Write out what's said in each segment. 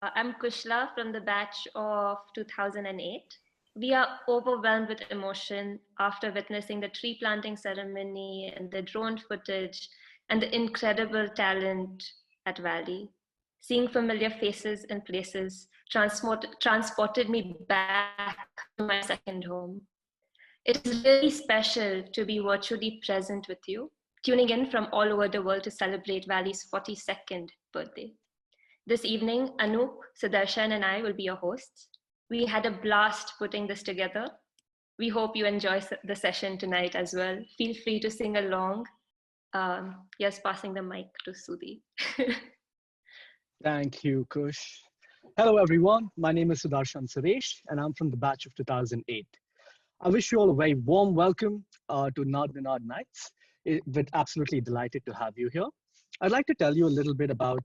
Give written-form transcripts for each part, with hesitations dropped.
I'm Kushla from the batch of 2008. We are overwhelmed with emotion after witnessing the tree planting ceremony and the drone footage and the incredible talent at Valley. Seeing familiar faces and places transported me back to my second home. It is really special to be virtually present with you, tuning in from all over the world to celebrate Valley's 42nd birthday. This evening, Anup, Sudarshan, and I will be your hosts. We had a blast putting this together. We hope you enjoy the session tonight as well. Feel free to sing along. Yes, passing the mic to Sudhi. Thank you, Kush. Hello, everyone. My name is Sudarshan Suresh, and I'm from the batch of 2008. I wish you all a very warm welcome to Nad Ninad Nights. We're absolutely delighted to have you here. I'd like to tell you a little bit about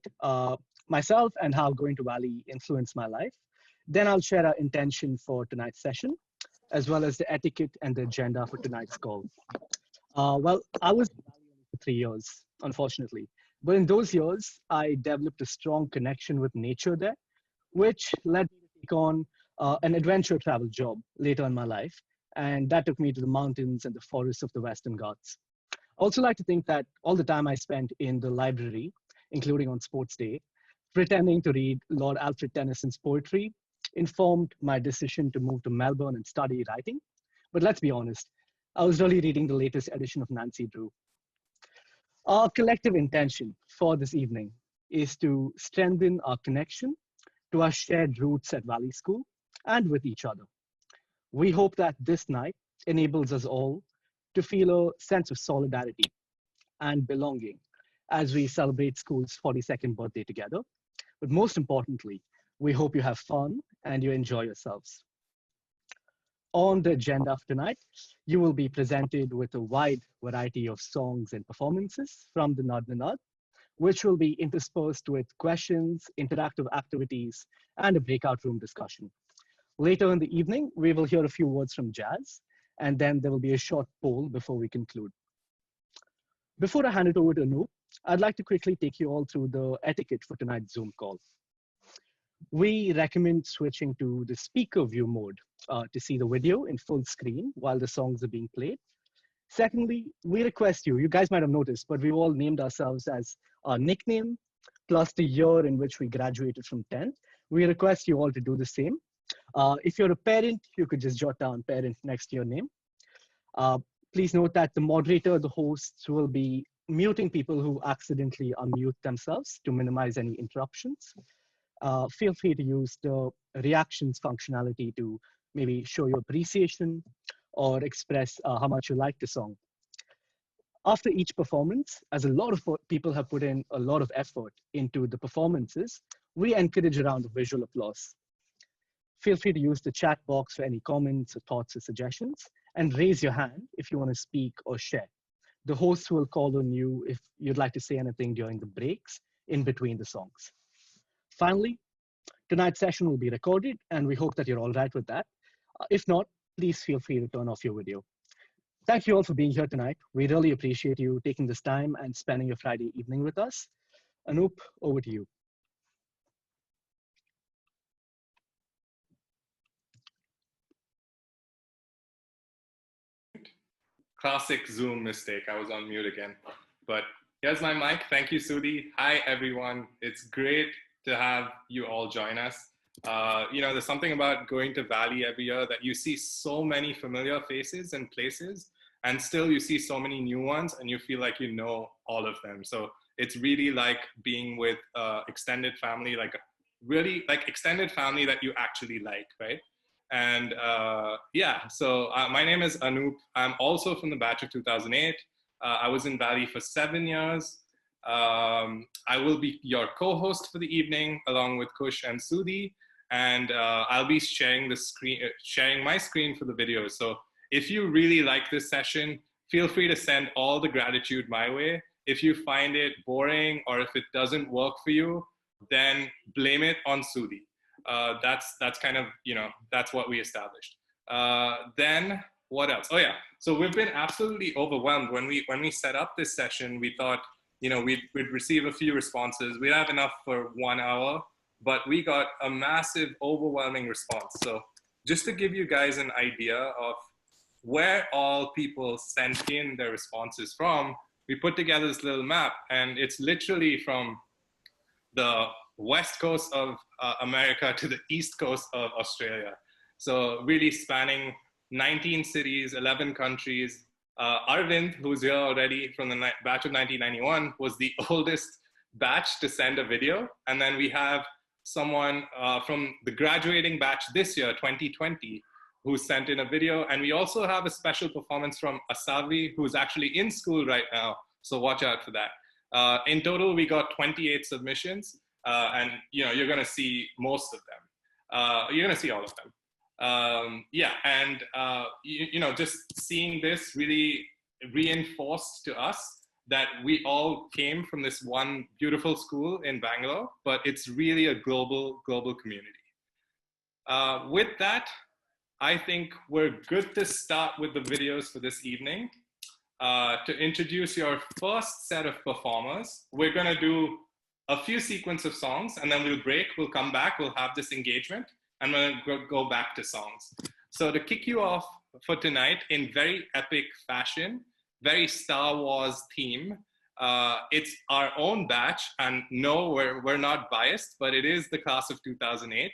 myself and how going to Valley influenced my life. Then I'll share our intention for tonight's session, as well as the etiquette and the agenda for tonight's call. Well, I was in Valley only for 3 years, unfortunately. But in those years, I developed a strong connection with nature there, which led me to take on an adventure travel job later in my life. And that took me to the mountains and the forests of the Western Ghats. I also like to think that all the time I spent in the library, including on sports day, pretending to read Lord Alfred Tennyson's poetry, informed my decision to move to Melbourne and study writing. But let's be honest, I was really reading the latest edition of Nancy Drew. Our collective intention for this evening is to strengthen our connection to our shared roots at Valley School and with each other. We hope that this night enables us all to feel a sense of solidarity and belonging as we celebrate school's 42nd birthday together. But most importantly, we hope you have fun and you enjoy yourselves. On the agenda of tonight, you will be presented with a wide variety of songs and performances from the Nad Ninad, which will be interspersed with questions, interactive activities, and a breakout room discussion. Later in the evening, we will hear a few words from Jazz, and then there will be a short poll before we conclude. Before I hand it over to Anup, I'd like to quickly take you all through the etiquette for tonight's Zoom call. We recommend switching to the speaker view mode to see the video in full screen while the songs are being played. Secondly, we request you guys might have noticed, but we've all named ourselves as our nickname, plus the year in which we graduated from 10th. We request you all to do the same. If you're a parent, you could just jot down parent next to your name. Please note that the moderator, the hosts, will be muting people who accidentally unmute themselves to minimize any interruptions. Feel free to use the reactions functionality to maybe show your appreciation or express how much you like the song. After each performance, as a lot of people have put in a lot of effort into the performances, we encourage a round of visual applause. Feel free to use the chat box for any comments or thoughts or suggestions, and raise your hand if you want to speak or share. The hosts will call on you if you'd like to say anything during the breaks in between the songs. Finally, tonight's session will be recorded, and we hope that you're all right with that. If not, please feel free to turn off your video. Thank you all for being here tonight. We really appreciate you taking this time and spending your Friday evening with us. Anup, over to you. Classic Zoom mistake. I was on mute again. But here's my mic. Thank you, Sudhi. Hi, everyone. It's great to have you all join us. There's something about going to Valley every year that you see so many familiar faces and places, and still you see so many new ones, and you feel like you know all of them. So it's really like being with extended family, like really like extended family that you actually like, right? And so my name is Anup. I'm also from the batch of 2008. I was in Valley for 7 years. I will be your co-host for the evening along with Kush and Sudhi. And I'll be sharing my screen for the video. So if you really like this session, feel free to send all the gratitude my way. If you find it boring or if it doesn't work for you, then blame it on Sudhi. That's kind of, that's what we established. Then what else? Oh yeah, so we've been absolutely overwhelmed. When we set up this session, we thought, we'd receive a few responses. We'd have enough for 1 hour. but we got a massive, overwhelming response. So just to give you guys an idea of where all people sent in their responses from, we put together this little map, and it's literally from the west coast of America to the east coast of Australia. So really spanning 19 cities, 11 countries. Arvind, who's here already from the batch of 1991, was the oldest batch to send a video. And then we have someone from the graduating batch this year, 2020, who sent in a video. And we also have a special performance from Aasavari, who's actually in school right now. So watch out for that. In total, we got 28 submissions. And you're going to see most of them. You're going to see all of them. Just seeing this really reinforced to us that we all came from this one beautiful school in Bangalore, but it's really a global community. With that, I think we're good to start with the videos for this evening. To introduce your first set of performers, we're going to do a few sequence of songs, and then we'll break, we'll come back, we'll have this engagement, and we'll go back to songs. So to kick you off for tonight in very epic fashion, very Star Wars theme, it's our own batch, and no, we're not biased, but it is the class of 2008.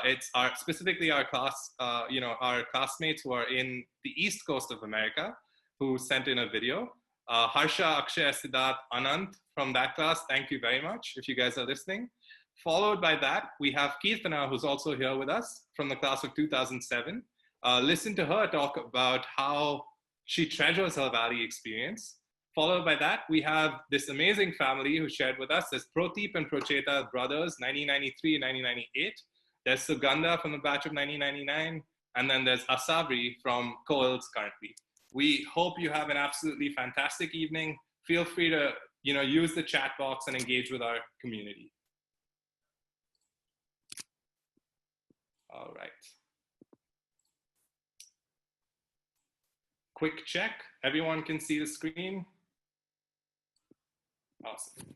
It's specifically our class, our classmates who are in the East Coast of America who sent in a video. Harsha, Akshay, Siddharth, Ananth from that class, thank you very much if you guys are listening. Followed by that, we have Kirthana, who's also here with us from the class of 2007. Listen to her talk about how she treasures her Valley experience. Followed by that, we have this amazing family who shared with us. There's Proteep and Procheta brothers, 1993 and 1998. There's Sugandha from the batch of 1999. And then there's Aasavari from Koels currently. We hope you have an absolutely fantastic evening. Feel free to use the chat box and engage with our community. All right. Quick check. Everyone can see the screen? Awesome.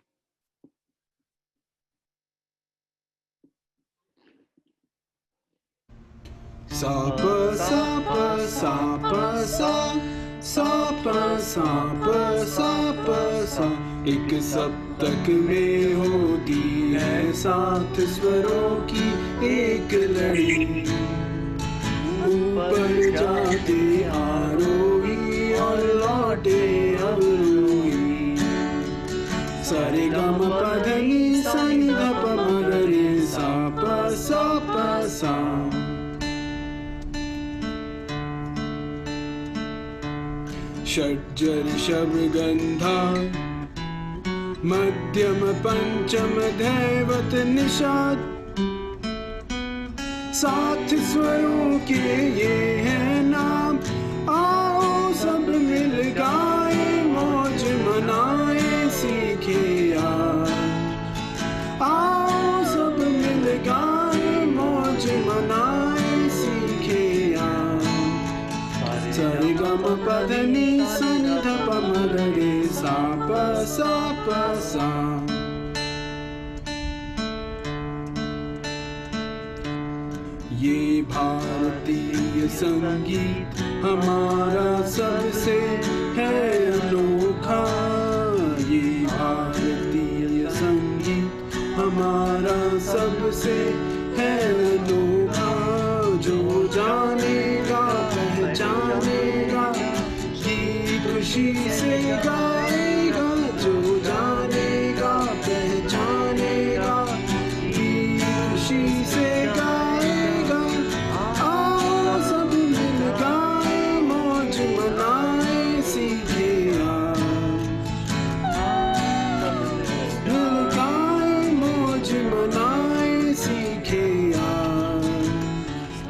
Sa pa sa pa sa pa sa sa pa sa pa sa pa sa एक सप्तक में होती है सात स्वरों की एक लड़ी ऊपर जाते आरोही और लौटे अवरोही सारे गम पधनी सा नि ध प म ग रे सा प सा षड्ज ऋषभ गंधा मध्यम पंचम धैवत निषाद सात स्वरों के ये हैं नाम आओ सब मिल गाए मौज मनाए सीखे यार आओ सब मिल गाए मौज मनाए सीखे यार सारे गम पधनी सा नि ध प म ग रे सा प सा ये भारतीय संगीत हमारा सबसे है अनोखा ये भारतीय संगीत हमारा सबसे है अनोखा जो जानेगा पहचानेगा ये खुशी से गाएगा जो जानेगा पहचानेगा ये खुशी से गाएगा आओ सब मिल गाए मौज मनाए सीखे मिल गाए मौज मनाए सीखे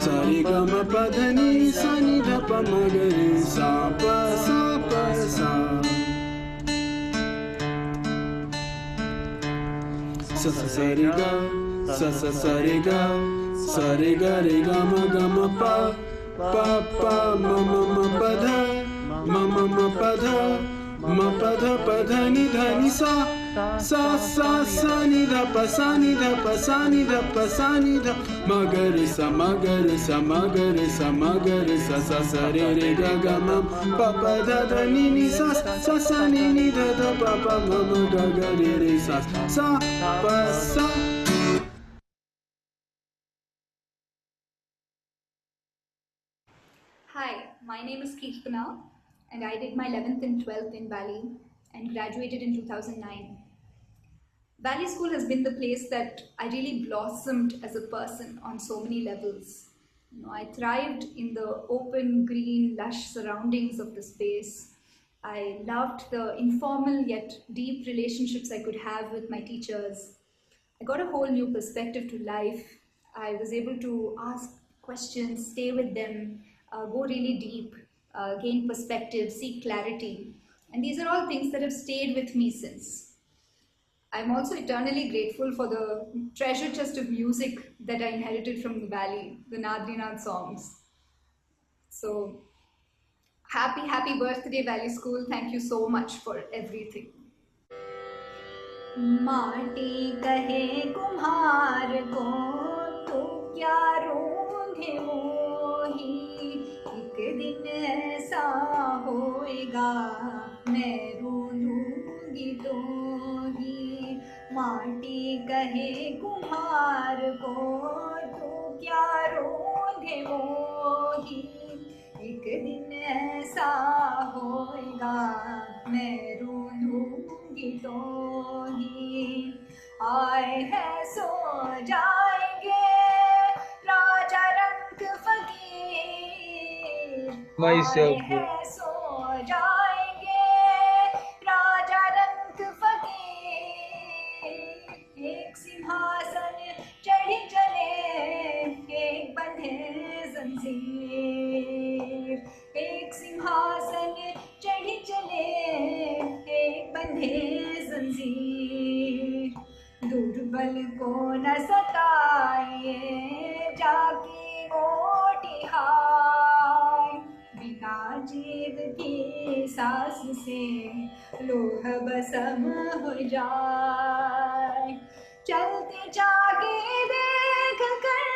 सारे गम पधनी सा नि ध प म ग रे सा प सा स स स रे ग स स स रे ग स रे ग रे ग म प प म म प ध म म प ध ma pa dha ni dha ni sa sa sa sa ni dha pa sa ni dha pa sa ni dha pa sa ni dha ma ga re sa ma ga re sa ma ga re sa ma ga re sa sa sa re re ga ga ma pa pa dha ni ni sa sa sa ni ni dha dha pa pa ma ma ga ga re re sa sa pa sa. Hi, my name is Kirthana and I did my 11th and 12th in Valley and graduated in 2009. Valley School has been the place that I really blossomed as a person on so many levels. I thrived in the open, green, lush surroundings of the space. I loved the informal yet deep relationships I could have with my teachers. I got a whole new perspective to life. I was able to ask questions, stay with them, go really deep, gain perspective, seek clarity. And these are all things that have stayed with me since. I'm also eternally grateful for the treasure chest of music that I inherited from the Valley, the Nad Ninad songs. So, happy birthday, Valley School. Thank you so much for everything. माटी कहे कुम्हार को तो क्या रोंगे मोही, एक दिन ऐसा होएगा मैं रोंदूंगी तो ही। माटी कहे कुम्हार को तो क्या रोंगे मोही, एक दिन ऐसा होएगा मैं रोंदूंगी तो ही। आए हैं सो जाएंगे राजा रंग फकीर, आए हैं सो जाएंगे राजा रंग फकीर। एक सिंहासन चढ़ी चले एक बंधे जंजीर, एक सिंहासन चढ़ी चले एक बंधे जंजीर। दुर्बल को न सताइए जाकी मोटी हाय, बिना जीव की सांस से लोह भस्म हो जाए। चलते जाके देख कर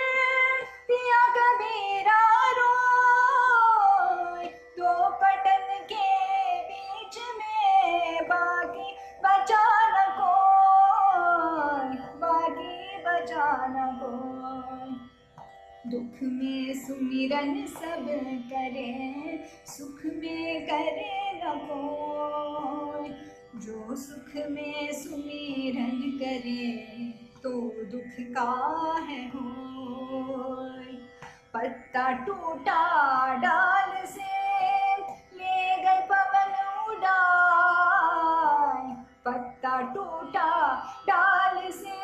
पिया कबीरा रोए, दो पटन के बीच में बाकी बचा न कोई, बाकी बचा न कोई। दुख में सुमिरन सब करे, सुख में करे न कोई। जो सुख में सुमिरन करे तो दुख काहे होय। पत्ता टूटा डाल से ले गए पवन उड़ाए, पत्ता टूटा डाल से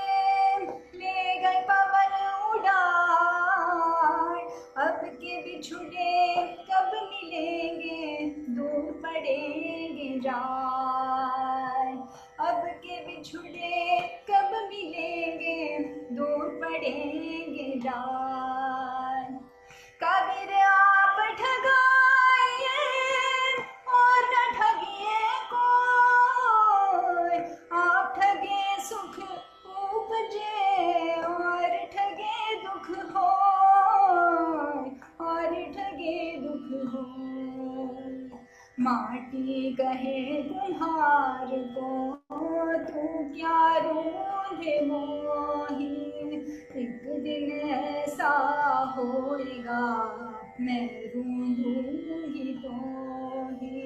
ले गए पवन उड़ाए। अब के बिछुड़े कब मिलेंगे दूर पड़ेंगे जाए, अब के बिछुड़े कब मिलेंगे दूर पड़ेंगे जाए। कबीर आप ठगाइए और न ठगिए कोई, आप ठगे सुख उपजे और ठगे दुख हो, और ठगे दुख हो। माटी कहे कुम्हार को तू क्या रोंदे मोही, एक दिन ऐसा होएगा मैं रोंदूंगी तो ही।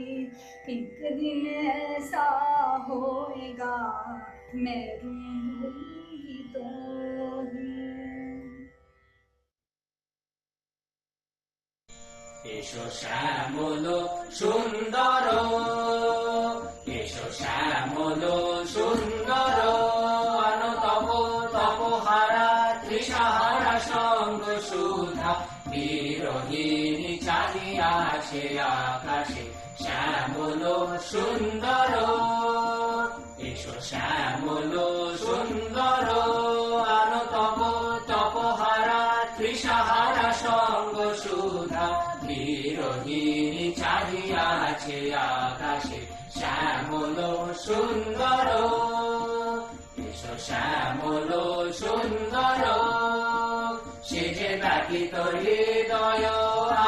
एक दिन ऐसा होएगा मैं रोंदूंगी तो ही। एषो श्यामलो सुंदर, एषो श्यामलो सुंदर, अनु तपो तपोहारा त्रिसाहारा संग सुधा, বিরোহিনী চালিয়াছে আকাশে শ্যামলো সুন্দর। এসো শ্যামলো সুন্দর, আনো তব তপহারা ত্রিসাহারা সঙ্গ সুধা, বিরোহিনী চালিয়াছে আকাশে শ্যামলো শ্যামলো সুন্দর এসো শ্যামলো সুন্দর সে যে ব্যথিত হৃদয়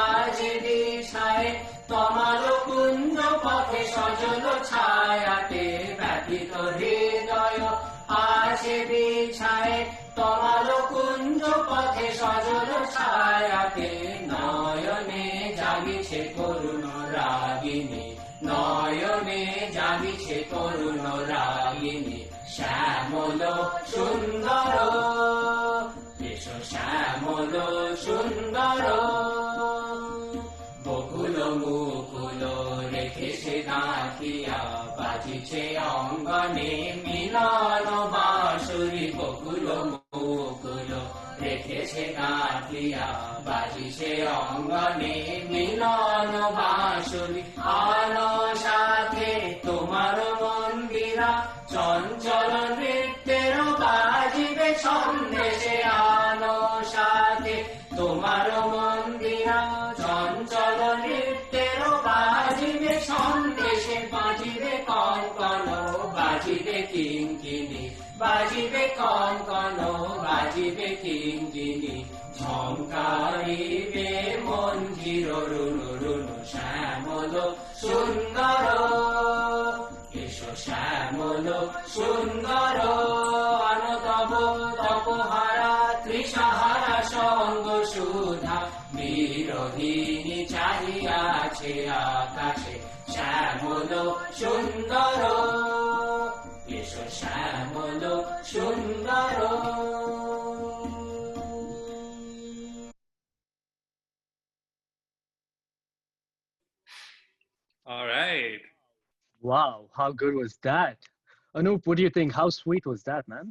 আজ দিশায় তোমার কুঞ্জ পথে সজল ছায়াতে ব্যথিত হৃদয় আজ দিশায় তোমার কুঞ্জ পথে সজল ছায়াতে নয়নে জাগিছে করুণ রাগিনী নয়নে জাগিছে করুণ রাগিনী শ্যামল সুন্দর এসো শ্যামল সুন্দর বকুল মুকুল রেখেছে গাঁথিয়া বাজিছে অঙ্গনে মিলন বাঁশুরি বকুল মুকুল রেখেছে গাঁথিয়া বাজিছে অঙ্গনে মিলন বাঁশুরি আলো সাথে তোমার মন্দিরা চঞ্চল নৃত্যের বাজিবে সন্দেশে আলো সাথে তোমার মন্দিরা চঞ্চল নৃত্যের বাজিবে সন্দেশে বাজিবে কঙ্কন বাজিবে কিঙ্কিনি বাজিবে কঙ্কন বাজিবে কিঙ্কিনি ঝঙ্কারিবে মঞ্জির রুনু রুনু শ্যামল সুন্দর এসো শ্যামল সুন্দর আনতব তপহারা ত্রিসাহারা সঙ্গ সুধা বিরোহিনী চাহিয়াছে আকাশে শ্যামল সুন্দর এসো শ্যামল সুন্দর All right. Wow, how good was that? Anup, what do you think? How sweet was that, man?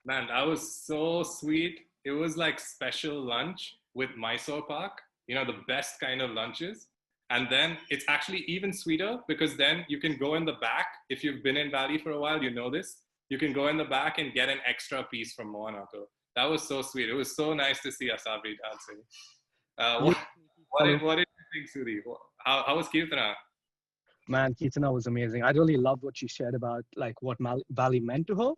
Man, that was so sweet. It was like special lunch with Mysore Pak, you know, the best kind of lunches. And then it's actually even sweeter because then you can go in the back. If you've been in Valley for a while, you know this. You can go in the back and get an extra piece from Moanato. That was so sweet. It was so nice to see Aasavari dancing. What did you think, Sudhi? How was Kirthana? Man, Kirthana was amazing. I really loved what she shared about like what Valley meant to her.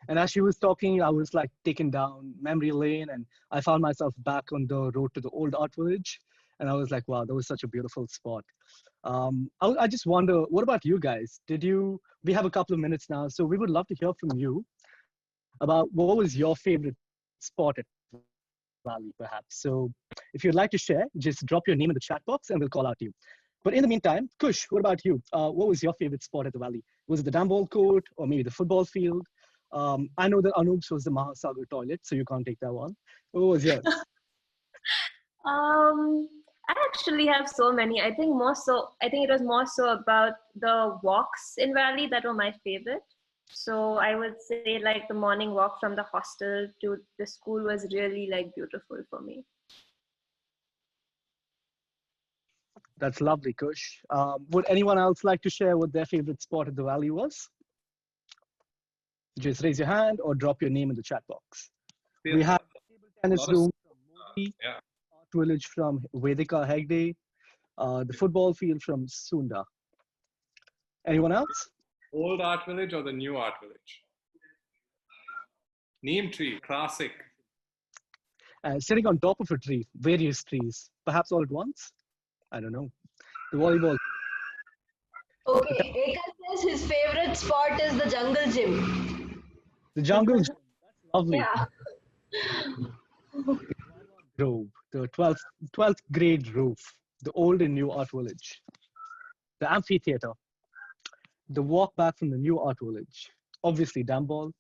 And as she was talking, I was like taken down memory lane, and I found myself back on the road to the old art village. And I was like, wow, that was such a beautiful spot. I just wonder, what about you guys? We have a couple of minutes now, so we would love to hear from you about what was your favorite spot at Valley, perhaps. So if you'd like to share, just drop your name in the chat box and we'll call out to you. But in the meantime, Kush, what about you? What was your favorite spot at the Valley? Was it the damball court or maybe the football field? I know that Anup's was the Mahasagar toilet, so you can't take that one. What was yours? I actually have so many. I think it was more so about the walks in Valley that were my favorite. So I would say like the morning walk from the hostel to the school was really like beautiful for me. That's lovely, Kush. Would anyone else like to share what their favorite spot at the Valley was? Just raise your hand or drop your name in the chat box. We have a table tennis room from Modi, art village from Vedika Hegde, the football field from Sunda. Anyone else? Old art village or the new art village? Neem tree, classic. Sitting on top of a tree, various trees, perhaps all at once? I don't know. The volleyball. Okay, Ekal says his favorite spot is the jungle gym. The jungle gym. That's lovely. Yeah. Grove, the 12th grade roof, the old and new art village. The amphitheater. The walk back from the new art village. Obviously, damball,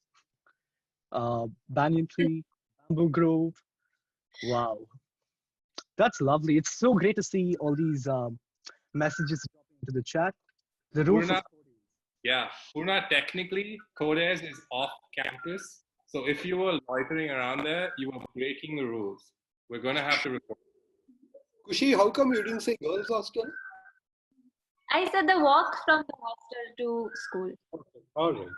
banyan tree, bamboo grove. Wow. That's lovely. It's so great to see all these messages dropping into the chat. The roof. Purna, technically, Koels is off campus. So if you were loitering around there, you were breaking the rules. We're going to have to record. Kushi, how come you didn't say girls' hostel? I said the walk from the hostel to school. Okay. All right.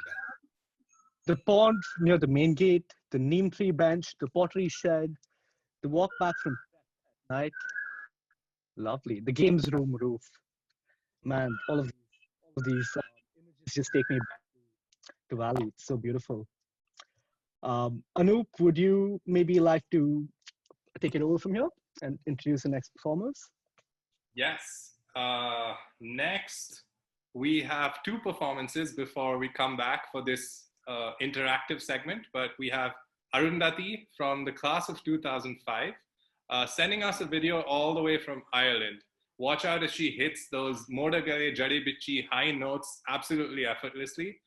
The pond near the main gate, the neem tree bench, the pottery shed, the walk back from night. Lovely. The games room roof. Man, all of These images just take me back to Valley. It's so beautiful. Anoop, would you maybe like to take it over from here and introduce the next performers? Yes. Next, we have two performances before we come back for this interactive segment. But we have Arundhathi from the class of 2005 sending us a video all the way from Ireland. Watch out as she hits those Modagala, Jadde, Bichhi high notes absolutely effortlessly.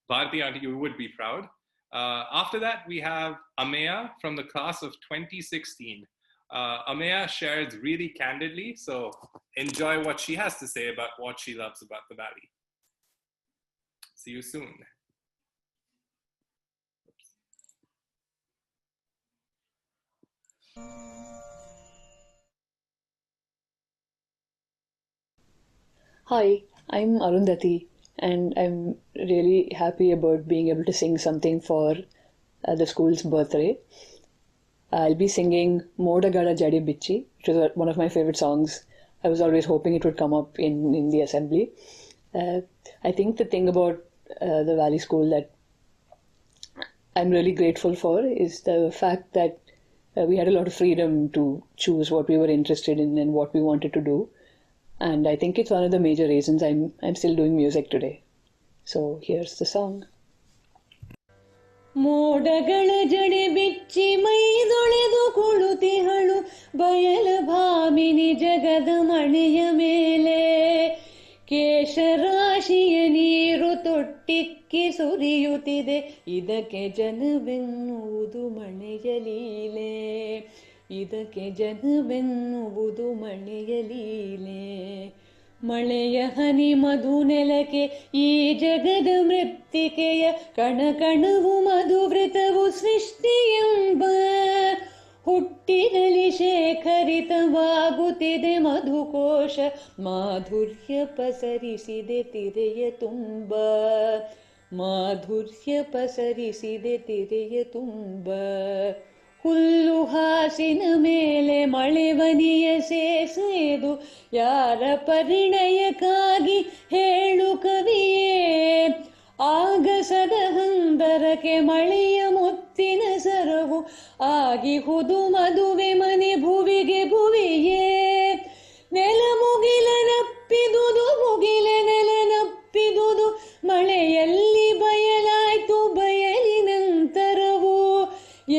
Bharti auntie, you would be proud. After that, we have Ameya from the class of 2016. Ameya shares really candidly, so enjoy what she has to say about what she loves about the Valley. See you soon. Hi, I'm Arundhathi, and I'm really happy about being able to sing something for the school's birthday. I'll be singing Modagala Jadde Bichhi, which is one of my favorite songs. I was always hoping it would come up in the assembly. I think the thing about the Valley School that I'm really grateful for is the fact that we had a lot of freedom to choose what we were interested in and what we wanted to do. And I think it's one of the major reasons I'm still doing music today. So here's the song. ಮೋಡಗಳ ಜಡೆ ಬಿಚ್ಚಿ ಮೈದೊಳೆದು ಕುಳುತಿಹಳು ಬಯಲ ಭಾಮಿನಿ ಜಗದ ಮಣೆಯ ಮೇಲೆ ಕೇಶರಾಶಿಯ ನೀರು ತೊಟ್ಟಿಕ್ಕಿ ಸುರಿಯುತ್ತಿದೆ ಇದಕ್ಕೆ ಜನವೆನ್ನುವುದು ಮಣೆಯ ಲೀಲೆ ಇದಕ್ಕೆ ಜನವೆನ್ನುವುದು ಮಳೆಯ ಲೀಲೆ ಮಳೆಯ ಹನಿ ಮಧು ನೆಲಕ್ಕೆ ಈ ಜಗದ ಮೃತ್ತಿಕೆಯ ಕಣಕಣವು ಮಧುವೃತವು ಸೃಷ್ಟಿಯೆಂಬ ಹುಟ್ಟಿನಲ್ಲಿ ಶೇಖರಿತವಾಗುತ್ತಿದೆ ಮಧುಕೋಶ ಮಾಧುರ್ಯ ಪಸರಿಸಿದೆ ತಿರೆಯ ತುಂಬ ಮಾಧುರ್ಯ ಪಸರಿಸಿದೆ ತಿರೆಯ ತುಂಬ ಹುಲ್ಲು ಹಾಸಿನ ಮೇಲೆ ಮಳೆವನಿಯ ಸೇಸೆದು ಯಾರ ಪರಿಣಯಕ್ಕಾಗಿ ಹೇಳು ಕವಿಯೇ ಆಗಸದ ಹಂದರಕ್ಕೆ ಮಳೆಯ ಮುತ್ತಿನ ಸರವು ಆಗಿಹುದು ಮದುವೆ ಮನೆ ಭುವಿಗೆ ಭುವಿಯೇ ನೆಲ ಮುಗಿಲ ನಪ್ಪಿದುದು ಮುಗಿಲ ನೆಲ ನಪ್ಪಿದುದು ಮಳೆಯಲ್ಲಿ ಬಯಲಾಯ್ತು ಬಯಲಿನಂತರವು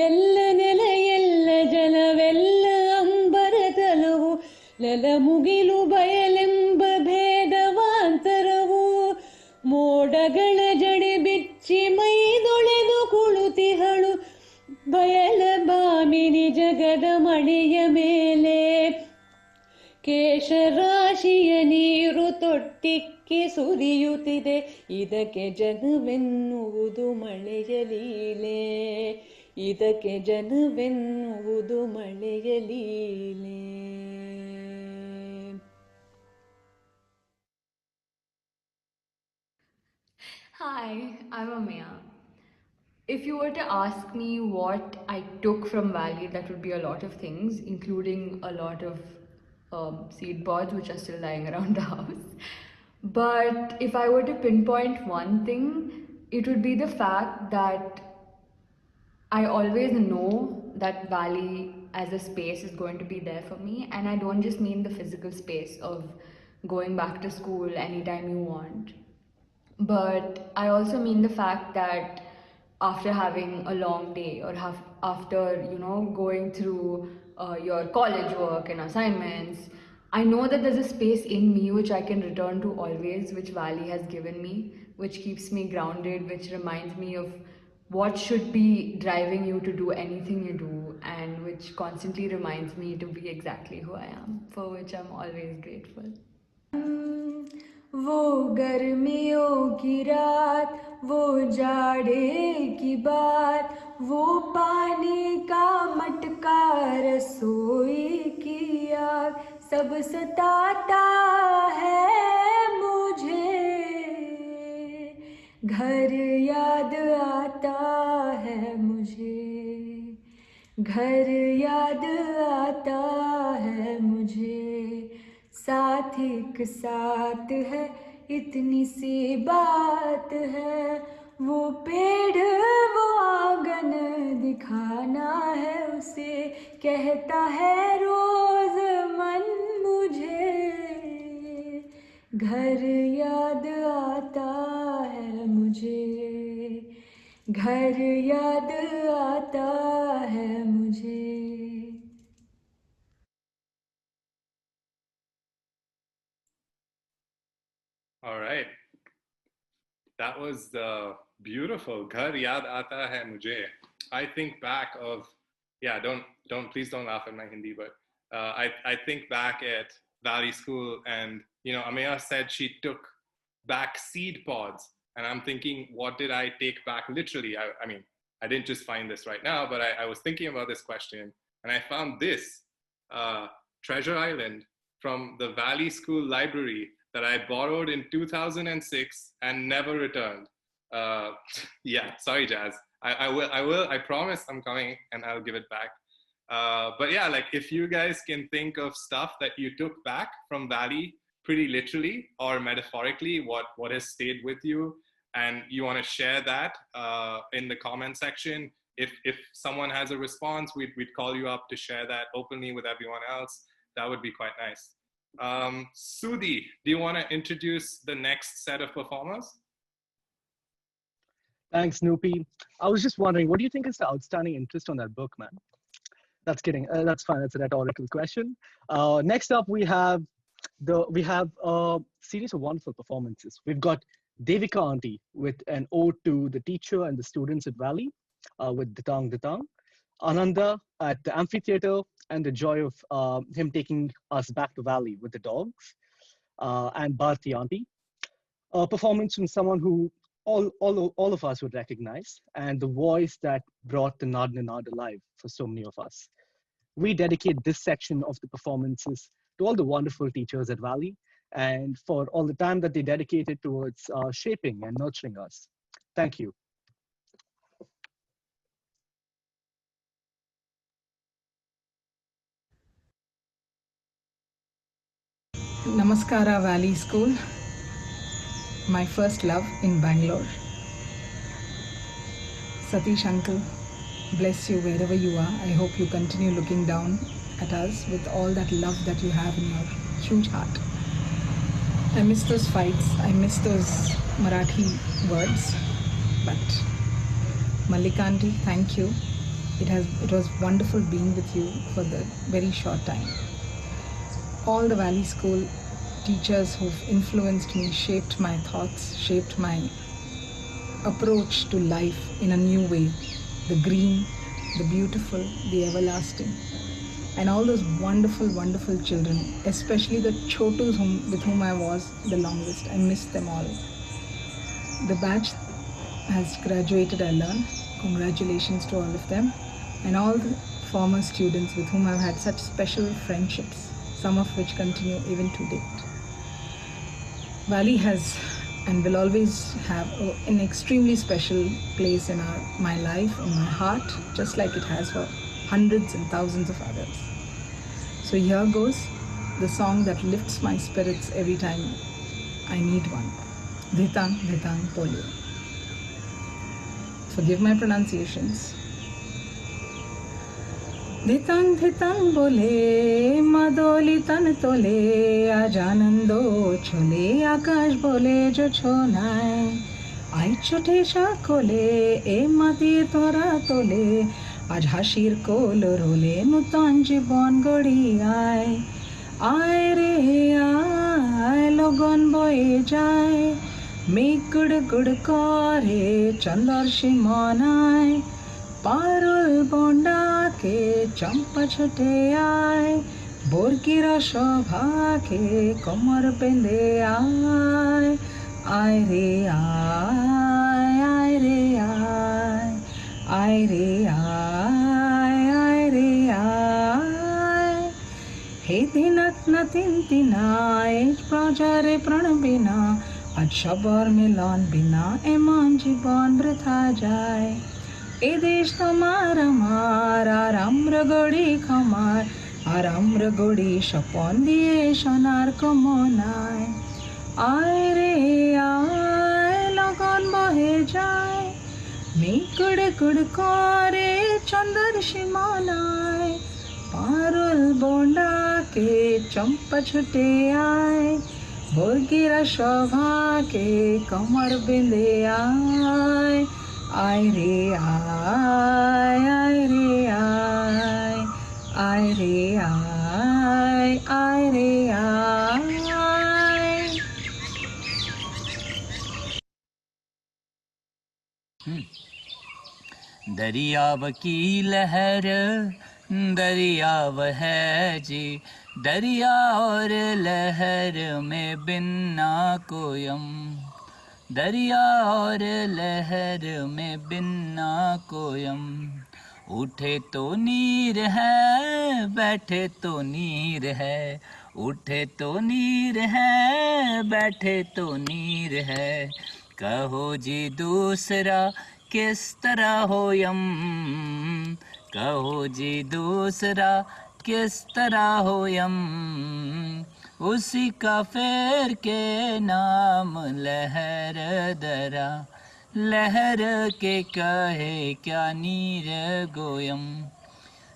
ಎಲ್ಲ ನೆಲ ಎಲ್ಲ ಜಲವೆಲ್ಲ ಅಂಬರ ತಲವು ನೆಲ ಮುಗಿಲು ಬಯಲೆಂಬ ಭೇದವಾಂತರವು ಮೋಡಗಳ ಜಡೆ ಬಿಚ್ಚಿ ಮೈದೊಳೆದು ಕುಳುತಿಹಳು ಬಯಲ ಭಾಮಿನಿ ಜಗದ ಮಣೆಯ ಮೇಲೆ ಕೇಶರಾಶಿಯ ನೀರು ತೊಟ್ಟಿಕ್ಕಿ ಸುರಿಯುತ್ತಿದೆ ಇದಕ್ಕೆ ಜನವೆನ್ನುವುದು ಮಳೆಯ ಲೀಲೆ ಇದಕ್ಕೆ ಜನವೆನ್ನುವುದು ಮಳೆಯ ಲೀಲೆ. Hi, I'm Ameya. If you were to ask me what I took from Valley, that would be a lot of things, including a lot of seed pods which are still lying around the house. But if I were to pinpoint one thing, it would be the fact that I always know that Valley as a space is going to be there for me, and I don't just mean the physical space of going back to school anytime you want. But I also mean the fact that after having a long day or after going through your college work and assignments, I know that there's a space in me which I can return to always, which Valley has given me, which keeps me grounded, which reminds me of what should be driving you to do anything you do, and which constantly reminds me to be exactly who I am, for which I'm always grateful. वो गर्मियों की रात, वो जाड़े की बात, वो पानी का मटका, रसोई की आग, सब सताता है मुझे। घर याद आता है मुझे, घर याद आता है मुझे। साथ एक साथ है इतनी सी बात है, वो पेड़ वो आंगन दिखाना है उसे, कहता है रोज मन मुझे, घर याद आता है मुझे, घर याद आता है मुझे. All right. That was beautiful. Ghar yaad aata hai mujhe. I think back of, yeah, please don't laugh at my Hindi, but I think back at Valley School, and, you know, Ameya said she took back seed pods, and I'm thinking, what did I take back literally? I mean, I didn't just find this right now, but I was thinking about this question, and I found this Treasure Island from the Valley School library that I borrowed in 2006 and never returned. Yeah, sorry, Jazz. I will, I promise I'm coming and I'll give it back. But yeah, like, if you guys can think of stuff that you took back from Valley, pretty literally or metaphorically, what has stayed with you, and you want to share that in the comment section. If someone has a response, we'd call you up to share that openly with everyone else. That would be quite nice. Sudhi, do you want to introduce the next set of performers? Thanks, Noopy. I was just wondering, what do you think is the outstanding interest on that book, man? That's kidding. That's fine. That's a rhetorical question. Next up, we have a series of wonderful performances. We've got Devika Auntie with an ode to the teacher and the students at Valley with Ditang Ditang. Ananda at the amphitheater, and the joy of him taking us back to Valley with the dogs, and Bharti Auntie. A performance from someone who all of us would recognize, and the voice that brought the Nad Ninad alive for so many of us. We dedicate this section of the performances to all the wonderful teachers at Valley, and for all the time that they dedicated towards shaping and nurturing us. Thank you. Namaskara Valley School, my first love in Bangalore. Satish uncle, bless you wherever you are. I hope you continue looking down at us with all that love that you have in your huge heart. I miss those fights, I miss those Marathi words, but Mallik auntie, thank you. It was wonderful being with you for the very short time. All the Valley School teachers who've influenced me, shaped my thoughts, shaped my approach to life in a new way. The green, the beautiful, the everlasting. And all those wonderful, wonderful children, especially the chotus with whom I was the longest. I miss them all. The batch has graduated, I learned. Congratulations to all of them. And all the former students with whom I've had such special friendships, some of which continue even to date. Valley has and will always have an extremely special place in my life, in my heart, just like it has for hundreds and thousands of others. So here goes the song that lifts my spirits every time I need one. Dhitang Dhitang Polio. Forgive my pronunciations. Dhitang Dhitang bole, madoli tan tole, aaj anando chole, akash bole jo chonai, ai chote sha kole, e mati tora tole, আজ হাসির কোল রোলে নূতন জীবন গড়িয়ায় আয় রে আয় লগন বয়ে যায় মেঘ গুড় গুড় করে চন্দর সীমানায় পারুল বন্ডাকে চম্পা ছুটে আয় বর্গির শোভাকে কোমর বেঁধে আয় আয় রে আয় আয় রে আয় আয় রে আয় রে আয় হে দিনাত না তিন দিনায় প্রজারে প্রাণ বিনা আজ সবর মিলন বিনা এমন জীবন বৃথা যায় এ দেশ তোমার আমার আর আমরা গড়ি খামার আর আমরা গড়ি স্বপন দিয়ে সোনার কমনায় आए रे आए लगन बहे যায় মেঘ কুড় করে চন্দ্র সীমানায় পারুল বোঁডাকে চম্পা ছুটে আয় বর্গিরা সভাকে কমর বেঁধে আয় আয় রে আয় আয় রে আয় আয় রে আয় আয় রে আয় दरियाव की लहर दरियाव है जी दरिया और लहर में बिन्ना कोयम दरिया और लहर में बिन्ना कोयम उठे तो नीर है बैठे तो नीर है उठे तो नीर है बैठे तो नीर है कहो जी दूसरा किस तरह हो यम कहो जी दूसरा किस तरह हो यम उसी का फेर के नाम लहर दरा लहर के कहे क्या नीर गोयम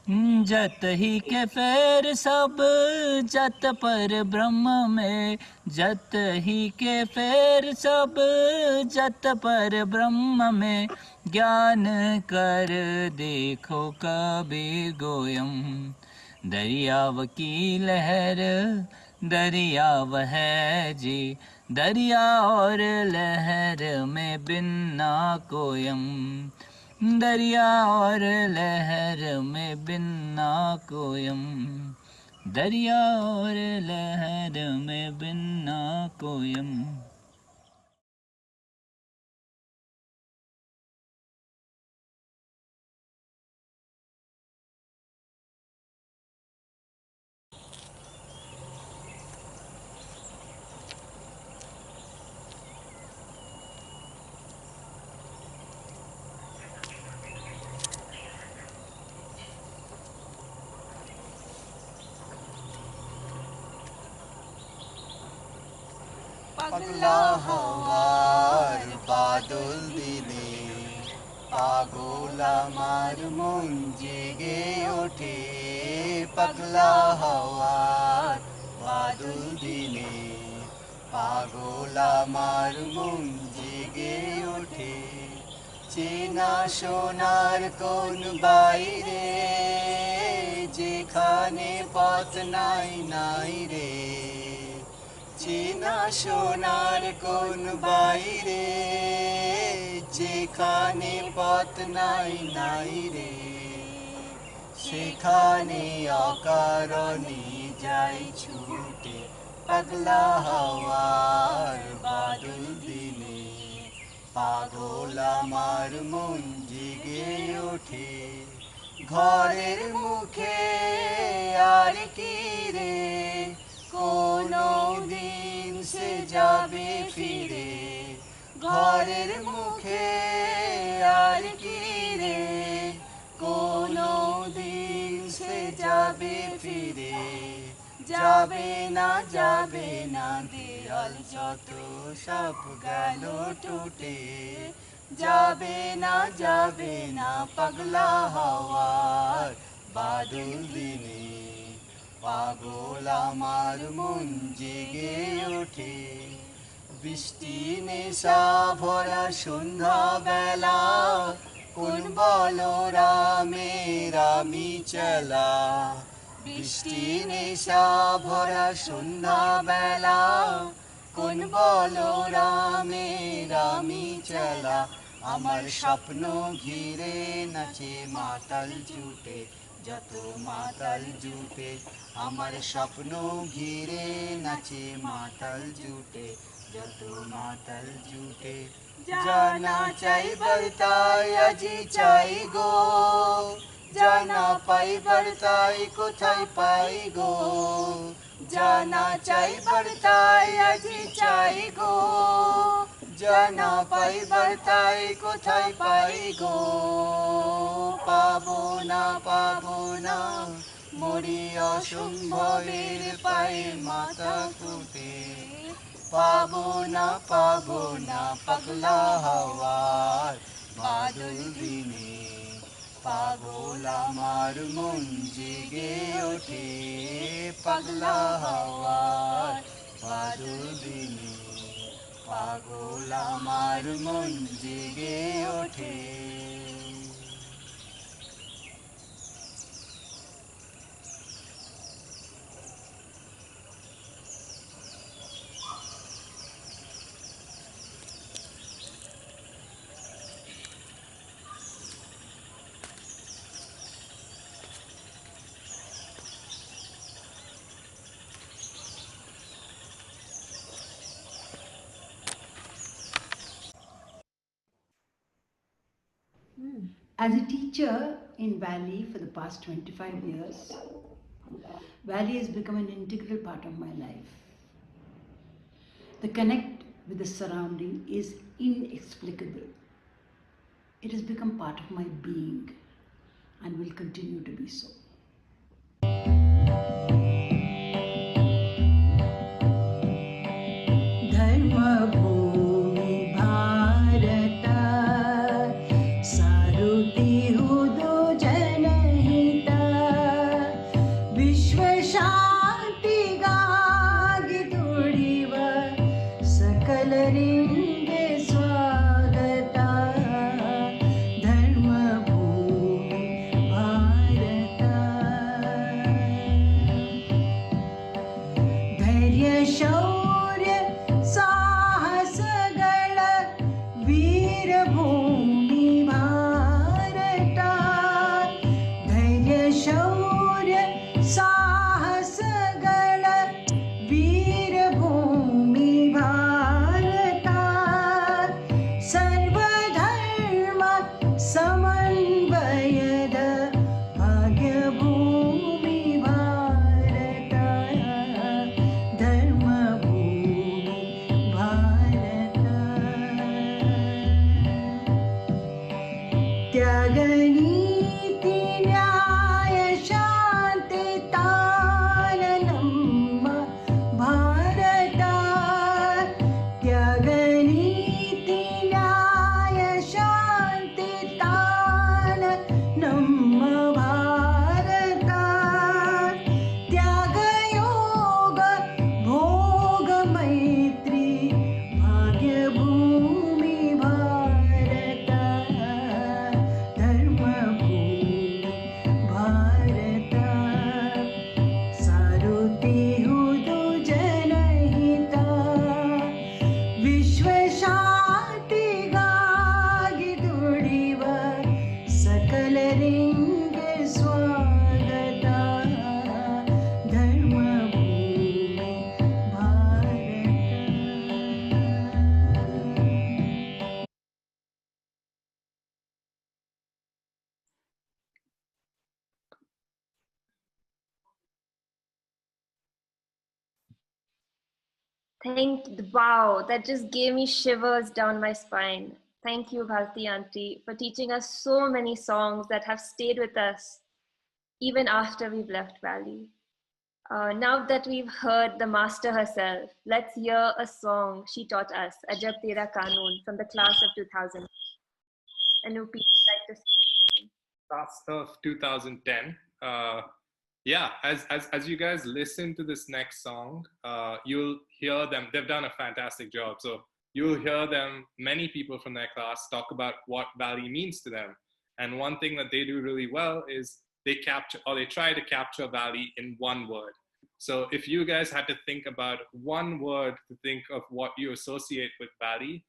जत ही के फेर सब जत पर ब्रह्म में जत ही के फेर सब जत पर ब्रह्म में ज्ञान कर देखो कबीर गोयम दरियाव की लहर दरियाव है जी दरिया और लहर में बिन्ना कोयम दरिया और लहर में बिन्ना कोयम दरिया और लहर में बिन्ना कोयम पगला हवार बादल दिले पागल আমার মন জেগে ওঠে पगला हवार बादल दिले পাগল আমার মন জেগে ওঠে চেনা সোনার কোন বাইরে যেখানে পথ নাই নাই রে চেনা সোনার কোন বাইরে যেখানে পথ নাই নাই রে সেখানে অকারণে যাই ছুটে পাগলা হওয়ার বাদল দিনে পাগল আমার মন জেগে ওঠে ঘরের মুখে আর কি রে কোনো দিন সে যাবে ফিরে ঘরের মুখে আর কি রে কোনো দিন সে যাবে ফিরে যাবে না দেয়াল যত সব গেল টুটে যাবে না পাগলা হওয়ার বাদল দিনে পাগল আমার মন জেগে ওঠে বৃষ্টি নেশা ভরা সন্ধ্যা বেলা কোন বলরামের আমি চলা বৃষ্টি নেশা ভরা সন্ধ্যা বেলা কোন বলরামের আমি চলা আমার স্বপ্ন ঘিরে নাচে মাতাল জুটে যত মাতাল জুটে আমার স্বপ্ন ঘিরে নাচে মাতাল জুটে যত মাতাল জুটে জানা চাই বলতাই আজি চাই গো জানা পাই বলতাই কোথায় পাই গো জানা চাই বলতাই আজি চাই গো জানা পাই বলতাই কোথায় পাই গো পাবো না মরি অসম্ভবের পায়ে মাথা ফুটে पाबो ना पगला हवार बादल दिने पागोला मार मुंजी गे उठे पगला हवार बादल दिने पागोला मार मुंजी गे उठे As a teacher in Valley for the past 25 years, Valley has become an integral part of my life. The connect with the surrounding is inexplicable. It has become part of my being and will continue to be so. Wow, that just gave me shivers down my spine. Thank you, Bharti Auntie, for teaching us so many songs that have stayed with us even after we've left Valley. Now that we've heard the master herself, let's hear a song she taught us, Ajab Tera Kanoon, from the class of 2000. And would like to say Class of 2010. Yeah, as you guys listen to this next song, you'll hear them. They've done a fantastic job. So you'll hear them, many people from their class, talk about what Valley means to them. And one thing that they do really well is they try to capture Valley in one word. So if you guys had to think about one word to think of what you associate with Valley,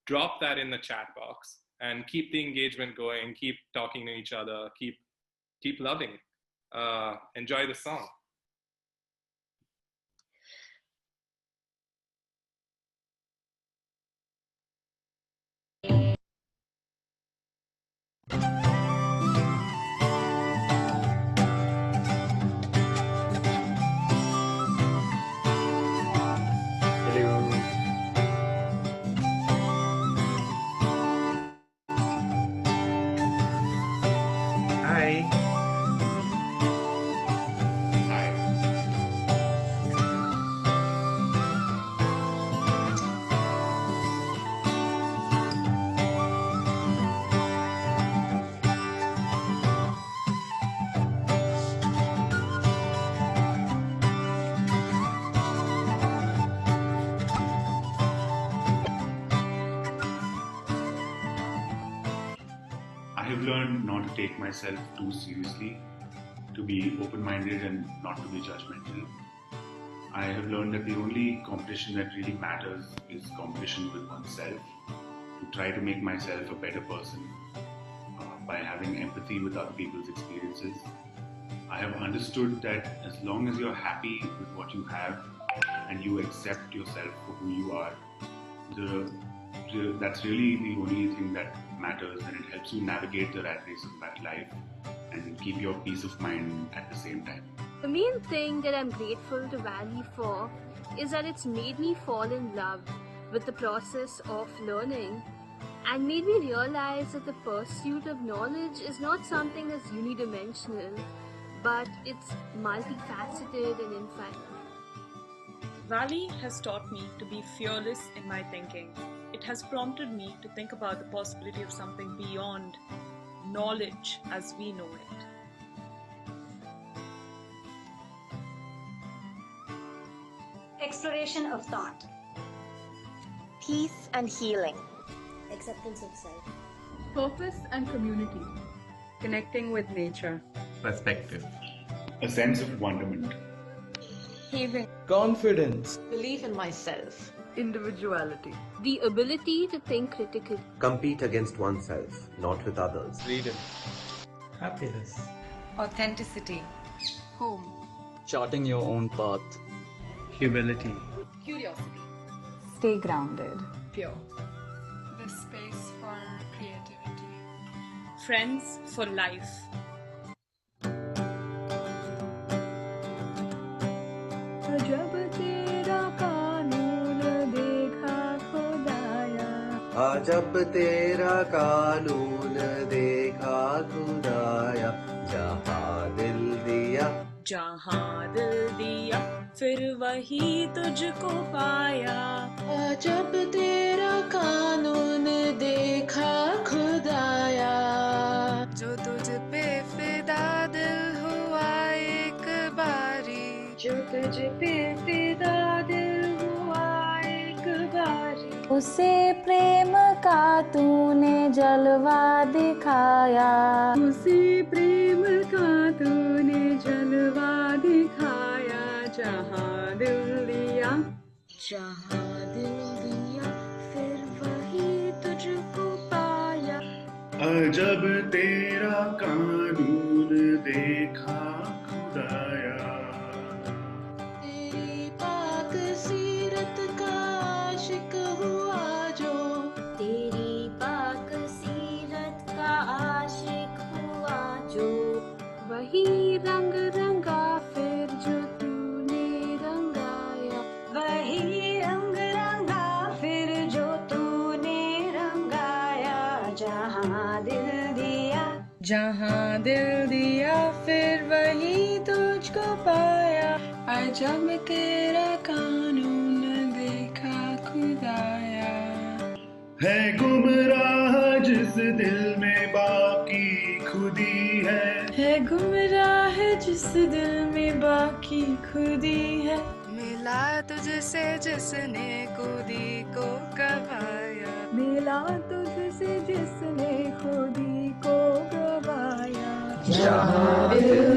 drop that in the chat box and keep the engagement going, keep talking to each other, keep loving. Enjoy the song. Hi. have learned not to take myself too seriously, to be open-minded and not to be judgmental. I have learned that the only competition that really matters is competition with oneself, to try to make myself a better person by having empathy with other people's experiences. I have understood that as long as you're happy with what you have and you accept yourself for who you are, that's really the only thing that matters, and it helps you navigate the rat race of that life and keep your peace of mind at the same time. The main thing that I'm grateful to Valley for is that it's made me fall in love with the process of learning and made me realize that the pursuit of knowledge is not something that's unidimensional, but it's multifaceted and infinite. Valley has taught me to be fearless in my thinking. It has prompted me to think about the possibility of something beyond knowledge as we know it. Exploration of thought. Peace and healing. Acceptance of self. Purpose and community. Connecting with nature. Perspective. A sense of wonderment. Healing. Confidence. Belief in myself. Individuality. The ability to think critically. Compete against oneself, not with others. Freedom. Happiness. Authenticity. Home. Charting your own path. Humility. Curiosity. Stay grounded. Pure. The space for creativity. Friends for life. जब तेरा कानून देखा खुदाया जब तेरा कानून देखा खुदाया जहाँ दिल दिया जहाँ दिल दिया फिर वही तुझको पाया जब तेरा कानून देखा खुदाया जो तुझ पे फिदा दिल हुआ एक बारी जो तुझ पे फिदा दिल हुआ एक बारी उसे प्रेम का तूने जलवा दिखाया उसी प्रेम का तूने जलवा दिखाया जहाँ दिल दिया फिर वही तुझको पाया जब तेरा कानून देखा खुदाया तेरी पाक सीरत का आशिक हुआ जो तेरी पाक सीरत का आशिक हुआ जो वही रंग रंगा फिर जो तूने रंगाया वही रंग रंगा फिर जो तूने रंगाया जहाँ दिल दिया फिर वही तुझको पाया जब तेरा कानून देखा खुदाया है गुमराह जिस दिल में बाकी खुदी है गुमराह जिस दिल में बाकी खुदी है मिला तुझसे जिसने खुदी को गवाया मिला तुझसे जिसने खुदी को गवाया जहाँ दिल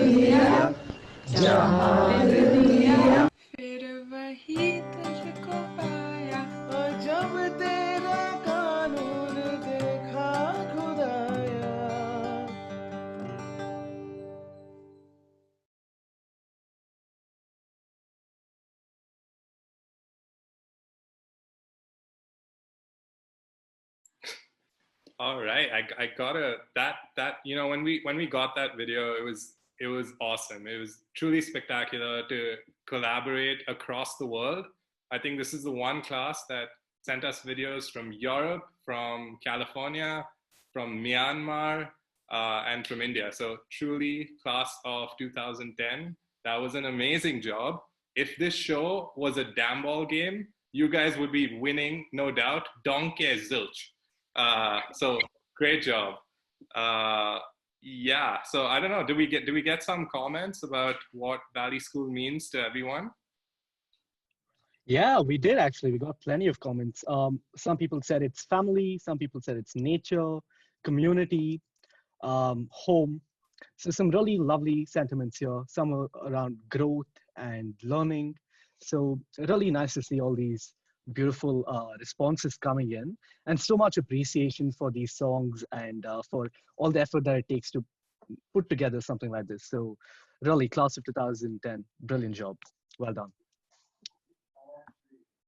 दिया फिर वही तुझको पाया और जब तेरा कानून देखा खुदाया All right, I gotta that when we got that video, it was awesome. It was truly spectacular to collaborate across the world. I think this is the one class that sent us videos from Europe, from California, from Myanmar, and from India. So truly, class of 2010. That was an amazing job. If this show was a damn ball game, you guys would be winning, no doubt. Donkey zilch. So great job. Yeah, so I don't know, do we get some comments about what Valley School means to everyone? Yeah, we did actually. We got plenty of comments. Some people said it's family, some people said it's nature, community. home. So some really lovely sentiments here, some are around growth and learning. So really nice to see all these beautiful responses coming in, and so much appreciation for these songs and for all the effort that it takes to put together something like this. So really, class of 2010, brilliant job. Well done.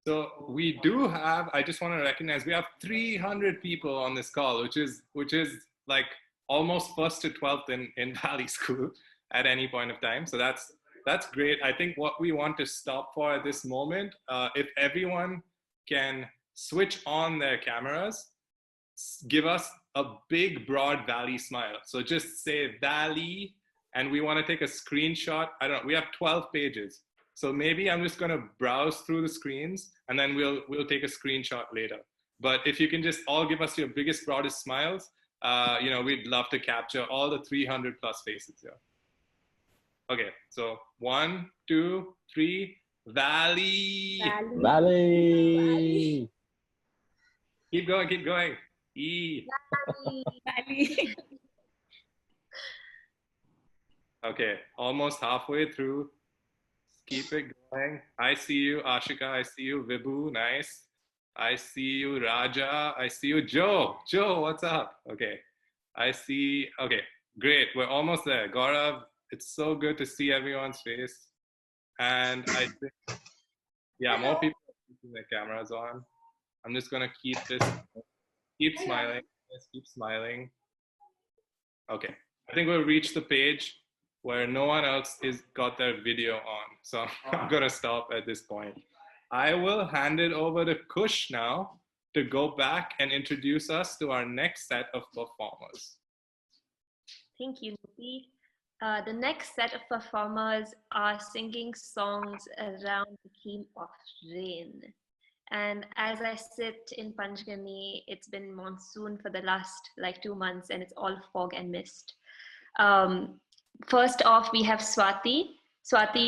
So we do have, I just want to recognize, we have 300 people on this call, which is like almost first to 12th in Valley School at any point of time. So that's great. I think what we want to stop for at this moment, if everyone can switch on their cameras, give us a big, broad Valley smile. So just say Valley, and we want to take a screenshot. I don't know, we have 12 pages. So maybe I'm just going to browse through the screens, and then we'll take a screenshot later. But if you can just all give us your biggest, broadest smiles, we'd love to capture all the 300 plus faces here. Okay, so 1, 2, 3, Valley. Valley. Keep going, keep going. E. Valley. Okay, almost halfway through. Keep it going. I see you, Ashika. I see you, Vibhu. Nice. I see you, Raja. I see you, Joe. Joe, what's up? Okay. I see. Okay, great. We're almost there. Gaurav, it's so good to see everyone's face. And I think, yeah, more people are keeping their cameras on. I'm just going to keep smiling. Let's keep smiling. Okay. I think we'll reach the page where no one else is got their video on. So I'm gonna stop at this point. I will hand it over to Kush now to go back and introduce us to our next set of performers. Thank you, Nupi. The next set of performers are singing songs around the theme of rain. And as I sit in Panchgani, it's been monsoon for the last 2 months, and it's all fog and mist. First off, we have Swati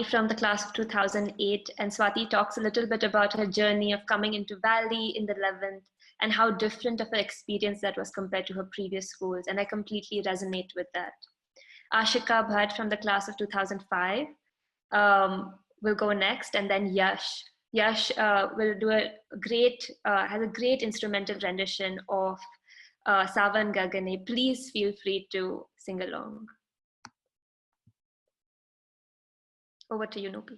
from the class of 2008, and Swati talks a little bit about her journey of coming into Valley in the 11th and how different of an experience that was compared to her previous schools, and I completely resonate with that. Ashika Bhatt from the class of 2005 will go next, and then Yash. Yash will do has a great instrumental rendition of Savan Gagane. Please feel free to sing along. Over to you, Nupi.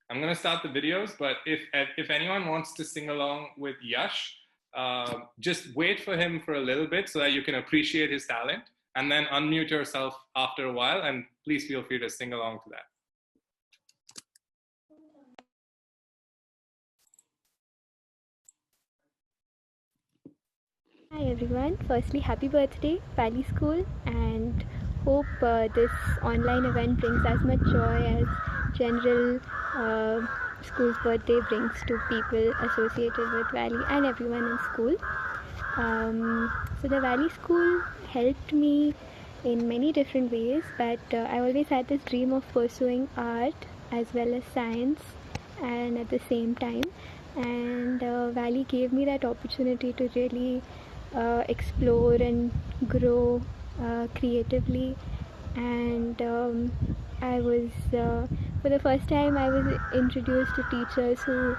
I'm going to start the videos, but if anyone wants to sing along with Yash, just wait for him for a little bit so that you can appreciate his talent, and then unmute yourself after a while, and please feel free to sing along to that. Hi everyone, firstly happy birthday Valley School, and hope this online event brings as much joy as general school's birthday brings to people associated with Valley and everyone in school. So the Valley School helped me in many different ways, but I always had this dream of pursuing art as well as science and at the same time, and Valley gave me that opportunity to really explore and grow creatively. And I was for the first time I was introduced to teachers who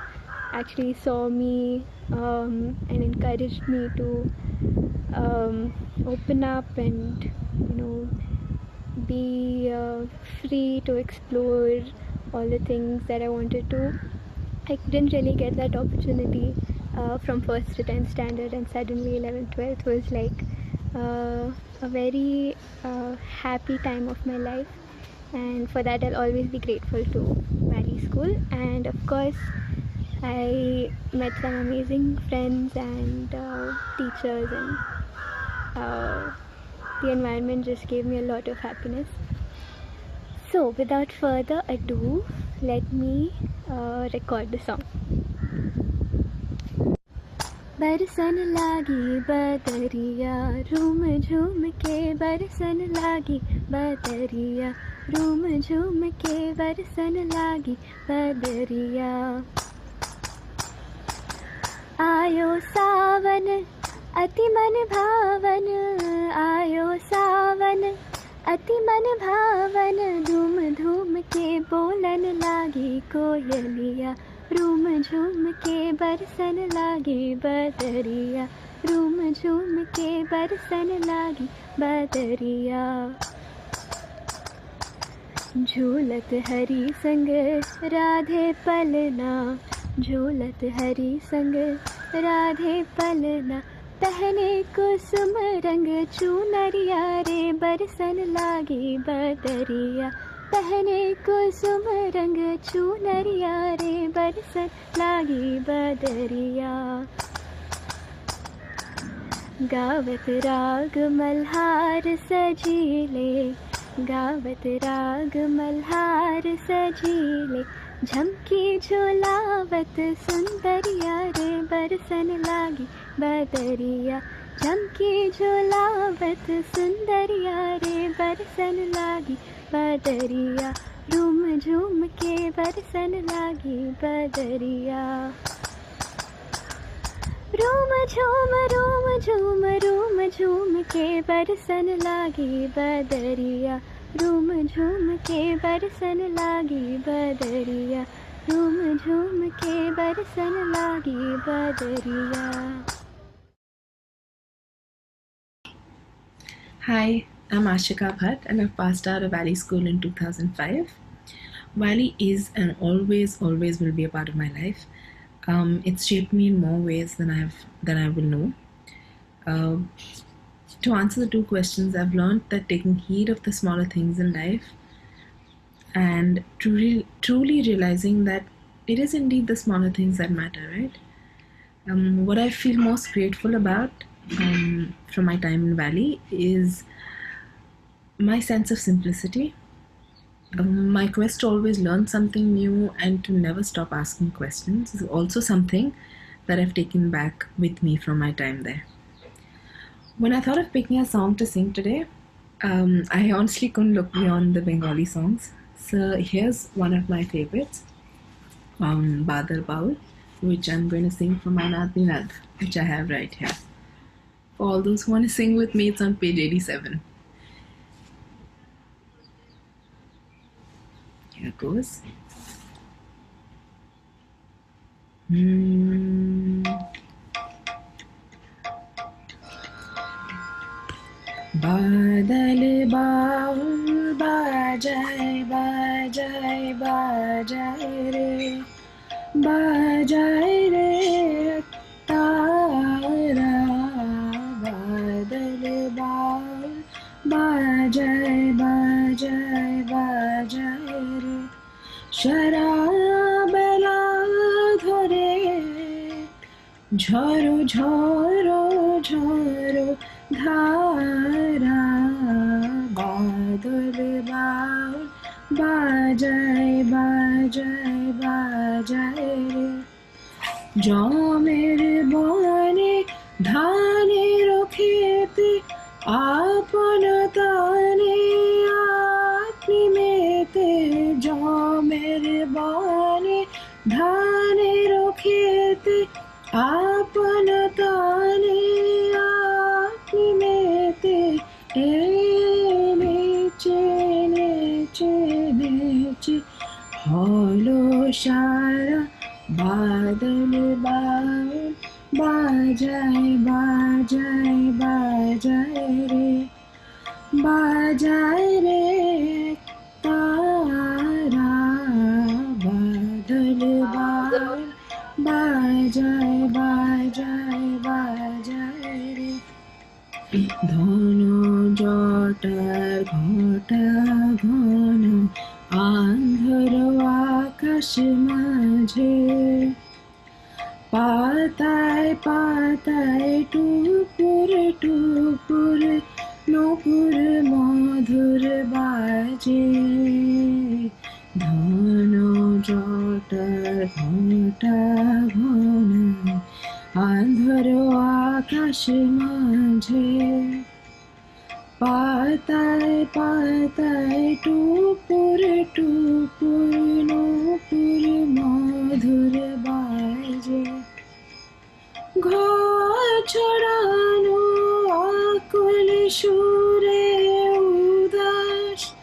actually saw me and encouraged me to open up and be free to explore all the things that I wanted to. I didn't really get that opportunity from 1st to 10th standard, and suddenly 11th, 12th was like a very happy time of my life, and for that I'll always be grateful to Valley School. And of course I met some amazing friends and teachers, and the environment just gave me a lot of happiness. So without further ado, let me record the song. बरसन लागी बदरिया room झूम के, बरसन लागी बदरिया room झूम के, बरसन लागी बदरिया। आयो सावन अति मन भावन आयो सावन, अति मन भावन धूम धूम के बोलन लागी कोयलिया, रूम झूम के बरसन लागी बदरिया, रूम झूम के बरसन लागी बदरिया। झूलत हरी संग राधे पलना, झूलत हरी संग राधे पलना, पहने कुसुम रंग चूनरिया रे बरसन लागी बदरिया, पहने कुसुम रंग चूनरिया रे बरसन लागी बदरिया। गावत राग मल्हार सजीले, गावत राग मल्हार सजीले, झमकी झुलावत सुंदरिया रे बरसन लागी बदरिया, झमकी झुलावत सुंदरिया रे बरसन लागी बदरिया, रूम झूम के बरसन लागी बदरिया। रूम झूम रूम झूम रूम झूम के बरसन लागी बदरिया, रूम झूम के बरसन लागी बदरिया, रूम झूम के बरसन लागी बदरिया। Hi, I'm Ashika Bhatt and I've passed out of Valley School in 2005. Valley is and always will be a part of my life. It's shaped me in more ways than I will know. To answer the two questions, I've learned that taking heed of the smaller things in life and truly realizing that it is indeed the smaller things that matter, right? What I feel most grateful about from my time in Valley is my sense of simplicity. My quest to always learn something new and to never stop asking questions is also something that I've taken back with me from my time there. When I thought of picking a song to sing today, I honestly couldn't look beyond the Bengali songs. So here's one of my favorites, Badal Baul, which I'm going to sing from my Nad Ninad, which I have right here. For all those who want to sing with me, it's on page 87. Here goes. बादल bowl बाजाए बाजाए बाजाए रे तारा, बादल bowl बाजाए बाजाए बाजाए रे, शराबला धरे झरो झरो झरो धारा, बादल bowl बाजाए बाजाए बाजाए रे, जमेर बने धानेर खेते आपन ताने आपनी मेते, जमेर बने धानेर खेते आपन ताने आपनी मेते, नेचे नेचे नेचे हलो सारा, बादल बाउल बाजाए बाजाए बाजाए रे तारा, बादल बाउल बाजाए बाजाए बाजाए रे, धनो जटार घटा घन आंध्र आकाश माझे, पाताय पाताय टुपुर टुपुर नुपुर मधुर बाजे, धनो जटार घटा घन आंध्र आकाश माझे, पाताय पाताय टुपुर टुपुर नुपुर मधुर बाजे, ঘর ছড়া शूरे उदास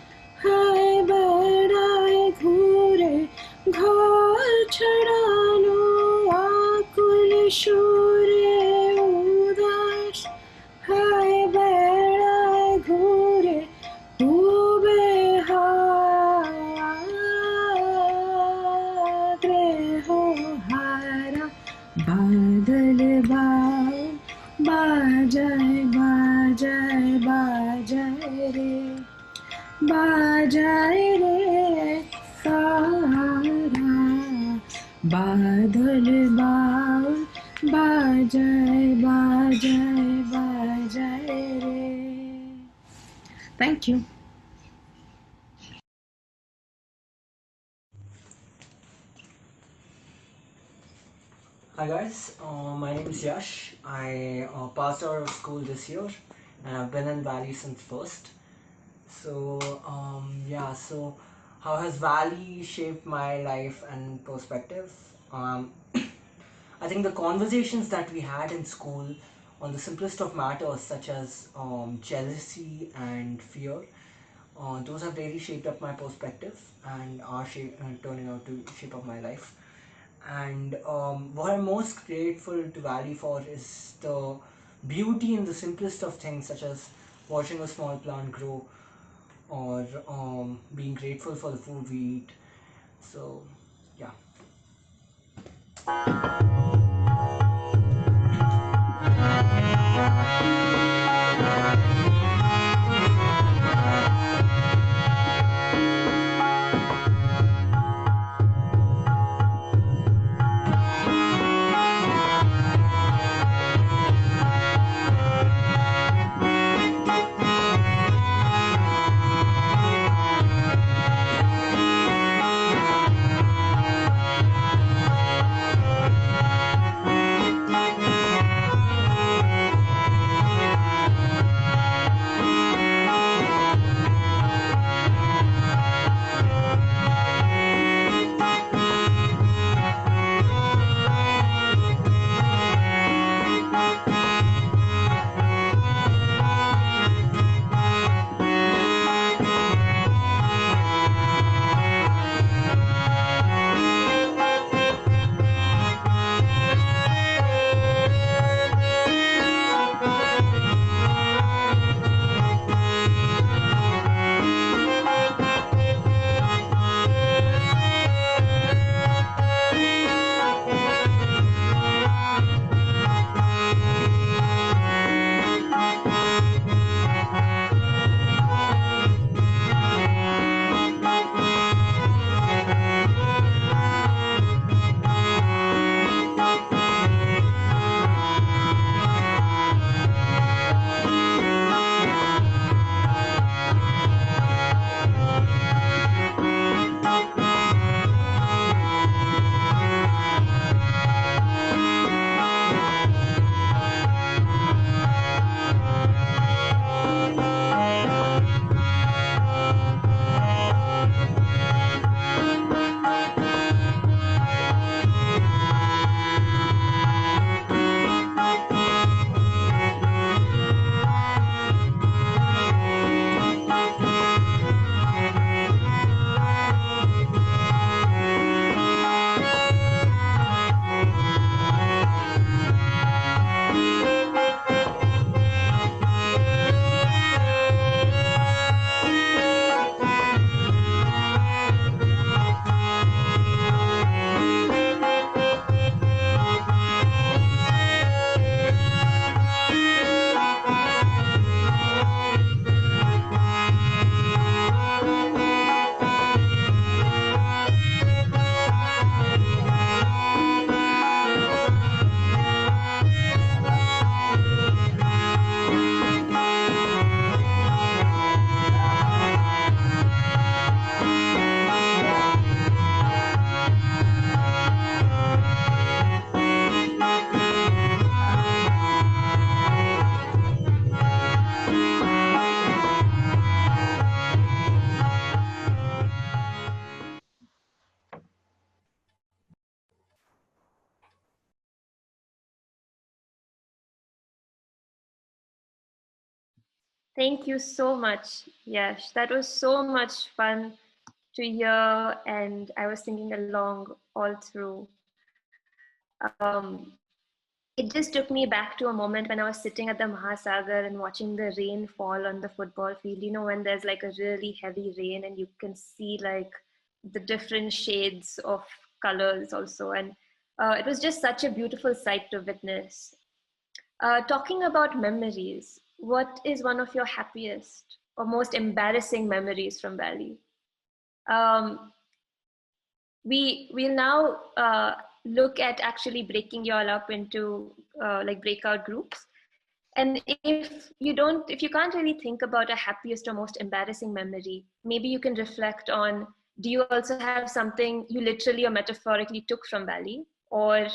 है बड़ाए घूरे घोर छड़ानो आकुल शूरे उदास है बड़ाए घूरे उबे हाद्रे हो हारा बादल बाजाए बाजाए बाजाए रे सारा बादल बाजाए बाजाए बाजाए रे. Thank you. Hi guys, my name is Yash. I passed out of school this year and I've been in Valley since first. So so how has Valley shaped my life and perspective? I think the conversations that we had in school on the simplest of matters such as jealousy and fear, those have really shaped up my perspective and are turning out to shape up my life. And what I'm most grateful to Valley for is the beauty in the simplest of things, such as watching a small plant grow or being grateful for the food we eat. So, yeah. Thank you so much, Yash. That was so much fun to hear, and I was singing along all through. It just took me back to a moment when I was sitting at the Mahasagar and watching the rain fall on the football field. You know, when there's like a really heavy rain and you can see like the different shades of colors also. And it was just such a beautiful sight to witness. Talking about memories, what is one of your happiest or most embarrassing memories from Bali? We'll now look at actually breaking you all up into like breakout groups. And if you can't really think about a happiest or most embarrassing memory, maybe you can reflect on, do you also have something you literally or metaphorically took from Bali? Or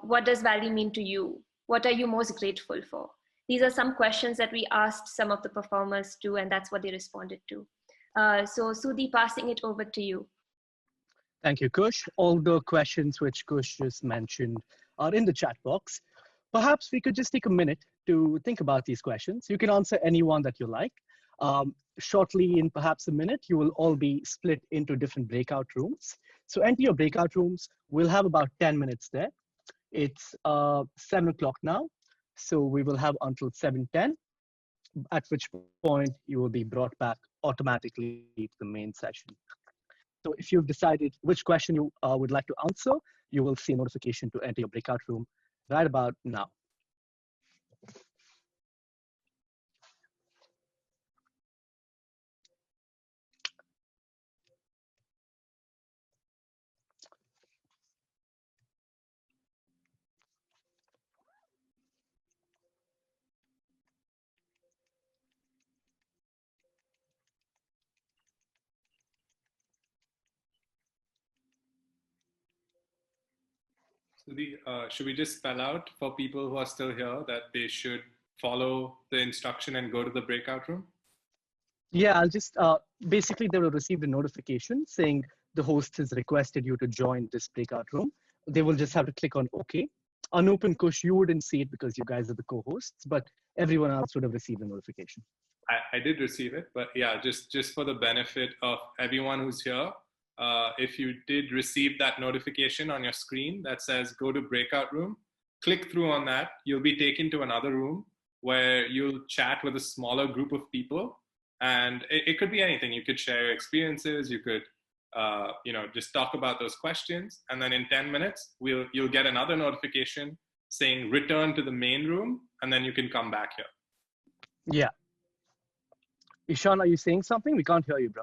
what does Bali mean to you? What are you most grateful for? These are some questions that we asked some of the performers too, and that's what they responded to. So Sudhi, passing it over to you. Thank you, Kush. All the questions which Kush just mentioned are in the chat box. Perhaps we could just take a minute to think about these questions. You can answer any one that you like. Shortly, in perhaps a minute, you will all be split into different breakout rooms. So enter your breakout rooms. We'll have about 10 minutes there. It's 7 o'clock now. So we will have until 7:10, at which point you will be brought back automatically to the main session. So if you've decided which question you would like to answer, you will see a notification to enter your breakout room right about now. Sudhi, should we just spell out for people who are still here that they should follow the instruction and go to the breakout room? Yeah, I'll just, basically they will receive a notification saying the host has requested you to join this breakout room. They will just have to click on OK. Unopen Kush, you wouldn't see it because you guys are the co-hosts, but everyone else would have received a notification. I did receive it, but yeah, just for the benefit of everyone who's here, if you did receive that notification on your screen that says go to breakout room, click through on that. You'll be taken to another room where you'll chat with a smaller group of people. And it could be anything. You could share your experiences. You could, just talk about those questions. And then in 10 minutes, you'll get another notification saying return to the main room, and then you can come back here. Yeah. Ishan, are you saying something? We can't hear you, bro.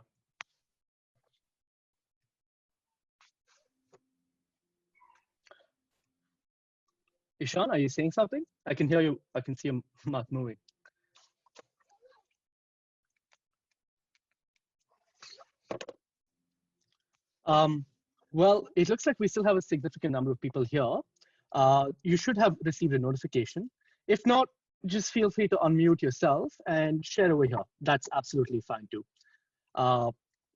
Ishan, are you saying something? I can hear you. I can see your mouth moving. Well, it looks like we still have a significant number of people here. You should have received a notification. If not, just feel free to unmute yourself and share over here. That's absolutely fine too.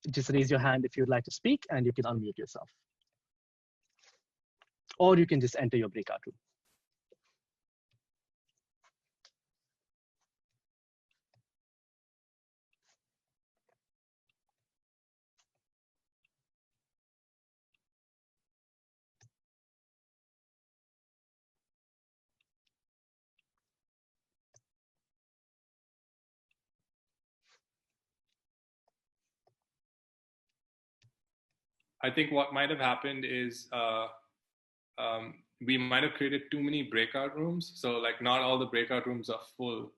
Just raise your hand if you'd like to speak and you can unmute yourself. Or you can just enter your breakout room. I think what might have happened is we might have created too many breakout rooms. So like not all the breakout rooms are full.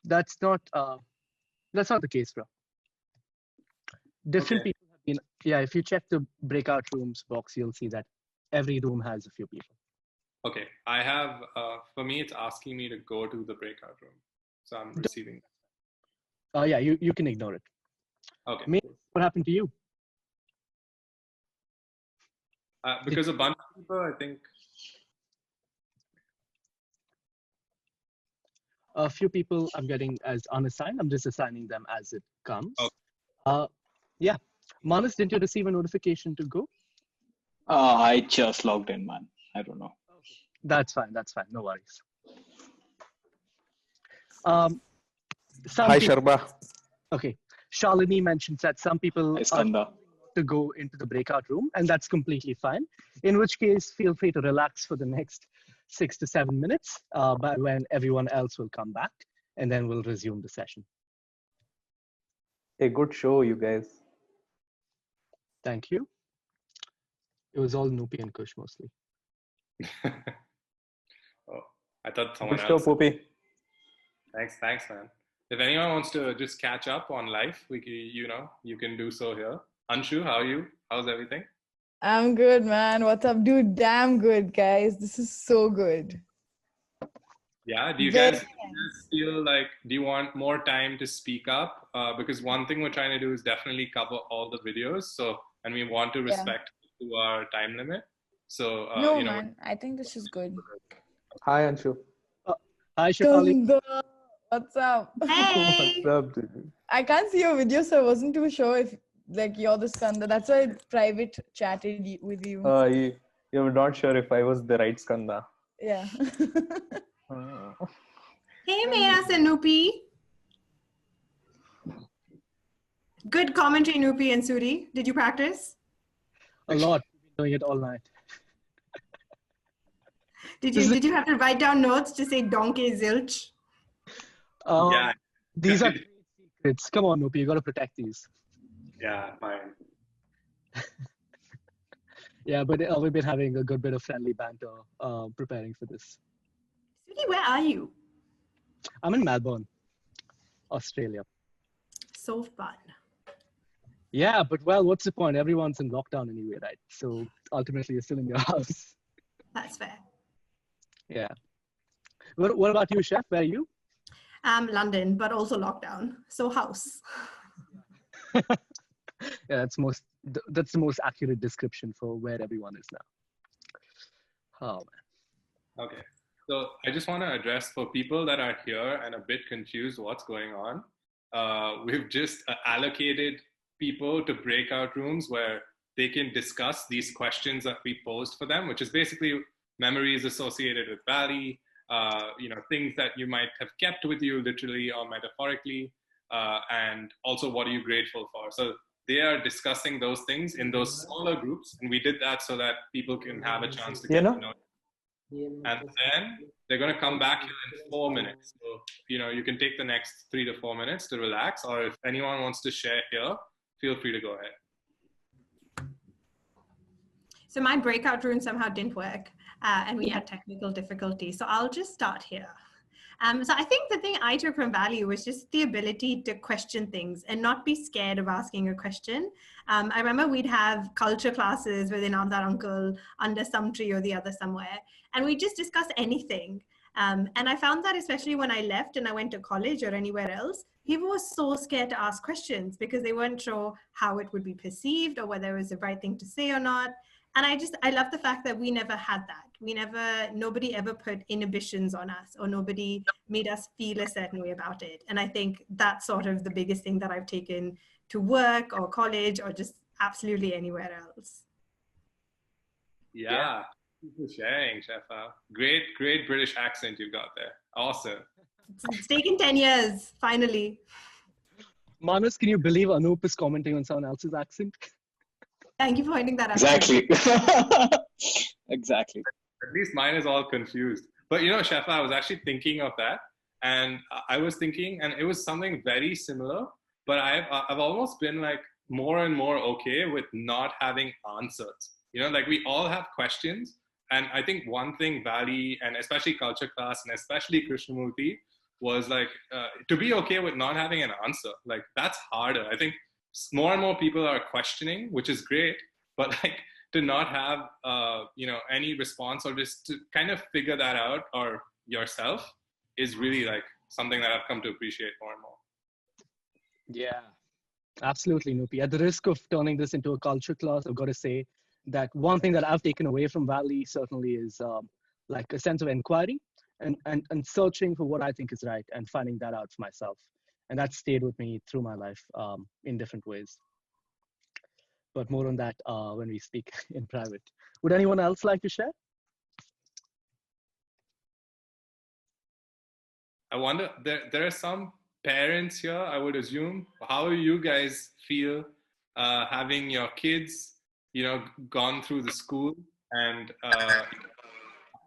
That's not the case, bro. Different people have been, yeah, if you check the breakout rooms box, you'll see that every room has a few people. Okay, I have, for me, it's asking me to go to the breakout room. So I'm receiving that. Yeah, you can ignore it. Okay. Maybe what happened to you? Because a bunch of people, I think. A few people I'm getting as unassigned. I'm just assigning them as it comes. Okay. Yeah. Manas, didn't you receive a notification to go? I just logged in, man. I don't know. That's fine. That's fine. No worries. Hi, Sharma. Okay. Shalini mentions that some people are to go into the breakout room, and that's completely fine. In which case, feel free to relax for the next 6 to 7 minutes by when everyone else will come back, and then we'll resume the session. A good show, you guys. Thank you. It was all Noopy and Kush mostly. Oh, I thought someone Good show, else. Poopy. Thanks, man. If anyone wants to just catch up on life, you can do so here. Anshu, how are you? How's everything? I'm good, man. What's up, dude? Damn good, guys. This is so good. Yeah, do you guys feel like, do you want more time to speak up? Because one thing we're trying to do is definitely cover all the videos. And we want to respect to our time limit. So, no, man, I think this is good. Hi, Anshu. Hi, Shefali. What's up? Hey! What's up, dude? I can't see your video, so I wasn't too sure if you're the Sugandha. That's why I private chatted with you. You were not sure if I was the right Sugandha. Yeah. Hey, Meera Sanupi. Good commentary, Nupi and Suri. Did you practice? A lot. We've been doing it all night. Did you have to write down notes to say donkey zilch? Yeah. These are great secrets. Come on, Noopy, you got to protect these. Yeah, fine. Yeah, but we've been having a good bit of friendly banter preparing for this. Suri, where are you? I'm in Melbourne, Australia. So fun. Yeah, but well, what's the point? Everyone's in lockdown anyway, right? So ultimately, you're still in your house. That's fair. Yeah. What about you, Chef? Where are you? London, but also lockdown. So house. Yeah, that's the most accurate description for where everyone is now. Oh man. Okay. So I just want to address for people that are here and a bit confused what's going on. We've just allocated people to breakout rooms where they can discuss these questions that we posed for them, which is basically memories associated with Bali, things that you might have kept with you literally or metaphorically, and also what are you grateful for. So they are discussing those things in those smaller groups, and we did that so that people can have a chance to get to know. And then they're going to come back here in 4 minutes. So, you can take the next 3 to 4 minutes to relax, or if anyone wants to share here, feel free to go ahead. So my breakout room somehow didn't work, and we had technical difficulties. So I'll just start here. So I think the thing I took from Value was just the ability to question things and not be scared of asking a question. I remember we'd have culture classes within that uncle under some tree or the other somewhere, and we just discuss anything. And I found that especially when I left and I went to college or anywhere else, people were so scared to ask questions because they weren't sure how it would be perceived or whether it was the right thing to say or not. And I love the fact that we never had that. Nobody ever put inhibitions on us, or nobody made us feel a certain way about it. And I think that's sort of the biggest thing that I've taken to work or college or just absolutely anywhere else. Yeah. Thank you for sharing, Shefa. Great British accent you've got there. Awesome. It's taken 10 years, finally. Manas, can you believe Anup is commenting on someone else's accent? Thank you for pointing that out. Exactly. Exactly. At least mine is all confused. But Shefa, I was actually thinking of that, and I was thinking, and it was something very similar, but I've almost been like more and more okay with not having answers. Like we all have questions, and I think one thing Valley, and especially culture class, and especially Krishnamurti, was like to be okay with not having an answer. Like that's harder. I think more and more people are questioning, which is great, but like to not have any response or just to kind of figure that out or yourself is really like something that I've come to appreciate more and more. Yeah, absolutely, Nupi. At the risk of turning this into a culture class, I've got to say that one thing that I've taken away from Valley certainly is like a sense of inquiry and searching for what I think is right and finding that out for myself. And that stayed with me through my life in different ways. But more on that when we speak in private. Would anyone else like to share? I wonder, there are some parents here, I would assume. How do you guys feel having your kids, gone through the school, and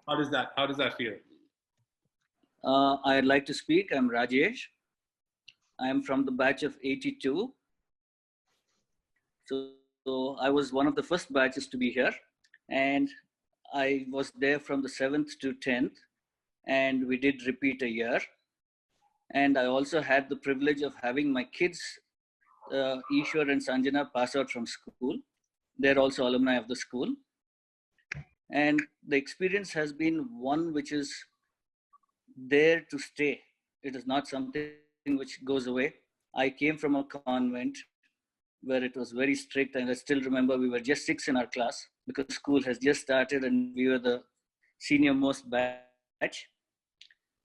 how does that feel? I'd like to speak. I'm Rajesh. I'm from the batch of 82. So I was one of the first batches to be here, and I was there from the 7th to 10th, and we did repeat a year. And I also had the privilege of having my kids, Ishwar and Sanjana, pass out from school. They're also alumni of the school. And the experience has been one which is there to stay. It is not something which goes away. I came from a convent where it was very strict, and I still remember we were just 6 in our class because school has just started and we were the senior most batch.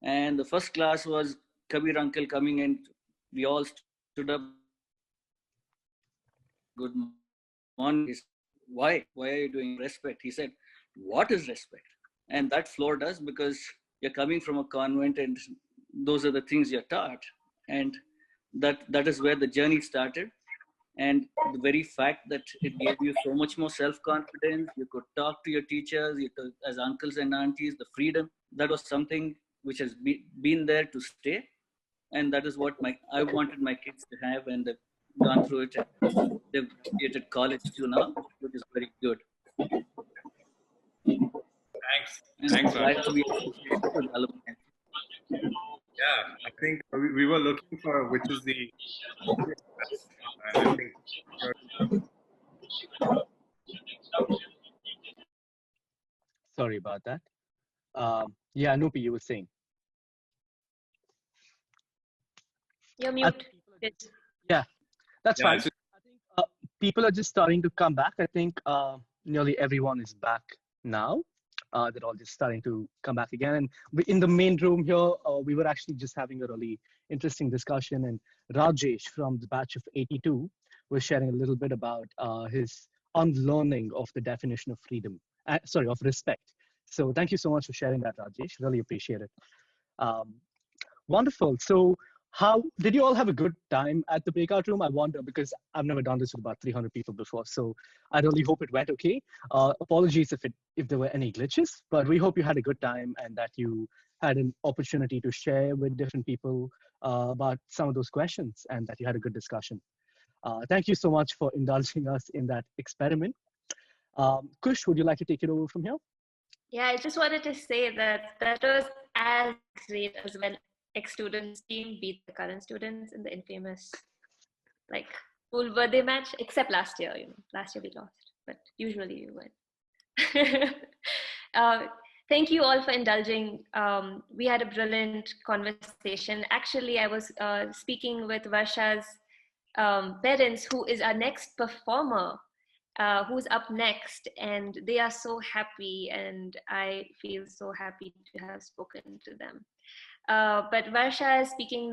And the first class was Kabir uncle coming in. We all stood up. Good morning. He said, why are you doing respect? He said, what is respect? And that floored us because you're coming from a convent and those are the things you're taught. And that is where the journey started. And the very fact that it gave you so much more self-confidence, you could talk to your teachers, you could, as uncles and aunties, the freedom, that was something which has been there to stay. And that is what I wanted my kids to have, and they've gone through it. And they've graduated college too now, which is very good. Thanks. I'd like to be associated with alumni. Yeah, I think we were looking for which is the best. And I think Sorry about that. Yeah, Nupi, you were saying. You're mute. Yeah, that's Yeah, fine. I think people are just starting to come back. I think nearly everyone is back now. They're all just starting to come back again. And in the main room here, we were actually just having a really interesting discussion. And Rajesh from the batch of 82 was sharing a little bit about his unlearning of the definition of freedom, of respect. So thank you so much for sharing that, Rajesh. Really appreciate it. Wonderful. So how did you all have a good time at the breakout room? I wonder, because I've never done this with about 300 people before. So I really hope it went okay. Apologies if there were any glitches, but we hope you had a good time and that you had an opportunity to share with different people about some of those questions and that you had a good discussion. Thank you so much for indulging us in that experiment. Kush, would you like to take it over from here? Yeah, I just wanted to say that was as great as when ex-students team beat the current students in the infamous full birthday match, except last year. Last year we lost, but usually we win. Thank you all for indulging. We had a brilliant conversation. Actually, I was speaking with Varsha's parents, who is our next performer, who's up next, and they are so happy, and I feel so happy to have spoken to them. But Varsha is singing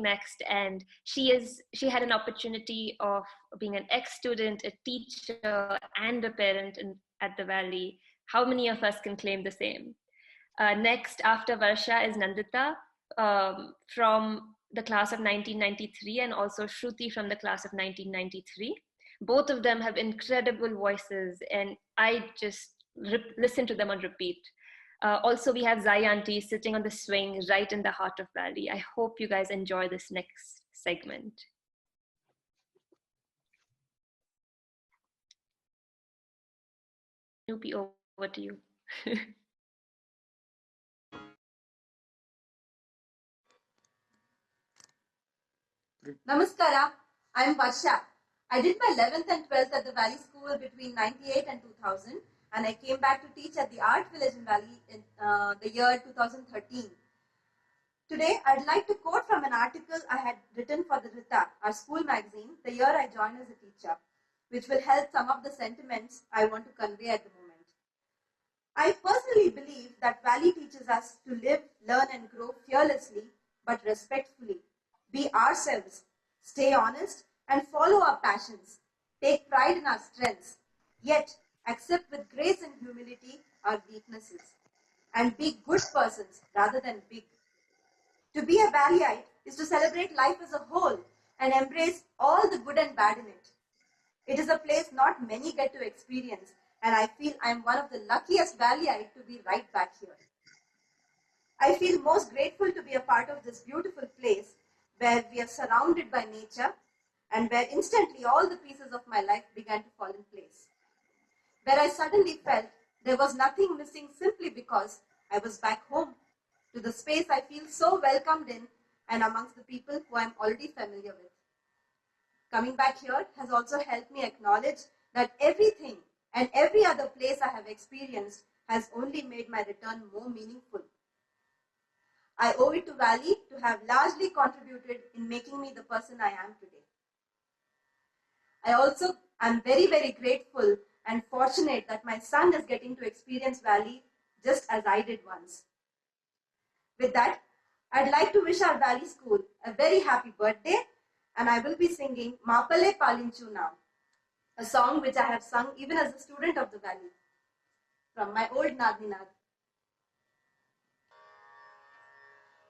next, and she had an opportunity of being an ex-student, a teacher, and a parent at the Valley. How many of us can claim the same? Next, after Varsha, is Nandita from the class of 1993, and also Shruti from the class of 1993. Both of them have incredible voices, and I just listen to them on repeat. Also, we have Zai Auntie sitting on the swing right in the heart of Valley. I hope you guys enjoy this next segment. Nupi, over to you. Namaskara, I am Varsha. I did my 11th and 12th at the Valley School between 98 and 2000, and I came back to teach at the Art Village in Valley in the year 2013. Today, I'd like to quote from an article I had written for the Rita, our school magazine, the year I joined as a teacher, which will help sum up the sentiments I want to convey at the moment. I personally believe that Valley teaches us to live, learn, and grow fearlessly but respectfully, be ourselves, stay honest, and follow our passions, take pride in our strengths, yet accept with grace and humility our weaknesses, and be good persons rather than big. To be a Valleyite is to celebrate life as a whole and embrace all the good and bad in it. It is a place not many get to experience, and I feel I am one of the luckiest Valleyite to be right back here. I feel most grateful to be a part of this beautiful place where we are surrounded by nature and where instantly all the pieces of my life began to fall in place. Where I suddenly felt there was nothing missing simply because I was back home, to the space I feel so welcomed in and amongst the people who I am already familiar with. Coming back here has also helped me acknowledge that everything and every other place I have experienced has only made my return more meaningful. I owe it to Valley to have largely contributed in making me the person I am today. I also am very, very grateful and fortunate that my son is getting to experience Valley just as I did once. With that, I'd like to wish our Valley School a very happy birthday, and I will be singing Maapale Palinchu now, a song which I have sung even as a student of the Valley, from my old Nad Ninad.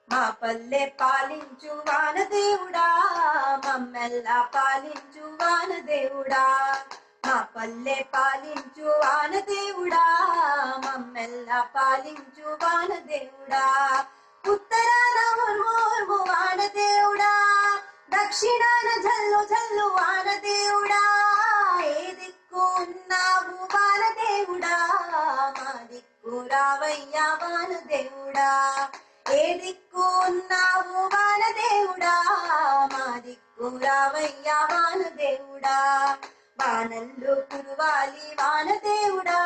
Maapalle palinchu vaanadeuda, mammella palinchu vaanadeuda. Maapalle palinchu vaanadeuda, mammella palinchu vaanadeuda. Uttarana urmu vaanadeuda, dakshinaana jallu jallu vaanadeuda. Ee dikku unnavu vaanadeuda, ma dikku ravayya vaanadeuda. ఏ దిక్కు ఉన్నావు వానదేవుడా, మా దిక్కు రావయ్యా వానదేవుడా. వానల్లు కురవాలి వానదేవుడా,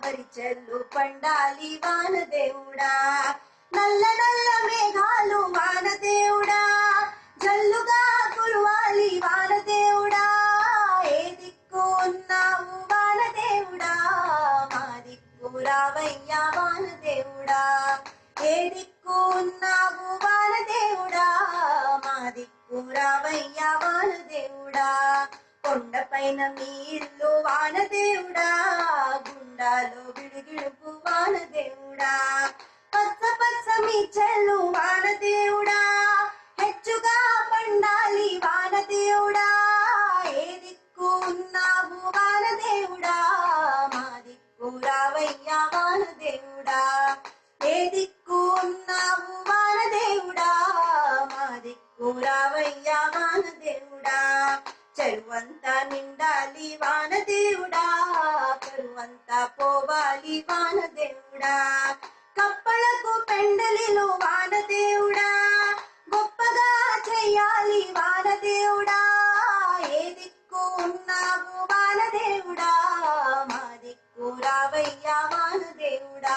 వరిచెల్లు పండాలి వానదేవుడా. నల్ల నల్ల మేఘాలు వానదేవుడా, జల్లుగా కురవాలి వానదేవుడా. ఏ దిక్కు ఉన్నావు వానదేవుడా, మా దిక్కు రావయ్యా వానదేవుడా. ఏ దిక్కు ఉన్నావు వానదేవుడా, మా దిక్కు రావయ్యా వానదేవుడా. కొండపైన మీ ఇల్లు వానదేవుడా, గుండాలో గిడుగిడుపు వానదేవుడా. పచ్చ పచ్చ మీ చెల్లు వానదేవుడా, హెచ్చుగా పండాలి వానదేవుడా. ఏ దిక్కు ఉన్నావు వానదేవుడా, మా దిక్కు రావయ్యా వానదేవుడా. ఏ దిక్కు ఉన్నావు వానదేవుడా, మా దిక్కు రావయ్యా వానదేవుడా. చెరువంతా నిండాలి వానదేవుడా, కరువంతా పోవాలి వానదేవుడా. కప్పలకు పెండలిలు వానదేవుడా, గొప్పగా చెయ్యాలి వానదేవుడా. ఏ దిక్కు ఉన్నావు వానదేవుడా, మా దిక్కు రావయ్యా వానదేవుడా.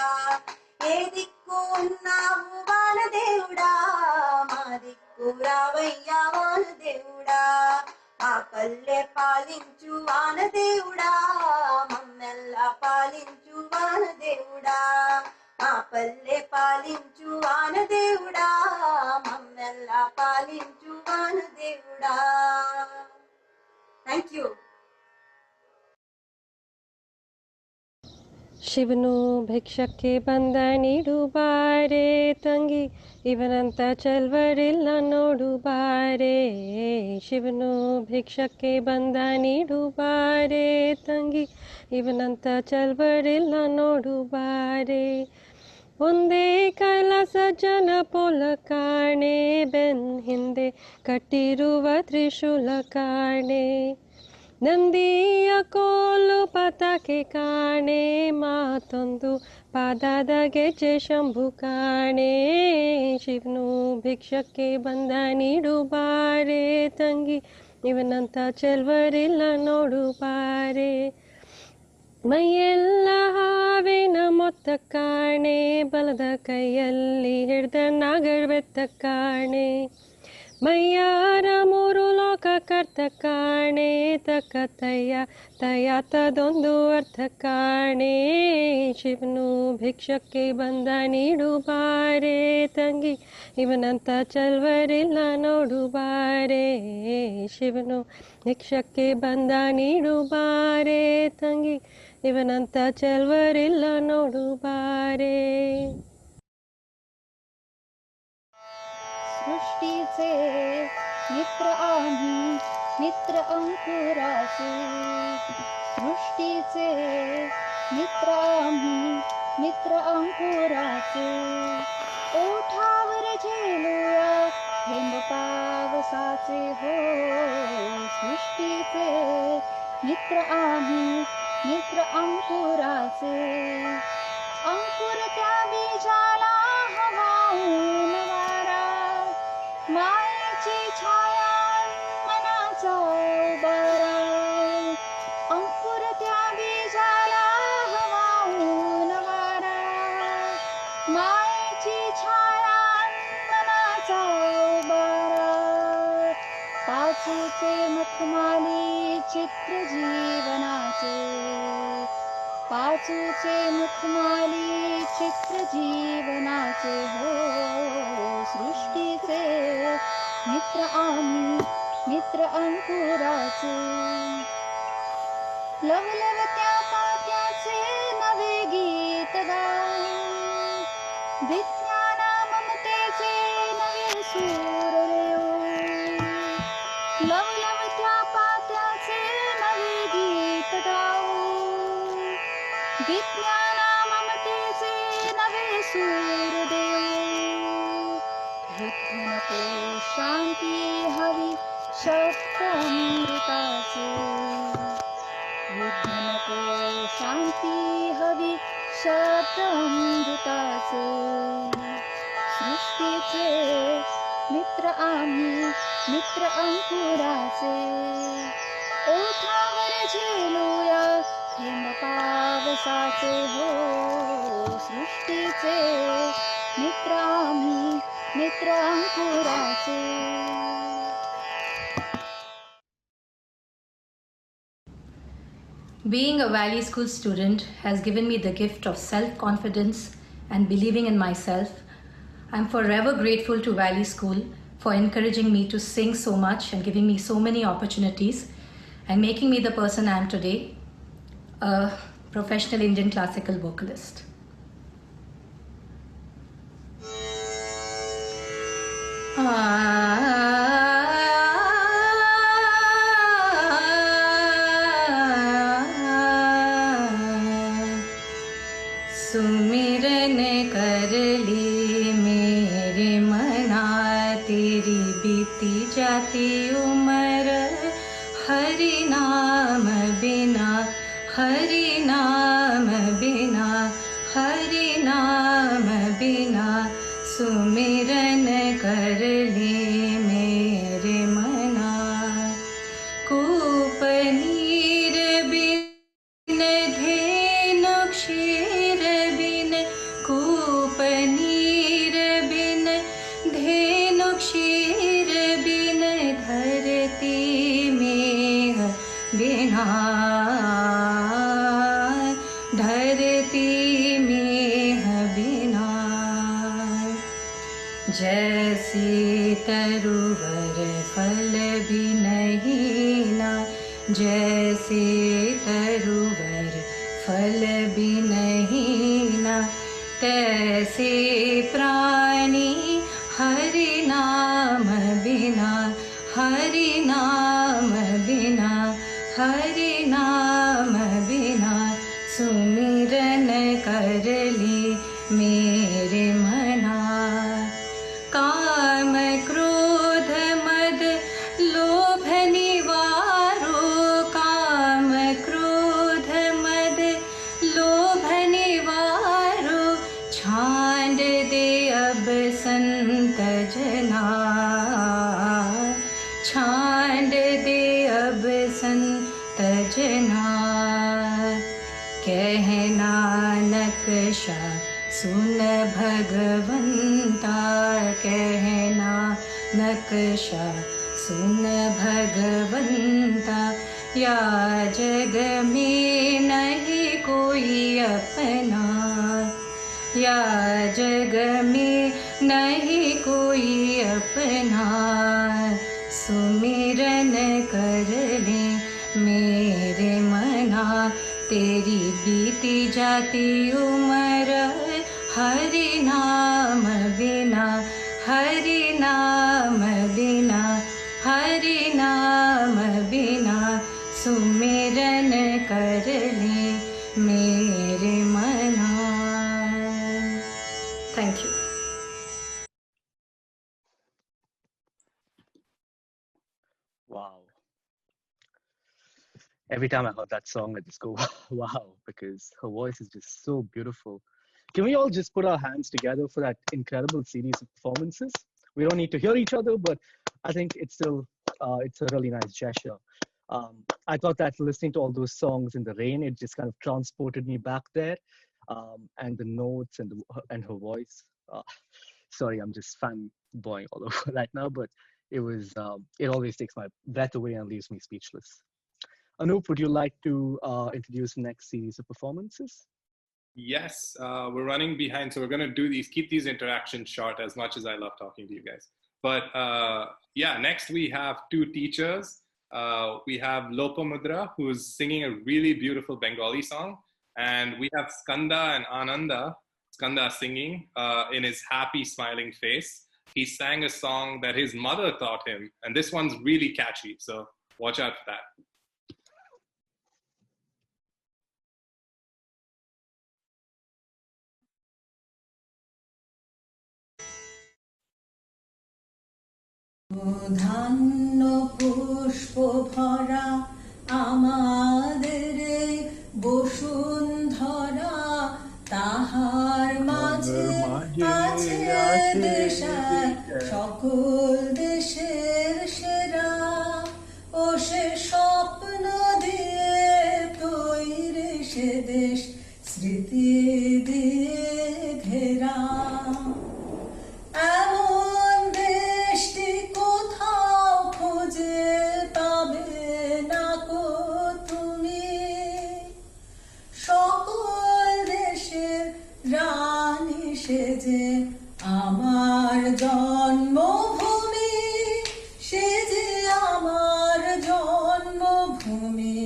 ఏ దిక్కు ఉన్నావు వానదేవుడా, మా దిక్కు రావయ్యా వానదేవుడా. మా పల్లె పాలించు వానదేవుడా, మమ్మెల్లా పాలించు వానదేవుడా. మా పల్లె పాలించు వానదేవుడా, మమ్మెల్లా పాలించు వానదేవుడా. Thank you. ಶಿವನು ಭಿಕ್ಷಕ್ಕೆ ಬಂದ ನೀಡು ಬಾರೆ ತಂಗಿ, ಇವನಂತ ಚಲ್ವರಿಲ್ಲ ನೋಡು ಬಾರೆ. ಶಿವನು ಭಿಕ್ಷಕ್ಕೆ ಬಂದ ನೀಡು ಬಾರೆ ತಂಗಿ, ಇವನಂತ ಚಲ್ವರಿಲ್ಲ ನೋಡು ಬಾರೆ. ಒಂದೇ ಕೈಲಾಸ ಜನ ಪೊಲ ಕಾಣೆ, ಬೆನ್ ಹಿಂದೆ ಕಟ್ಟಿರುವ ತ್ರಿಶೂಲ ಕಾಣೆ. ನಂದಿಯ ಕೋಲು ಪತಾಕೆ ಕಾಣೆ, ಮಾತೊಂದು ಪಾದದ ಗೆಜ್ಜೆ ಶಂಭು ಕಾಣೆ. ಶಿವನು ಭಿಕ್ಷಕ್ಕೆ ಬಂದ ನೀಡು ಬಾರೆ ತಂಗಿ, ಇವನಂತ ಚೆಲ್ವರಿಲ್ಲ ನೋಡು ಬಾರೆ. ಮೈಯೆಲ್ಲ ಹಾವಿನ ಮೊತ್ತ ಕಾಣೆ, ಬಲದ ಕೈಯಲ್ಲಿ ಹಿಡ್ದ ನಾಗರ್ಬೆತ್ತ ಕಾಣೆ. ಮೈಯಾರ ಮೂರು ಲೋಕ ಕರ್ತ ಕಾಣೆ, ತಕ್ಕ ತಯ್ಯಾತದೊಂದು ಅರ್ಥ ಕಾಣೆ. ಶಿವನು ಭಿಕ್ಷಕ್ಕೆ ಬಂದ ನೀಡು ಬಾರೆ ತಂಗಿ, ಇವನಂತ ಚಲ್ವರಿಲ್ಲ ನೋಡು ಬಾರೆ. ಶಿವನು ಭಿಕ್ಷಕ್ಕೆ ಬಂದ ನೀಡು ಬಾರೆ ತಂಗಿ, ಇವನಂತ ಚಲ್ವರಿಲ್ಲ ನೋಡು ಬಾರೆ. सृष्टीचे मित्र आम्ही, मित्र अंकुराचे. सृष्टीचे मित्र आम्ही, मित्र अंकुराचे. ओठावर झेलूया थेंब पावसाचे हो. सृष्टीचे मित्र आम्ही, मित्र अंकुराचे. अंकुर त्या बीजाला हवाऊन वारा, मायेची छाया मनाचा उबारा. अंकुर त्या बीजाला हवाऊन वारा, मायेची छाया मनाचा उबारा. पाचूचे मुखमाली चित्र जीवनाचे, पाचूचे मुखमाली चित्र जीवनाचे हो. सृष्टीचे मित्र आम्ही, मित्र अंकुराचे. लवलवत्या पात्याचे नवे गीत गाऊ, विज्ञान ममतेचे नवे सूर देऊ. लवलवत्या पात्याचे नवे गीत गाऊ, विज्ञान ममतेचे नवे सूर देऊ. युद्ध नको शांती हवी शब्द अमृताचे. युद्ध नको शांती हवी शब्द अमृताचे. सृष्टीचे मित्र आम्ही, मित्र अंकुराचे. ओठावर झेलूया थेंब पावसाचे हो. सृष्टीचे मित्र आम्ही, मित्र अंकुराचे. Being a Valley School student has given me the gift of self-confidence and believing in myself. I'm forever grateful to Valley School for encouraging me to sing so much and giving me so many opportunities and making me the person I am today, a professional Indian classical vocalist. सुमिरन कर ली मेरे मना, तेरी बीती जाती उम्र. हरि नाम बिना, हरि नाम बिना, हरि नाम बिना. सुमिरन कर ली मेरे मना. कूप नीर बिन धेनु क्षीर बिन, कूप नीर बिन धेनु क्षीर बिन. धरती मेघ बिना, धरती मेघ बिना. जैसे तरुवर फल भी नहीं ना, जैसे तरुवर फल भी नहीं ना. तैसे प्राणी हरि नाम बिना, हरि नाम बिना, हरि नाम बिना. सुमिरन कर ली मेरे मना. काम क्रोध मद लोभ निवारो, काम क्रोध मद लोभ निवारो. छांड दे अब संत जना, छांड दे अब संत जना. कह नानक शाह सुन भगवंता, कह नानक शाह सुन भगवंता. या जग में नहीं कोई अपना, या जग में नहीं कोई अपना. सुमिरन कर ले मेरे मना, तेरी बीती जाती उम्र. हरि नाम बिना, हरि नाम बिना सुमिरन कर ले मेरे मना. Thank you. Wow. Every time I heard that song, I just go, wow, because her voice is just so beautiful. Can we all just put our hands together for that incredible series of performances? We don't need to hear each other, but I think it's still, it's a really nice gesture. I thought that listening to all those songs in the rain, it just kind of transported me back there. And the notes and her voice. Sorry, I'm just fanboying all over right now, but it was, it always takes my breath away and leaves me speechless. Anup, would you like to introduce the next series of performances? Yes, we're running behind, so we're going to keep these interactions short, as much as I love talking to you guys. But yeah, next we have two teachers. We have Lopamudra, who's singing a really beautiful Bengali song. And we have Sugandha and Skanda singing in his happy, smiling face. He sang a song that his mother taught him, and this one's really catchy, so watch out for that. ধান্য পুষ্প ভরা আমাদের বসুন্ধরা তাহার মাঝে আছে দেশ সকল দেশের সেরা ও সে স্বপ্ন দিয়ে তৈরি সে দেশ স্মৃতি দিয়ে ঘেরা এমন দেশটি কোথাও খুঁজে পাবে না কো তুমি সকল দেশের রানী সেজে আমার জন্মভূমি সেজে আমার জন্মভূমি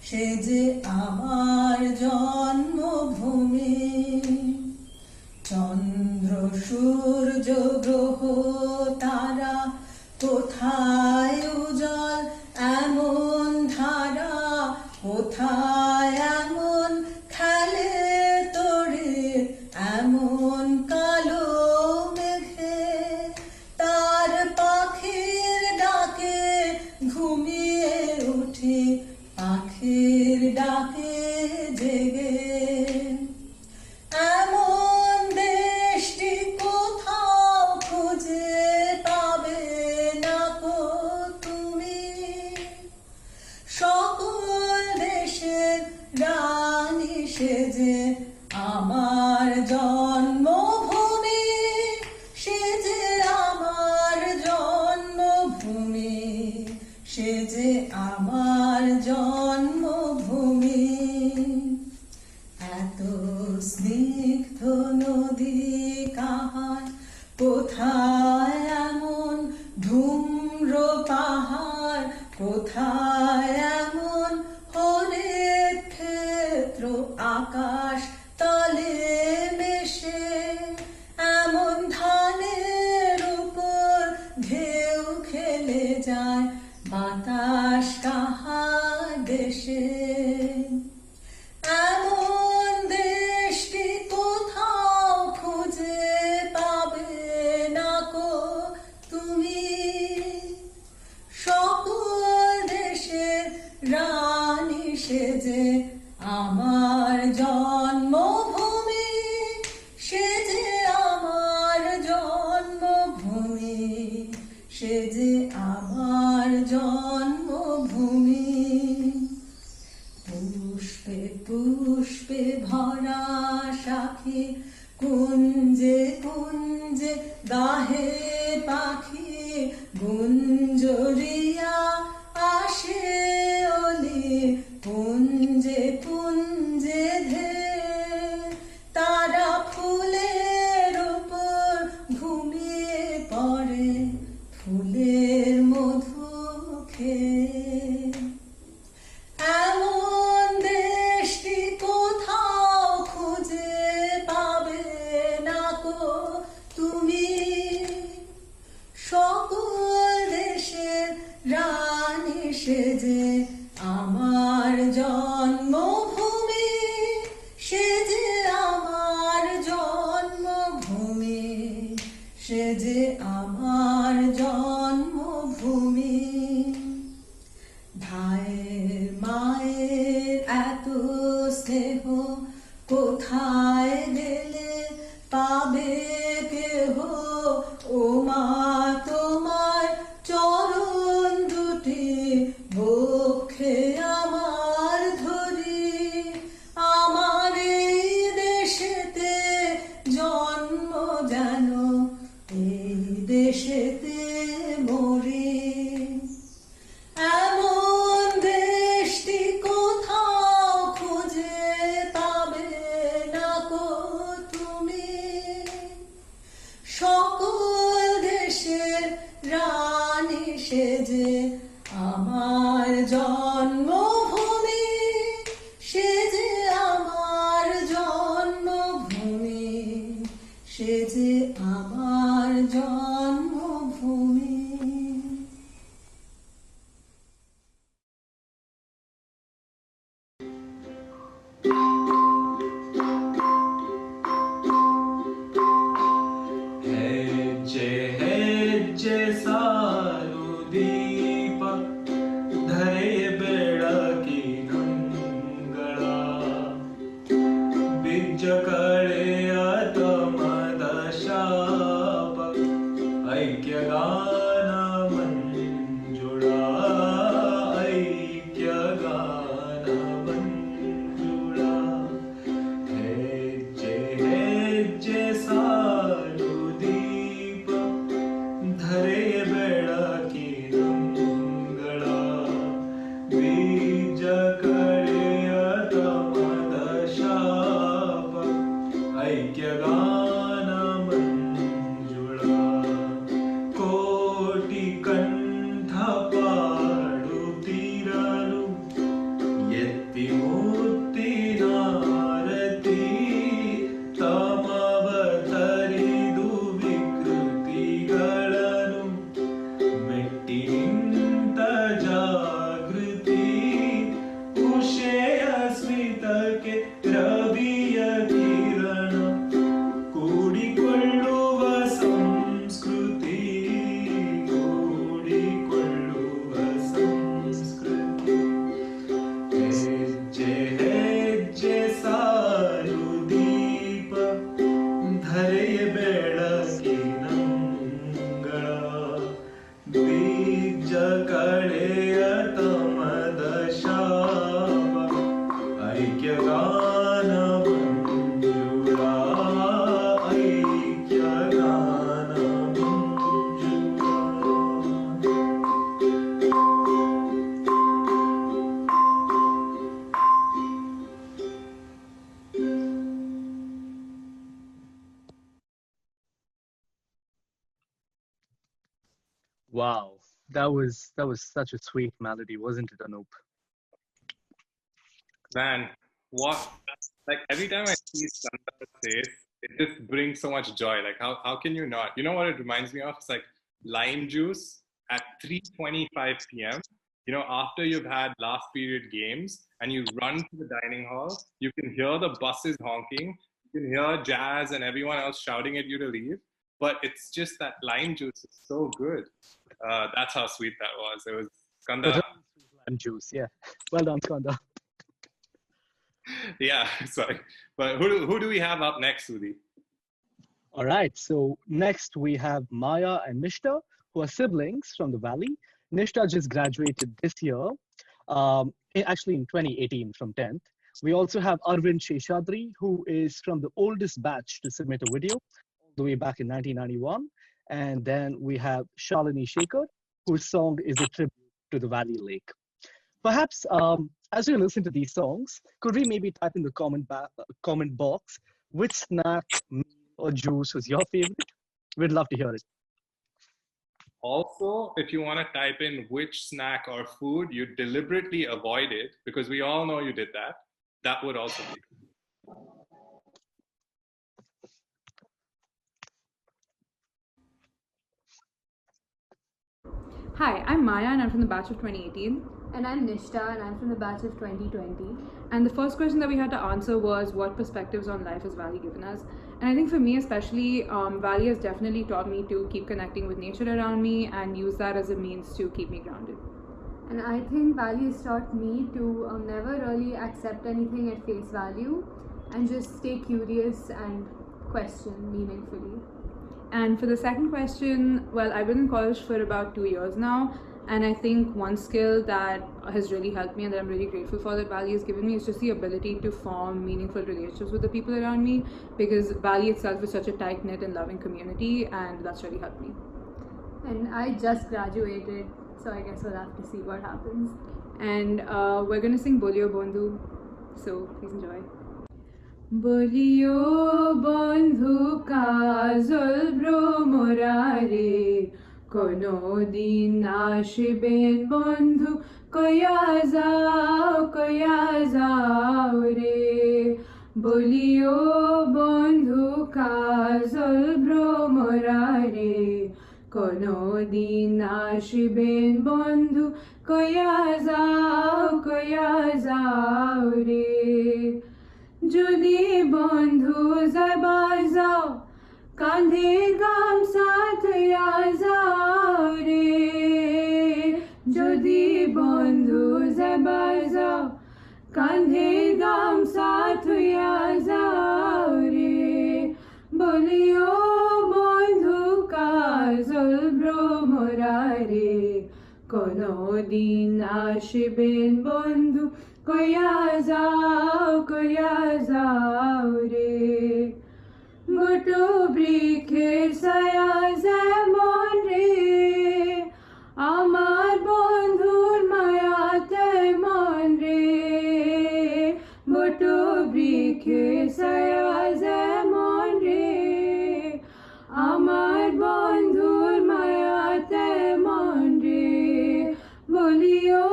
সেজে আমার জন্মভূমি চন্দ্র সূর্য গ্রহ তারা কোথায় উজ্জ্বল এমন ধারা কোথায় এমন খেলে তোরে এমন কালো মেঘে তার পাখির ডাকে ঘুমিয়ে উঠি পাখির ডাকে জেগে এমন দেশটি কোথাও খুঁজে পাবে না কো তুমি সকল দেশের রানী সেজে আমার জন্মভূমি সেজে আমার জন্মভূমি সেজে আমার জন্মভূমি এত স্নিগ্ধ নদী কাহার কোথায় এমন ধূম্র পাহাড় কোথায় এমন হরিত ক্ষেত্র আকাশ তলে মেশে এমন ধানের উপর ঢেউ খেলে যায় বাতাস কাহার দেশে এমন দেশটি কোথাও খুঁজে পাবে না কো তুমি সকল দেশের রানী সেজে আমার জন্মভূমি সেজে আমার জন্মভূমি সেজে আমার জন্মভূমি পুষ্পে পুষ্পে ভরা শাখে কুঞ্জে কুঞ্জে গাহে পাখি গুঞ্জরিয়া আসে অলি পুঞ্জে পুঞ্জে ধে তারা ফুলের উপর ঘুমিয়ে পড়ে ফুলের মধু খেয়ে এমন দেশটি কোথাও খুঁজে পাবে না কো তুমি যে আমার জন্মভূমি ভাইয়ের মায়ের এত স্নেহ কোথায় গেলে পাবে কেহ ও মা তোমার চরণ দুটি বক্ষে আমার ধরি আমার এই দেশেতে জন্ম যেন এই দেশেতে মরি এমন দেশটি কোথাও খুঁজে পাবে না কো তুমি সকল দেশের রানী সেজে আমার জন্মভূমি সেজে আমার জন্মভূমি সেজে আমার জন্মভূমি ಹೆಜ್ಜೆ ಹೆಜ್ಜೆ ಸಾಲು ದೀಪ ಧರೆಯ ಬೆಳಕಿನಂಗಳ ಬಿಜ್ಜ ಕಳೆಯ ತಮದ ಶಾಪ ಐಕ್ಯಗಾನ ಮಂಜುಳ ಐಕ್ಯಗಾನ ಮಂಜುಳ ಹೆಜ್ಜೆ ಹೆಜ್ಜೆ ಸಾಲು ದೀಪ ಧರೆಯ ಬೆಳಕಿನಂಗಳ ಬೀಜ ಕಳೆಯ ತಮದ ಶಾಪ ಐಕ್ಯಗಾನ ಮಂಜುಳ ಕೋಟಿ ಕಂಠ ಪಾಡುತ್ತಿರಲು ಎತ್ತಿ ಮುತ್ತಿನಾರತಿ ತಮವ ತರಿದು ವಿಕೃತಿಗಳನ್ನು ಮೆಟ್ಟಿ ನಿಂತ ಜಾಗೃತಿ ಉಷೆಯ ಸ್ಮಿತಕ್ಕೆ ರವಿಯ ಕಿರಣ ಕೂಡಿಕೊಳ್ಳುವ ಸಂಸ್ಕೃತಿ ಕೂಡಿಕೊಳ್ಳುವ ಸಂಸ್ಕೃತಿ ಹೆಜ್ಜೆ ಹೆಜ್ಜೆ ಸಾಲು ದೀಪ ಧರೆಯ ಬೆಳಕಿನಂಗಳ ಬೀಜ ಕಳೆಯ ತಮದ ಶಾಪ ಐಕ್ಯಗಾನ ಮಂಜುಳ Aikyagana Wow, that was such a sweet melody, wasn't it, Anup? Man, what? Like every time I see Sundara's face, it just brings so much joy. Like how can you not? You know what it reminds me of? It's like lime juice at 3:25 p.m. You know, after you've had last period games and you run to the dining hall, you can hear the buses honking, you can hear Jazz and everyone else shouting at you to leave. But it's just that lime juice is so good. That's how sweet that was. It was Skanda. Lime juice, yeah. Well done, Sugandha. Yeah, sorry. But who do we have up next, Sudhi? All right, so next we have Maya and Nishta, who are siblings from the Valley. Nishta just graduated this year, actually in 2018 from 10th. We also have Arvind Sheshadri, who is from the oldest batch to submit a video, all the way back in 1991. And then we have Shalini Shekhar, whose song is a tribute to the Valley Lake. Perhaps as we listen to these songs, could we maybe type in the comment box which snack, meal, or juice was your favorite? We'd love to hear it. Also, if you want to type in which snack or food you deliberately avoided, because we all know you did that, that would also be. Hi, I'm Maya and I'm from the batch of 2018. And I'm Nishta, and I'm from the batch of 2020. And the first question that we had to answer was what perspectives on life has Valley given us? And I think for me especially, Valley has definitely taught me to keep connecting with nature around me and use that as a means to keep me grounded. And I think Valley has taught me to never really accept anything at face value and just stay curious and question meaningfully. And for the second question, well, I've been in college for about 2 years now, and I think one skill that has really helped me and that I'm really grateful for that Valley has given me is just the ability to form meaningful relationships with the people around me, because Valley itself is such a tight-knit and loving community, and that's really helped me. And I just graduated, so I guess we'll have to see what happens. And we're going to sing Bolio Bondhu, so please enjoy. Bolio Bondhu Kazol Bro Morare Kono din ashiben Bondhu Koya zao re Bolio Bondhu Kazol Bro Morare Kono din ashiben Bondhu Koya zao re যদি বন্ধু যাবার যাও কাঁধে গামছা থইয়া যাও রে যদি বন্ধু যাবার যাও কাঁধে গামছা থইয়া যাও রে বলিও বন্ধু কাজল ভ্রমরারে কোনো দিন আসবেন বন্ধু koya zao re goto brikher saya zemon re amar bondhur maya temon re goto brikher saya zemon re amar bondhur maya temon re bolio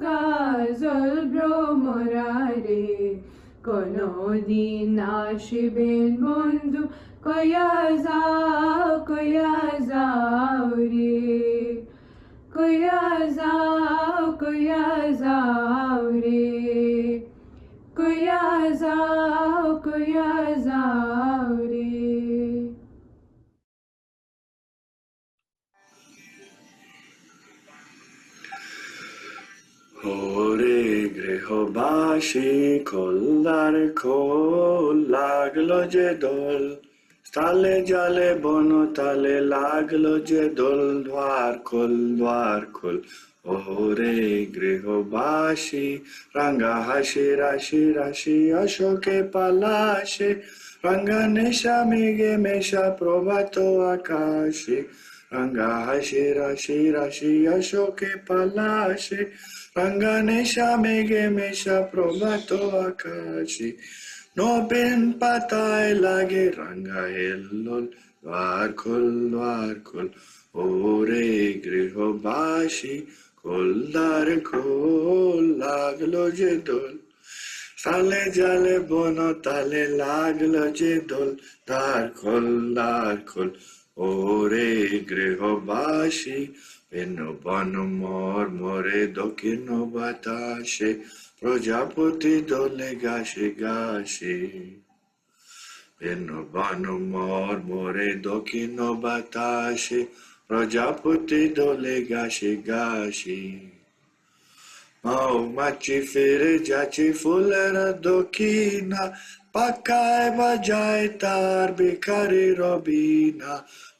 কাজল ভ্রমরারে কোনো দিন আসবেন বন্ধু কয়া যাও রে কয়া যাও রে কয়া যাও রে ওরে গৃহবাসী খোলদার খোল লাগলো যে দোল তালে জালে বন তালে লাগলো যে দোল দ্বার খোল ওরে গৃহবাসী রাঙ্গা হাসি রাশি রাশি অশোকে পালাশে রাঙ্গা নেশা মেঘে মেশা প্রভাত আকাশে রাঙ্গা হাসি রাশি রাশি অশোকে পালাশে রাঙ্গা নেশা মেঘে মেশা প্রভাত আকাশে নবেন পাতায় লাগে রাঙ্গা হেল্লোল দ্বার খোল ওরে গৃহবাসী খোলদার খোল লাগলো যে দোল তালে জালে বন তালে লাগলো যে দোল দ্বার খোল ওরে গৃহবাসী পেন বন মর মরে দক্ষিণ বাতাসে প্রজাপতি দোলে গাছে পেন বন মর মরে দক্ষিণ বাতাসে প্রজাপতি দোলে গাছে মৌমাছি ফিরে যাচ্ছে ফুলের দক্ষিণা পাকায় বাজায় তার বেকারি রবিনা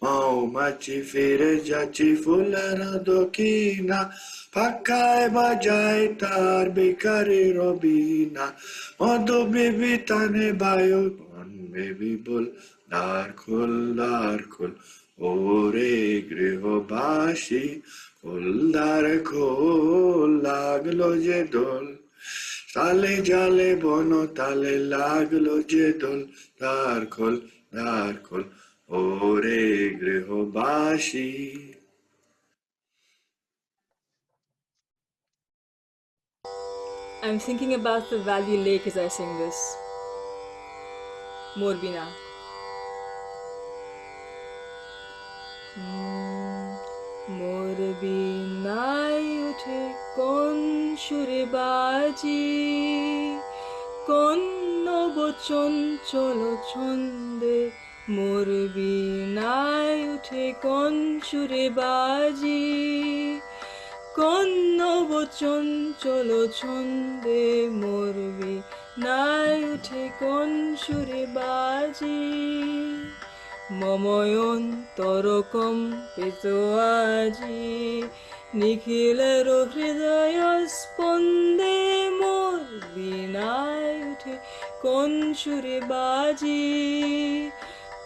মৌমাছি ফিরে যাচ্ছে ফুলের দক্ষিণা পাকায় বাজায় তার বেকারি রবিনা মধু বেবি টানে বায়ু বেবি বল দ্বার খোল ওরে গৃহবাসী খোলদার খোল লাগলো যে দোল তালে জালে বন তালে লাগলো যে দোল দ্বার খোল ওরে গৃহবাসী I'm thinking about the Valley Lake as I sing this. Morbina. Morbina উঠে কোন সুরে বাজি, কোন নবচন চলো ছন্দে মোর বীণায় উঠে কোন সুরে বাজি, কোন নবচন চলো ছন্দে মোর বীণায় উঠে কোন সুরে বাজি। মময় অন্তর কম্পিত আজি, নিখিলের হৃদয় স্পন্দে মোর বীণায় উঠে কোন সুরে বাজি,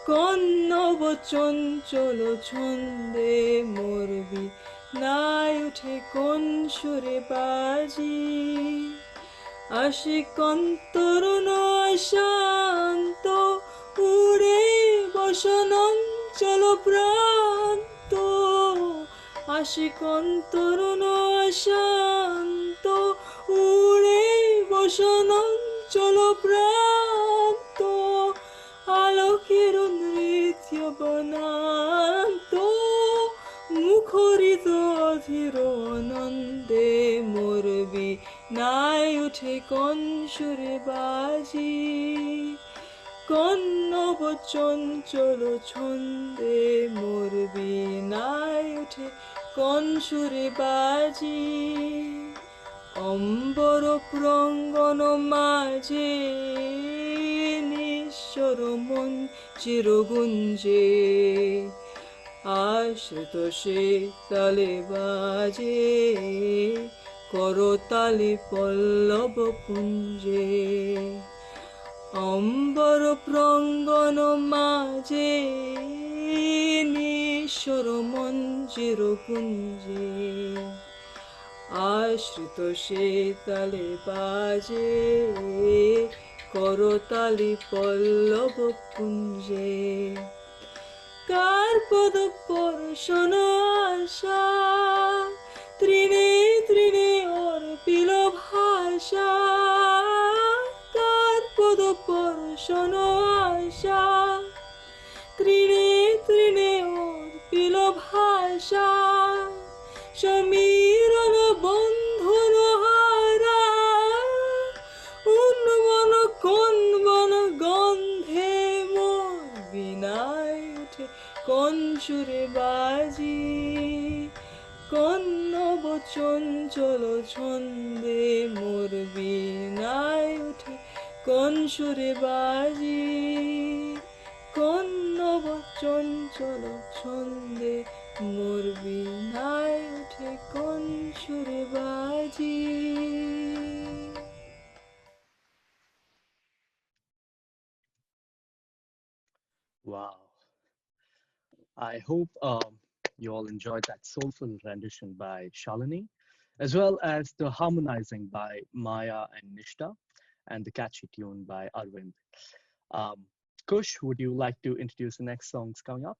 কোন নবচন চলো ছন্দে মোর বীণায় উঠে কোন সুরে বাজি। আশিক অন্তরুণ শান্ত উড়ে বসনং চলো প্রান্ত, আশিক অন্তরুণ শান্ত উড়ে বসনং চলো প্রান্ত, আলোকের নৃত্য বনান্ত মুখরিত অধীর আনন্দে মোর বীণায় উঠে কোন সুরে বাজি, কোন নবচন চলো ছন্দে মোর বীণায় উঠে কোন সুরে বাজি। অম্বর প্রাঙ্গণ মাঝে নিঃস্বর মন চিরগুঞ্জে, আশ্রিত সে তালে বাজে করতালি পল্লব কুঞ্জে। অম্বর প্রাঙ্গণ মাঝে নিঃস্বর মন চিরকুঞ্জে, আশ্রিত সে তালে বাজে করতালি পল্লব কুঞ্জে। কার পদ পরশন আশা তৃণে তৃণে অর্পিল ভাষা, কার পদ পরশন আশা তৃণে তৃণে অর্পিল ভাষা, সমীরণ বন্ধুর হারা উন্মন কন্বন গন্ধে মোর বীণায় উঠে কোন সুরে বাজি, কোন নবচন চলো ছন্দে মোর বীণায় উঠে কোন সুরে বাজি, কোন নবচন চলো ছন্দে মোর বীণায় উঠে কোন সুরে বাজি। Wow. I hope you all enjoyed that soulful rendition by Shalini, as well as the harmonizing by Maya and Nishta, and the catchy tune by Arvind. Kush, would you like to introduce the next songs coming up?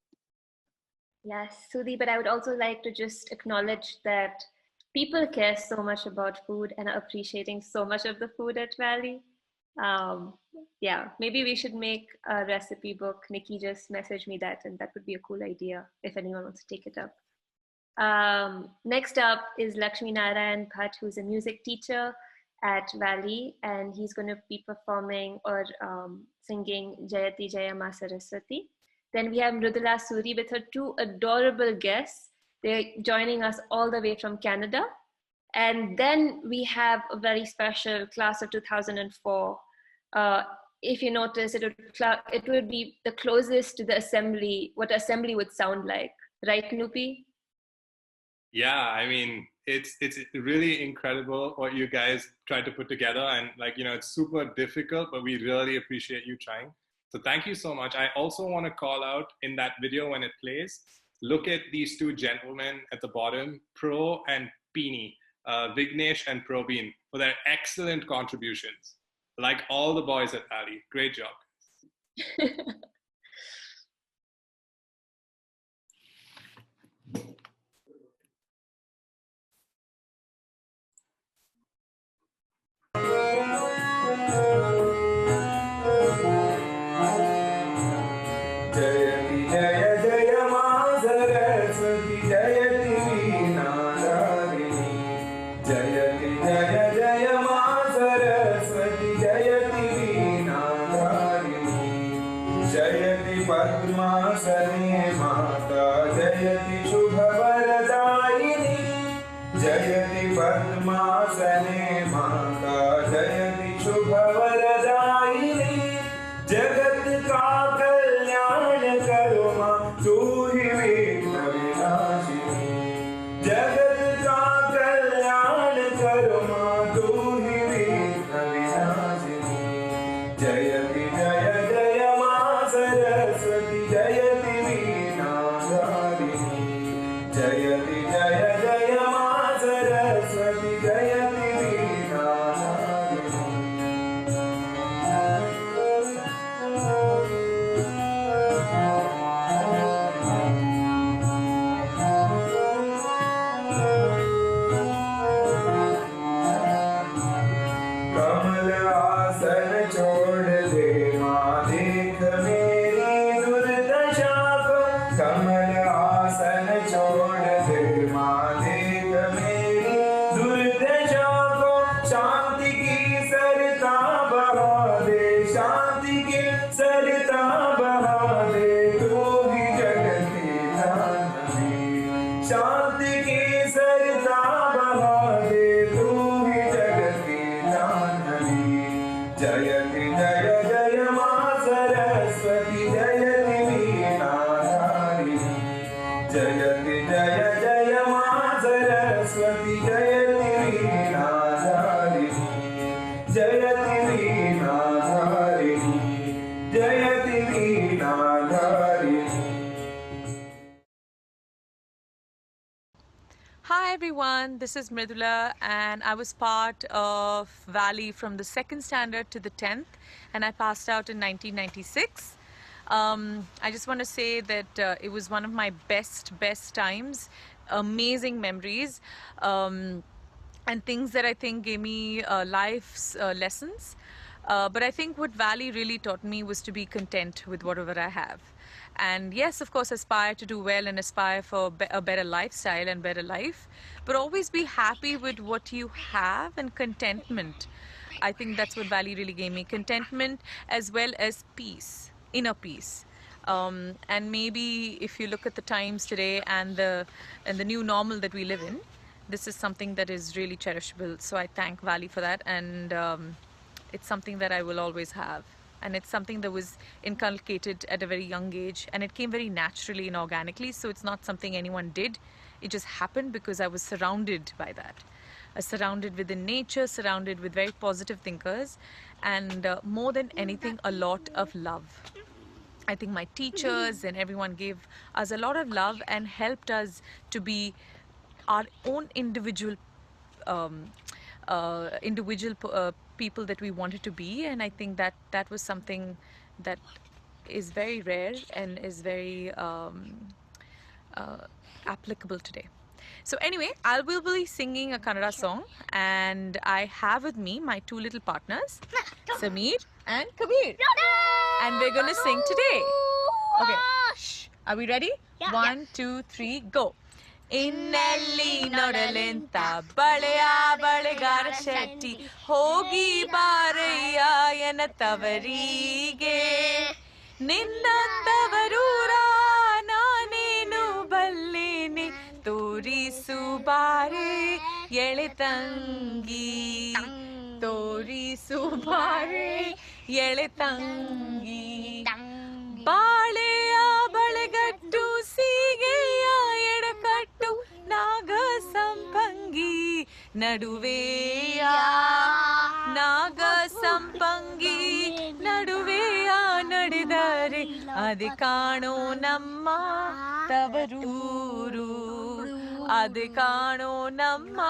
Yes, Sudhi, but I would also like to just acknowledge that people care so much about food and are appreciating so much of the food at Valley. Yeah, maybe we should make a recipe book. Nikki just messaged me that, and that would be a cool idea if anyone wants to take it up. Next up is Lakshmi Narayan Bhatt, who's a music teacher at Valley, and he's going to be performing or singing Jayati Jaya Ma Saraswati. Then we have Mridula Suri with her two adorable guests. They're joining us all the way from Canada. And then we have a very special class of 2004. If you notice, it would be the closest to the assembly, what assembly would sound like. Right, Nupi? Yeah, I mean, it's really incredible what you guys tried to put together. And like, you know, it's super difficult, but we really appreciate you trying. So thank you so much. I also want to call out in that video when it plays, look at these two gentlemen at the bottom, Pro and Peeny, Vignesh and Probeen, for their excellent contributions. Like all the boys at Valley. Great job. विघ्न विनाशिनी जगत का कल्याण करो माँ तू ही विघ्न विनाशिनी जयति जय जय माँ सरस्वती जयति वीणाधारिणी जयति जय जय माँ सरस्वती जयति वीणाधारिणी कमल आसन छोड़ दे माँ देख मेरी दुर्दशा को कमल आसन छोड़ दे माँ देख मेरी दुर्दशा को शांति की सरिता बहा दे शांति की सरिता बहा दे तू ही जग की जानवी शांति की सरिता बहा दे तू ही जग की जानवी जयति जय जय माँ सरस्वती जयति वीणाधारिणी जयति जय जय माँ सरस्वती जयति वीणाधारिणी जयति वीणाधारिणी जयति वीणाधारिणी Hi everyone, this is Mridula and I was part of Valley from the 2nd standard to the 10th and I passed out in 1996. I just want to say that it was one of my best times, amazing memories and things that I think gave me life's lessons. But I think what Valley really taught me was to be content with whatever I have. And yes, of course, aspire to do well and aspire for a better lifestyle and better life, but always be happy with what you have and contentment. I think that's what Valley really gave me, contentment as well as peace, inner peace. And maybe if you look at the times today and the new normal that we live in, this is something that is really cherishable. So I thank Valley for that, and it's something that I will always have. And it's something that was inculcated at a very young age, and it came very naturally and organically, so it's not something anyone did. It just happened because I was surrounded by that. Surrounded within nature, surrounded with very positive thinkers, and more than anything, a lot of love. I think my teachers and everyone gave us a lot of love and helped us to be our own individual people that we wanted to be, and I think that was something that is very rare and is very applicable today. So anyway, I will be singing a Kannada song, and I have with me my two little partners, Sameer and Kabir, and we're going to sing today. Okay, shh. Are we ready? Yeah. 1, 2, 3, go. ಇನ್ನೆಲ್ಲಿ ನೋಡಲೆಂತ ಬಳೆಯ ಬಳೆಗಾರ ಶೆಟ್ಟಿ ಹೋಗಿ ಬಾರಯ್ಯ ಎನ್ನತವರಿಗೆ ನಿನ್ನಂತವರೂರ ನಾನೇನು ಬಲ್ಲೇನೆ ತೋರಿಸು ಬಾರೆ ಎಳೆ ತಂಗಿ ತೋರಿಸು ಬಾರೆ ಎಳೆ ತಂಗಿ ಬಾಳೆಯ ಬಳೆಗಟ್ಟು ಸೀಗೆಯ ಎಡಕಟ್ಟು ನಾಗ ಸಂಪಂಗಿ ನಡುವೆಯ ನಾಗ ಸಂಪಂಗಿ ನಡುವೆಯ ನಡೆದರೆ ಅದೆ ಕಾಣೋ ನಮ್ಮ ತವರೂರು ಅದೆ ಕಾಣೋ ನಮ್ಮ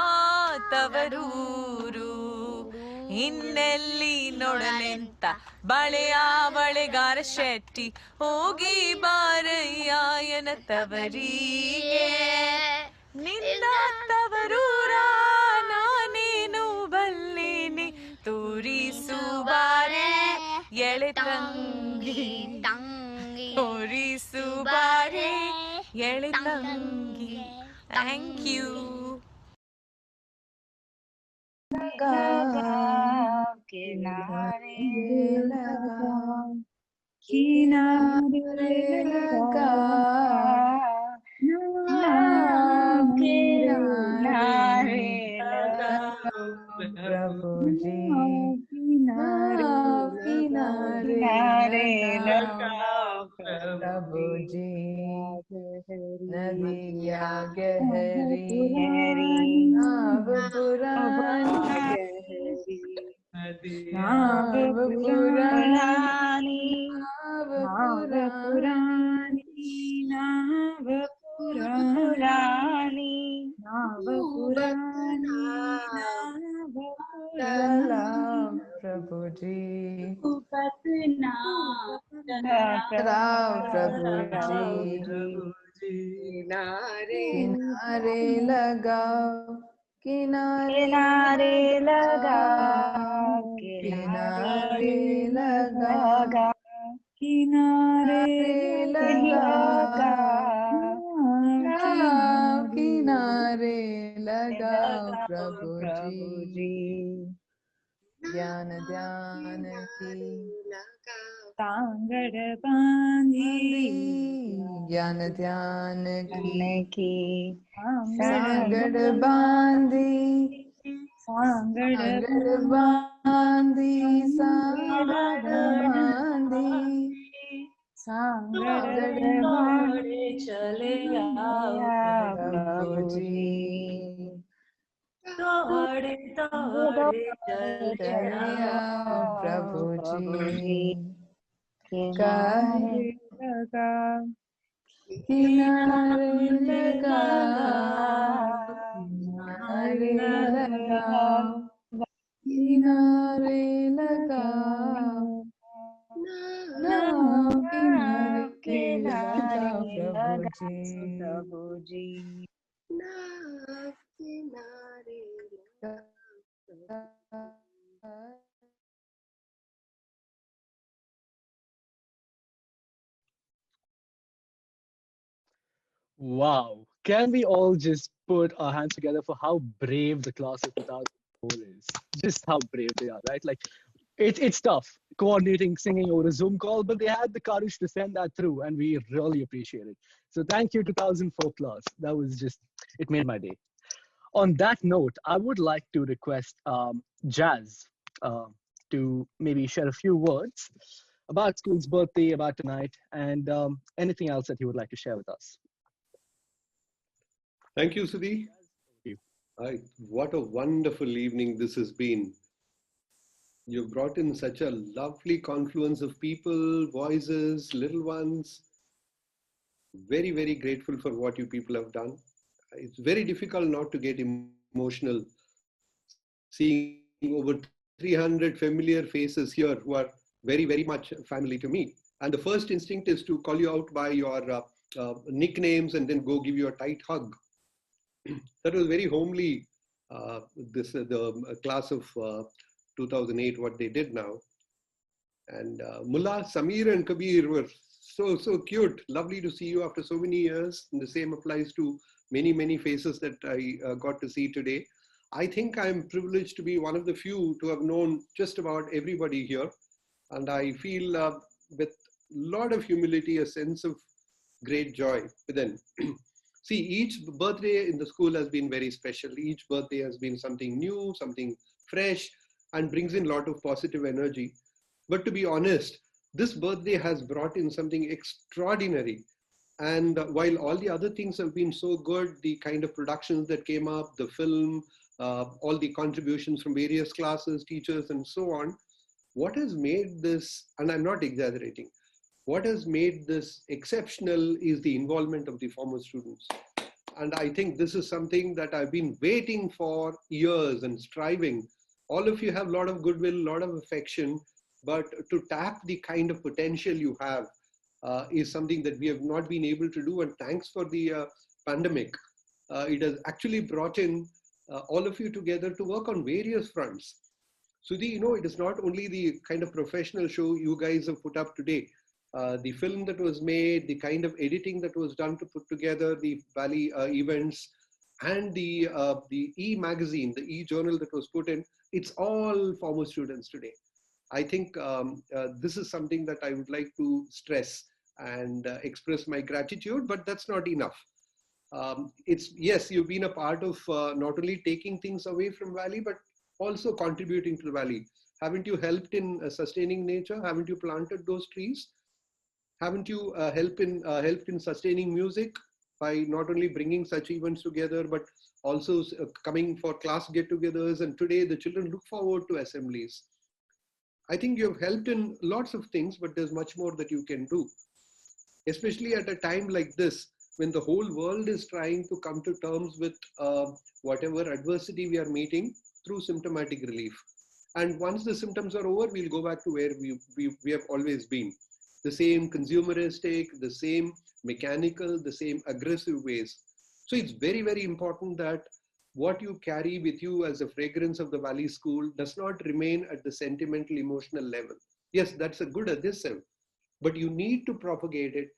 ತವರೂರು ಇನ್ನೆಲ್ಲಿ ನೋಡಲೆಂತ ಬಳೆಯ ಬಳೆಗಾರ ಶೆಟ್ಟಿ ಹೋಗಿ ಬಾರಯ್ಯ ಎನ್ನತವರಿಗೆ ನಿನ್ನ ತವರೂರ ನಾನೇನು ಬಲ್ಲೇನೆ ತೋರಿಸು ಬಾರೆ ಎಳೆ ತಂಗಿ ತೋರಿಸು ಬಾರೆ ಎಳೆ ತಂಗಿ. Thank you. किनारे लगा किनारे लगा किनारे लगा प्रभु जी किनारे लगा प्रभु जी नदिया गहरी गहरी नाव नाव पुरानी नाव नाव पुरानी पुरानी नाव नाव पुरानी पुरानी नाव पुरानी नाव पुरानी नाव चला पुरानी प्रभु जी पतना चला प्रभु जी किनारे किनारे लगाओ किनारे किनारे लगा लगाओ किनारे किनारे लगाओ लगा किनारे किनारे लगा लगाओ किनारे किनारे लगाओ लगा प्रभु प्रभु जी जी ज्ञान ध्यान की सांगड़ बांधी बांधी ज्ञान ध्यान ज्ञान की सांगड़ बांधी सांगड़ सांगड़ बांधी सांगड़ बांधी सांगड़ सांगड़ बांधे चले आओ प्रभु प्रभु जी जी दौड़े दौड़े चले चले आओ प्रभु प्रभु जी जी किनारे काहे लगा किनारे लगा लगाओ किनारे किनारे लगा लगाओ किनारे लगाओ नाव किनारे किनारे लगाओ प्रभु लगा जी प्रभु जी Wow. Can we all just put our hands together for how brave the class of 2004 is? Just how brave they are, right? Like, it's tough coordinating singing over a Zoom call, but they had the courage to send that through, and we really appreciate it. So thank you, 2004 class. That was just, it made my day. On that note, I would like to request Jazz to maybe share a few words about school's birthday, about tonight, and anything else that you would like to share with us. Thank you, Sudhi. What a wonderful evening this has been. You brought in such a lovely confluence of people, voices, little ones. Very, very grateful for what you people have done. It's very difficult not to get emotional seeing over 300 familiar faces here who are very, very much family to me. And the first instinct is to call you out by your nicknames and then go give you a tight hug. That was very homely, the class of 2008, what they did now. And Mullah, Samir and Kabir were so cute. Lovely to see you after so many years. And the same applies to many, many faces that I got to see today. I think I'm privileged to be one of the few to have known just about everybody here. And I feel with a lot of humility, a sense of great joy within. See, each birthday in the school has been very special. Each birthday has been something new, something fresh, and brings in a lot of positive energy. But to be honest, this birthday has brought in something extraordinary. And while all the other things have been so good, the kind of productions that came up, the film, all the contributions from various classes, teachers, and so on, what has made this, and I'm not exaggerating, what has made this exceptional is the involvement of the former students. And I think this is something that I've been waiting for years and striving. All of you have a lot of goodwill, a lot of affection, but to tap the kind of potential you have is something that we have not been able to do. And thanks for the pandemic. It has actually brought in all of you together to work on various fronts. Sudhi, you know, it is not only the kind of professional show you guys have put up today. The film that was made, the kind of editing that was done to put together the Valley events, and the e-magazine, the e-journal that was put in, it's all former students today. I think this is something that I would like to stress and express my gratitude, but that's not enough. Yes, you've been a part of not only taking things away from Valley, but also contributing to the Valley. Haven't you helped in sustaining nature? Haven't you planted those trees? Haven't you helped in sustaining music? by not only bringing such events together, but also coming for class get-togethers. And today the children look forward to assemblies. I think you have helped in lots of things, but there's much more that you can do, especially at a time like this, when the whole world is trying to come to terms with whatever adversity we are meeting through symptomatic relief. And once the symptoms are over, we'll go back to where we have always been. The same consumeristic, the same mechanical, the same aggressive ways. So it's very, very important that what you carry with you as a fragrance of the Valley School does not remain at the sentimental, emotional level. Yes, that's a good adhesive, but you need to propagate it,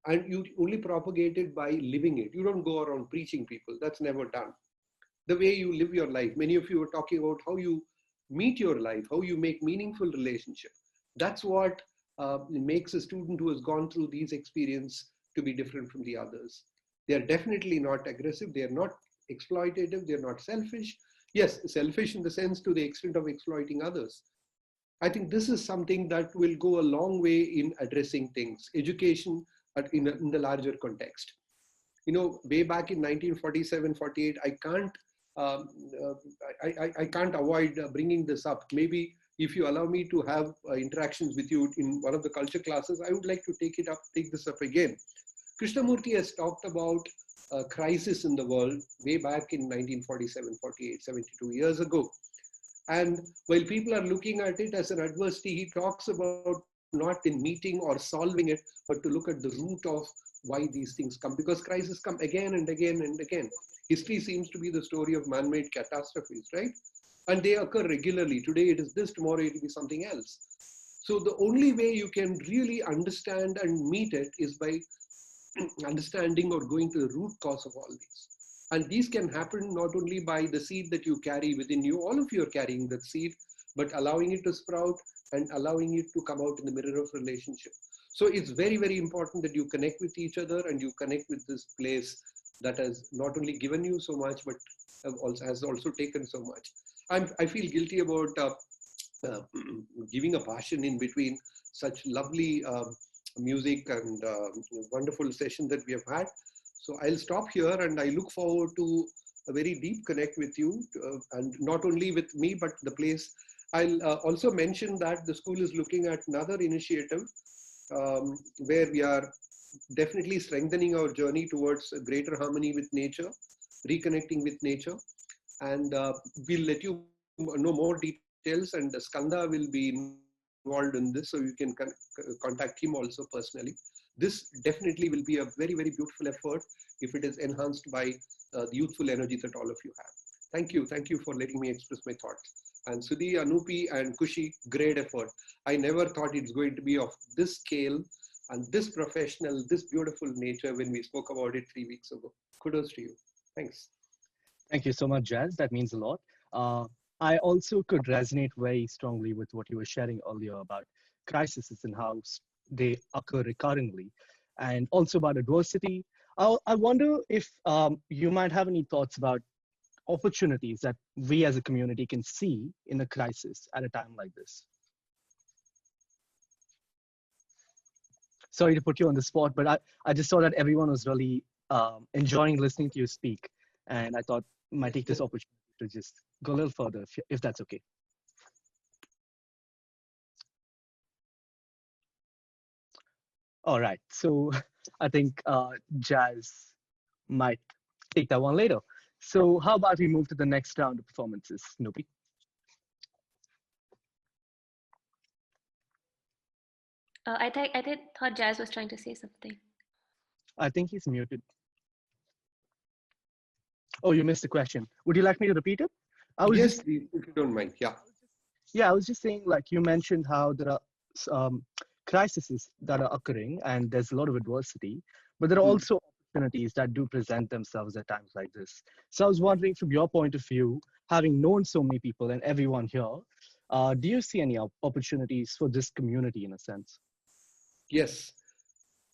and you only propagate it by living it. You don't go around preaching people. That's never done. The way you live your life. Many of you are talking about how you meet your life, how you make meaningful relationship. That's what makes a student who has gone through these experiences to be different from the others. They are definitely not aggressive. They are not exploitative. They are not selfish. Yes, selfish in the sense to the extent of exploiting others. I think this is something that will go a long way in addressing things. Education in the larger context. You know, way back in 1947-48, I can't avoid bringing this up. Maybe if you allow me to have interactions with you in one of the culture classes, I would like to take this up again. Krishnamurti has talked about a crisis in the world way back in 1947-48, 72 years ago. And while people are looking at it as an adversity, he talks about not in meeting or solving it, but to look at the root of why these things come, because crises come again and again and again. History seems to be the story of man-made catastrophes, right? And they occur regularly. Today it is this, tomorrow it will be something else. So the only way you can really understand and meet it is by understanding or going to the root cause of all these. And these can happen not only by the seed that you carry within you, all of you are carrying that seed, but allowing it to sprout and allowing it to come out in the mirror of relationship. So it's very, very important that you connect with each other and you connect with this place that has not only given you so much, but has also taken so much. I feel guilty about giving a bhashan in between such lovely music and wonderful session that we have had. So I'll stop here, and I look forward to a very deep connect with you, and not only with me, but the place. I'll also mention that the school is looking at another initiative where we are definitely strengthening our journey towards a greater harmony with nature, reconnecting with nature. And we'll let you know more details, and Sugandha will be involved in this, so you can contact him also personally. This definitely will be a very, very beautiful effort if it is enhanced by the youthful energy that all of you have. Thank you. Thank you for letting me express my thoughts. And Sudhi, Anupi and Kushi, great effort. I never thought it's going to be of this scale and this professional, this beautiful nature when we spoke about it 3 weeks ago. Kudos to you. Thanks. Thank you so much, Jazz. That means a lot. I also could resonate very strongly with what you were sharing earlier about crises and how they occur recurrently, and also about adversity. I wonder if you might have any thoughts about opportunities that we as a community can see in a crisis at a time like this. Sorry to put you on the spot, but I just saw that everyone was really enjoying listening to you speak, and I thought I might take this opportunity to just go a little further, if that's okay. All right, so I think Jazz might take that one later. So how about we move to the next round of performances, Nopi? I thought Jazz was trying to say something. I think he's muted. Oh, you missed the question. Would you like me to repeat it? Yes, please, if you don't mind. Yeah. Yeah, I was just saying, like you mentioned how there are crises that are occurring and there's a lot of adversity, but there are also opportunities that do present themselves at times like this. So I was wondering, from your point of view, having known so many people and everyone here, do you see any opportunities for this community in a sense? Yes,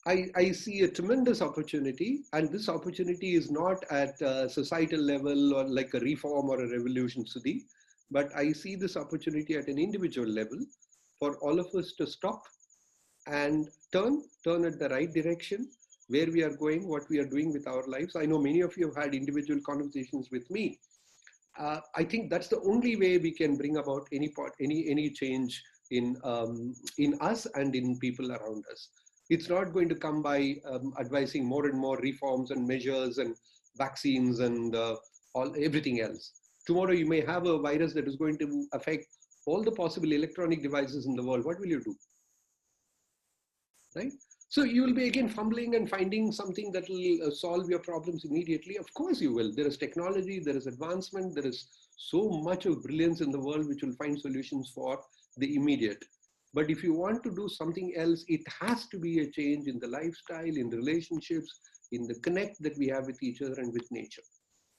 I see a tremendous opportunity, and this opportunity is not at a societal level or like a reform or a revolution, Sudhi, but I see this opportunity at an individual level for all of us to stop and turn at the right direction where we are going, what we are doing with our lives. I know many of you have had individual conversations with me. I think that's the only way we can bring about any change in us and in people around us. It's not going to come by advising more and more reforms and measures and vaccines and everything else. Tomorrow you may have a virus that is going to affect all the possible electronic devices in the world. What will you do? Right? So you will be again fumbling and finding something that will solve your problems immediately. Of course you will. There is technology, there is advancement, there is so much of brilliance in the world which will find solutions for the immediate. But if you want to do something else, it has to be a change in the lifestyle, in the relationships, in the connect that we have with each other and with nature.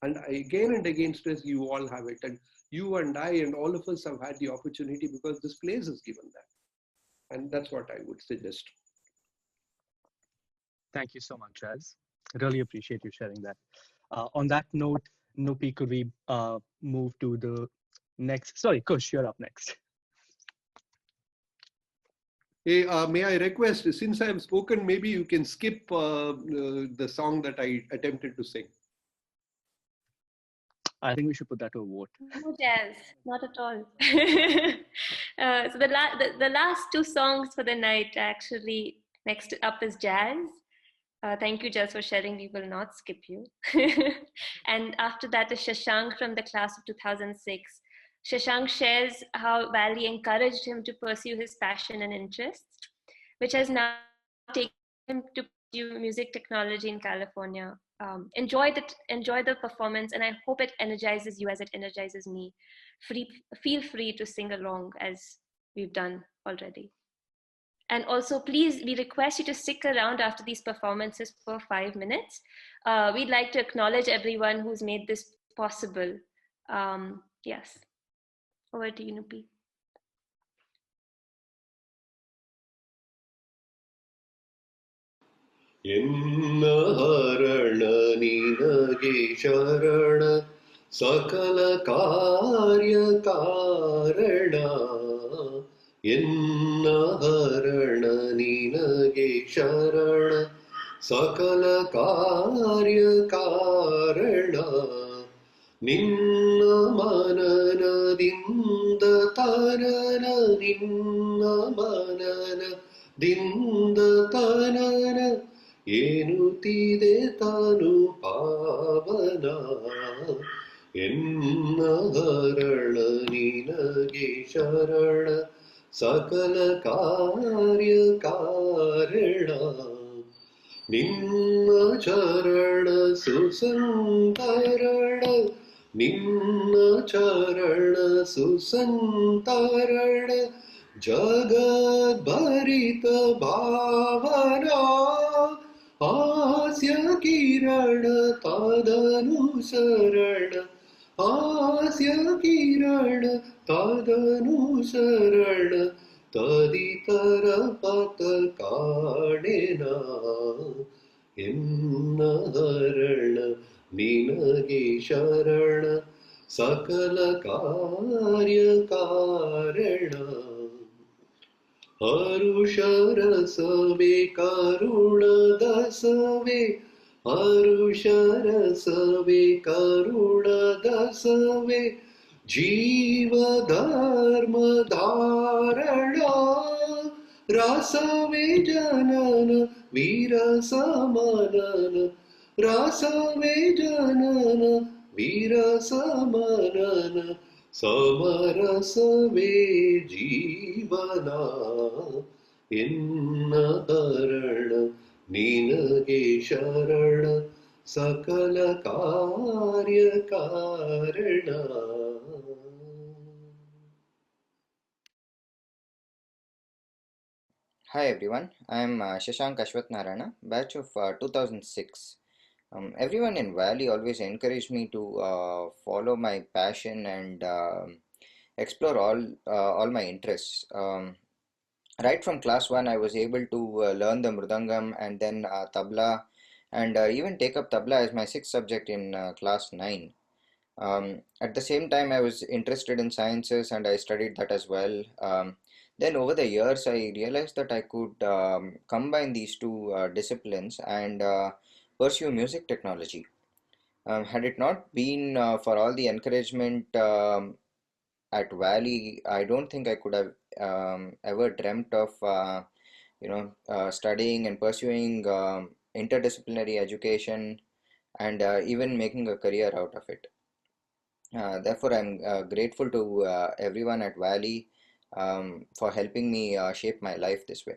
And again and again stress, you all have it. And you and I and all of us have had the opportunity because this place has given that. And that's what I would suggest. Thank you so much, Raz. I really appreciate you sharing that. On that note, Nupi, could we move to the next? Sorry, Kush, you're up next. Hey, may I request, since I have spoken, maybe you can skip the song that I attempted to sing. I think we should put that to a vote. No jazz, not at all. So the last two songs for the night actually next up is jazz. Thank you, Jazz, for sharing. We will not skip you. And after that is Shashank from the class of 2006. Shashank shares how Valley encouraged him to pursue his passion and interests, which has now taken him to pursue music technology in California. Enjoy the performance, and I hope it energizes you as it energizes me. Feel free to sing along as we've done already. And also, please, we request you to stick around after these performances for 5 minutes. We'd like to acknowledge everyone who's made this possible. Yes. Over to you, Nupi. ಎನ್ನಹರಣ ನಿನಗೆ ಶರಣ ಸಕಲ ಕಾರ್ಯ ಕಾರಣ ಎನ್ನಹರಣ ನಿನಗೆ ಶರಣ ಸಕಲ ಕಾರ್ಯ ಕಾರಣ ನಿನ್ನ ಮನನದಿಂದ ತನನ ನಿನ್ನ ಮನನದಿಂದ ತನನ ಏನುತ್ತಿದೆ ತಾನು ಪಾವನ ಎನ್ನಹರಣ ನಿನಗೆ ಶರಣ ಸಕಲ ಕಾರ್ಯ ಕಾರಣ ನಿನ್ನ ಚರಣ ಸುಸಂತರಣ ನಿನ್ನ ಚರಣ ಸುಸಂತರಣ ಜಗದ್ಭರಿತ ಭಾವನಾ ಹಾಸ್ಯ ಕಿರಣ ತದನುಸರಣ ಹಾಸ್ಯ ಕಿರಣ ತದನುಸರಣ ತದಿತರ ಪಥ ಕಾಣೆನ ಎನ್ನಹರಣ ನಿನಗೆ ಶರಣ ಸಕಲ ಕಾರ್ಯ ಕಾರಣ ಹರುಷರಸವೇ ಕರುಣದಸವೇ ಹರುಷರಸವೇ ಕರುಣದಸವೇ ಜೀವಧರ್ಮ ಧಾರಣ ರಸವೇ ಜನನ ವೀರಸಮನನ ರಸವೇ ಜನನ ವೀರಸಮನನ ಸಮರಸವೇ ಜೀವನ ಎನ್ನಹರಣ ನಿನಗೆ ಶರಣ ಸಕಲ ಕಾರ್ಯ ಕಾರಣ. Hi everyone, I am Shashank Ashwath Narayana, batch of 2006. Everyone in Valley always encouraged me to follow my passion and explore all my interests. Right from class 1, I was able to learn the mridangam and then tabla, and even take up tabla as my sixth subject in class 9. At the same time, I was interested in sciences and I studied that as well. Then over the years, I realized that I could combine these two disciplines and pursue music technology. Had it not been for all the encouragement at Valley, I don't think I could have ever dreamt of studying and pursuing interdisciplinary education and even making a career out of it. Therefore, I'm grateful to everyone at Valley for helping me shape my life this way.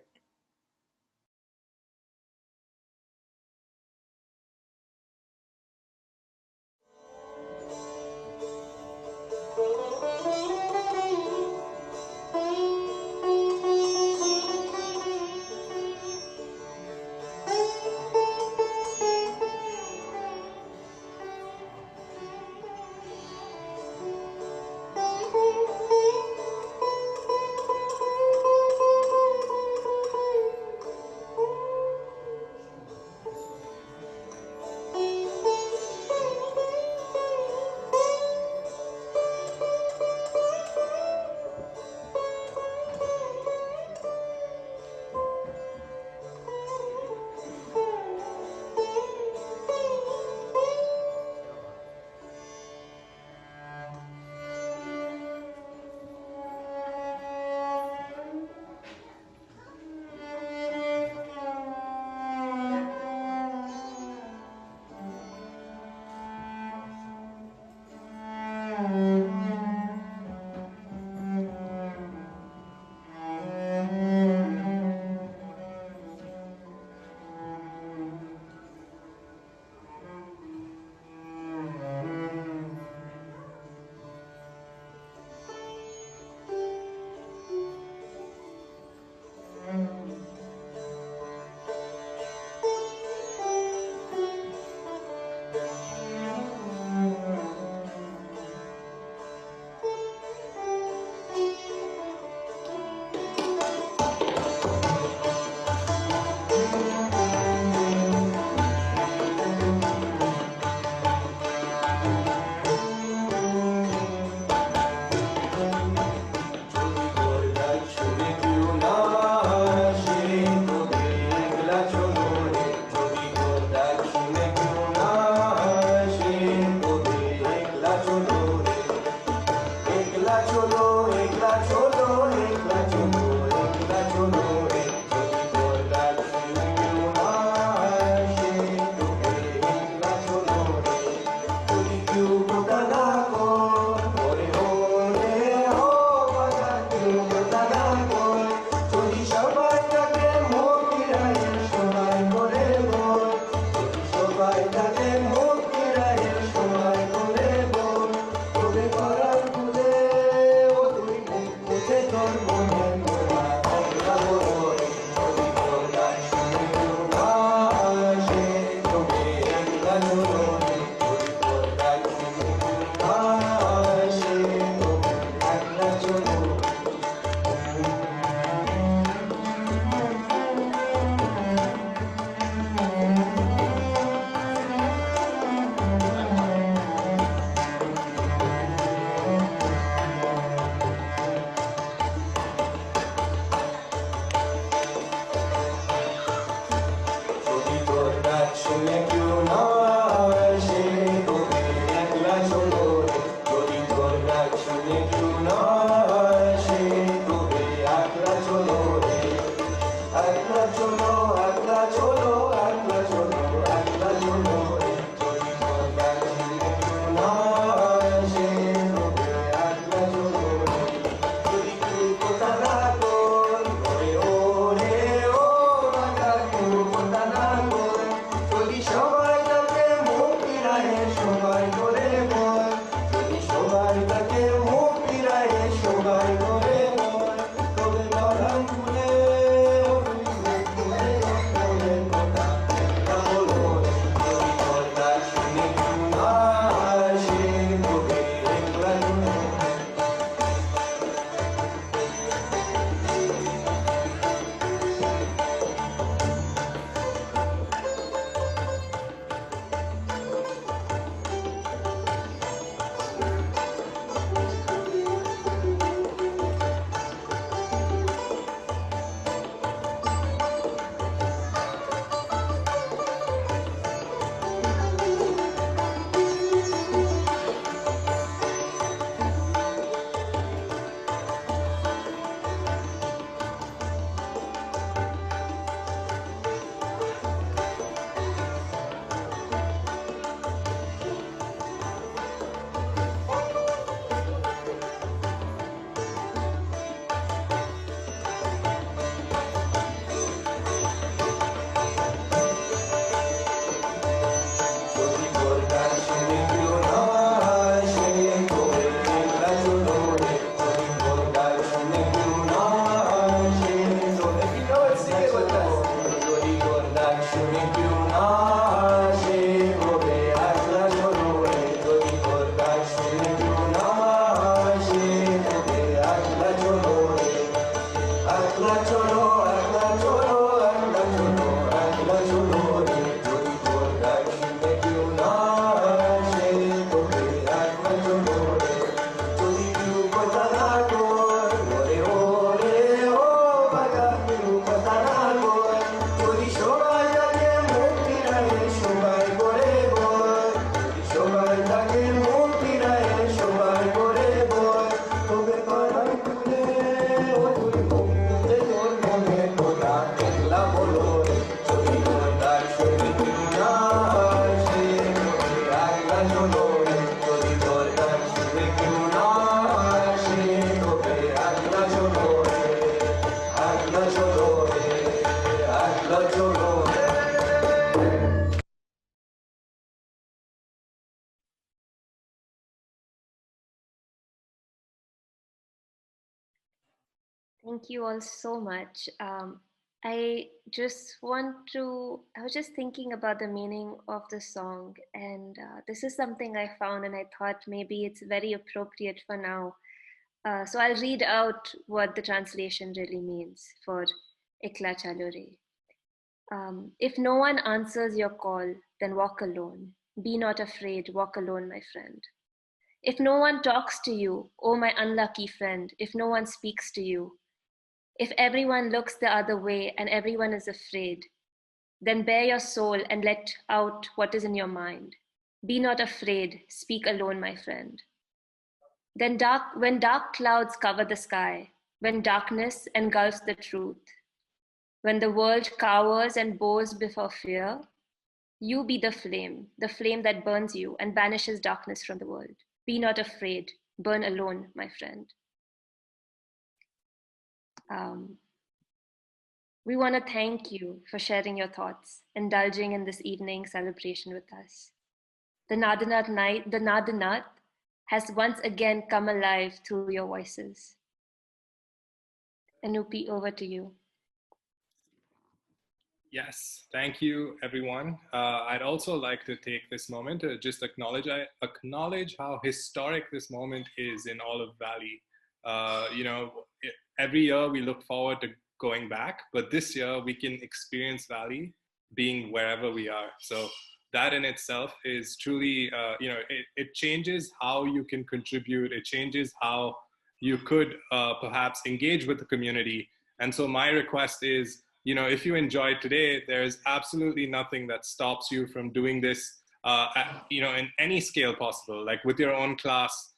Thank you all so much. I was just thinking about the meaning of the song, and this is something I found, and I thought maybe it's very appropriate for now. So I'll read out what the translation really means for Ekla Chalo Re. If no one answers your call, then walk alone. Be not afraid, walk alone, my friend. If no one talks to you, oh my unlucky friend, if no one speaks to you, if everyone looks the other way and everyone is afraid, then bare your soul and let out what is in your mind. Be not afraid, speak alone, my friend. Then when dark clouds cover the sky, when darkness engulfs the truth, when the world cowers and bows before fear, you be the flame that burns you and banishes darkness from the world. Be not afraid, burn alone, my friend. We want to thank you for sharing your thoughts, indulging in this evening celebration with us. The Nad Ninad has once again come alive through your voices. Anupi, over to you. Yes, thank you, everyone. I'd also like to take this moment to just acknowledge how historic this moment is in all of Valley. Every year we look forward to going back, but this year we can experience Valley being wherever we are. So that in itself is truly, it changes how you can contribute. It changes how you could perhaps engage with the community. And so my request is, if you enjoyed today, there's absolutely nothing that stops you from doing this, in any scale possible, like with your own class,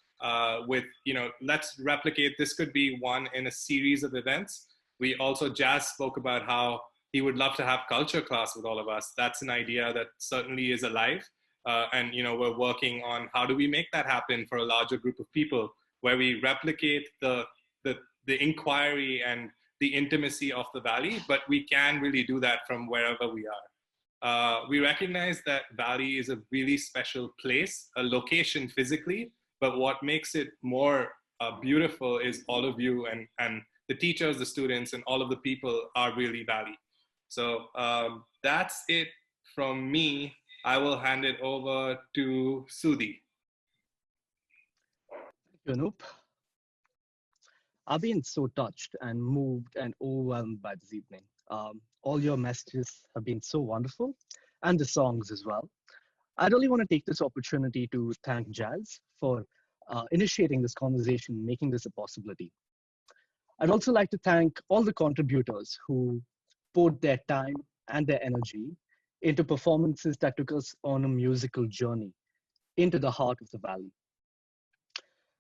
let's replicate. This could be one in a series of events. Jazz spoke about how he would love to have culture class with all of us. That's an idea that certainly is alive. And we're working on how do we make that happen for a larger group of people, where we replicate the inquiry and the intimacy of the Valley, but we can really do that from wherever we are. We recognize that Valley is a really special place, a location physically, but what makes it more beautiful is all of you and the teachers, the students, and all of the people are really Valley. So that's it from me. I will hand it over to Sudhi. Thank you, Anup. I've been so touched and moved and overwhelmed by this evening. All your messages have been so wonderful, and the songs as well. I really want to take this opportunity to thank Jazz for initiating this conversation, making this a possibility. I'd also like to thank all the contributors who poured their time and their energy into performances that took us on a musical journey into the heart of the Valley.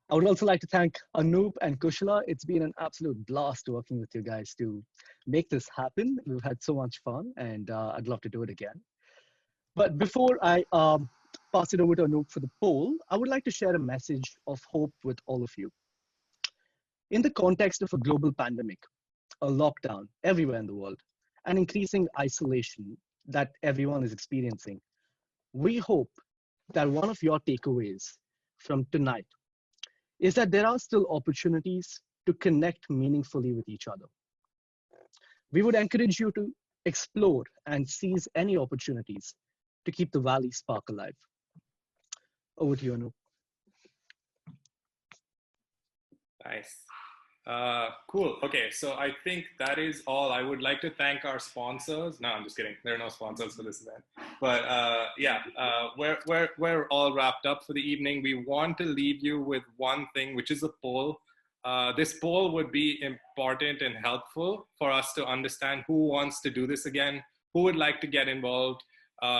I would also like to thank Anup and Kushala. It's been an absolute blast working with you guys to make this happen. We've had so much fun, and I'd love to do it again. But before I pass it over to Anup for the poll, I would like to share a message of hope with all of you. In the context of a global pandemic, a lockdown everywhere in the world, and increasing isolation that everyone is experiencing, we hope that one of your takeaways from tonight is that there are still opportunities to connect meaningfully with each other. We would encourage you to explore and seize any opportunities to keep the Valley spark alive. Over to you, Anup. Nice. Cool. Okay, so I think that is all. I would like to thank our sponsors. No, I'm just kidding. There are no sponsors for this event. But we're all wrapped up for the evening. We want to leave you with one thing, which is a poll. This poll would be important and helpful for us to understand who wants to do this again, who would like to get involved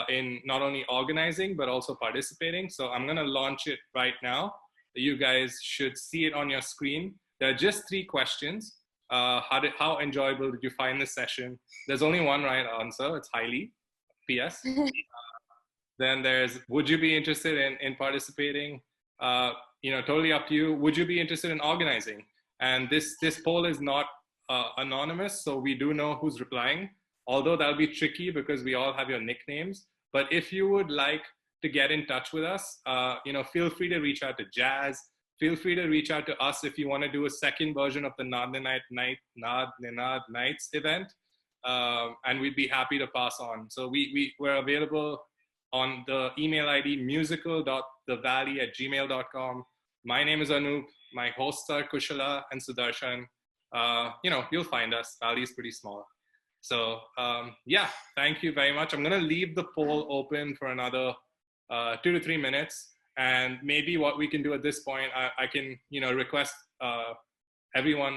in not only organizing, but also participating. So I'm going to launch it right now. You guys should see it on your screen. There are just 3 questions. How enjoyable did you find this session? There's only one right answer. It's highly. PS. Then there's, would you be interested in participating? Totally up to you. Would you be interested in organizing? And this poll is not anonymous, so we do know who's replying. Although that'll be tricky because we all have your nicknames. But if you would like to get in touch with us, feel free to reach out to Jazz. feel free to reach out to us if you want to do a second version of the Nad Ninad Nights event. And we'd be happy to pass on. So we're available on the email ID musical.thevalley@gmail.com. My name is Anup. My hosts are Kushala and Sudarshan. You'll find us. Valley is pretty small. So yeah, thank you very much. I'm going to leave the poll open for another 2 to 3 minutes. And maybe what we can do at this point, I can, request everyone,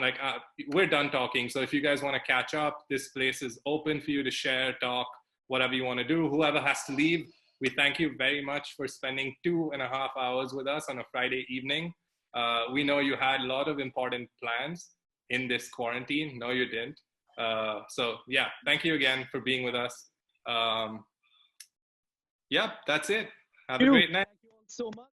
we're done talking. So if you guys want to catch up, this place is open for you to share, talk, whatever you want to do. Whoever has to leave, we thank you very much for spending 2.5 hours with us on a Friday evening. We know you had a lot of important plans in this quarantine. No, you didn't. So yeah, thank you again for being with us. Yeah, that's it. Have a great night. Thank you all so much.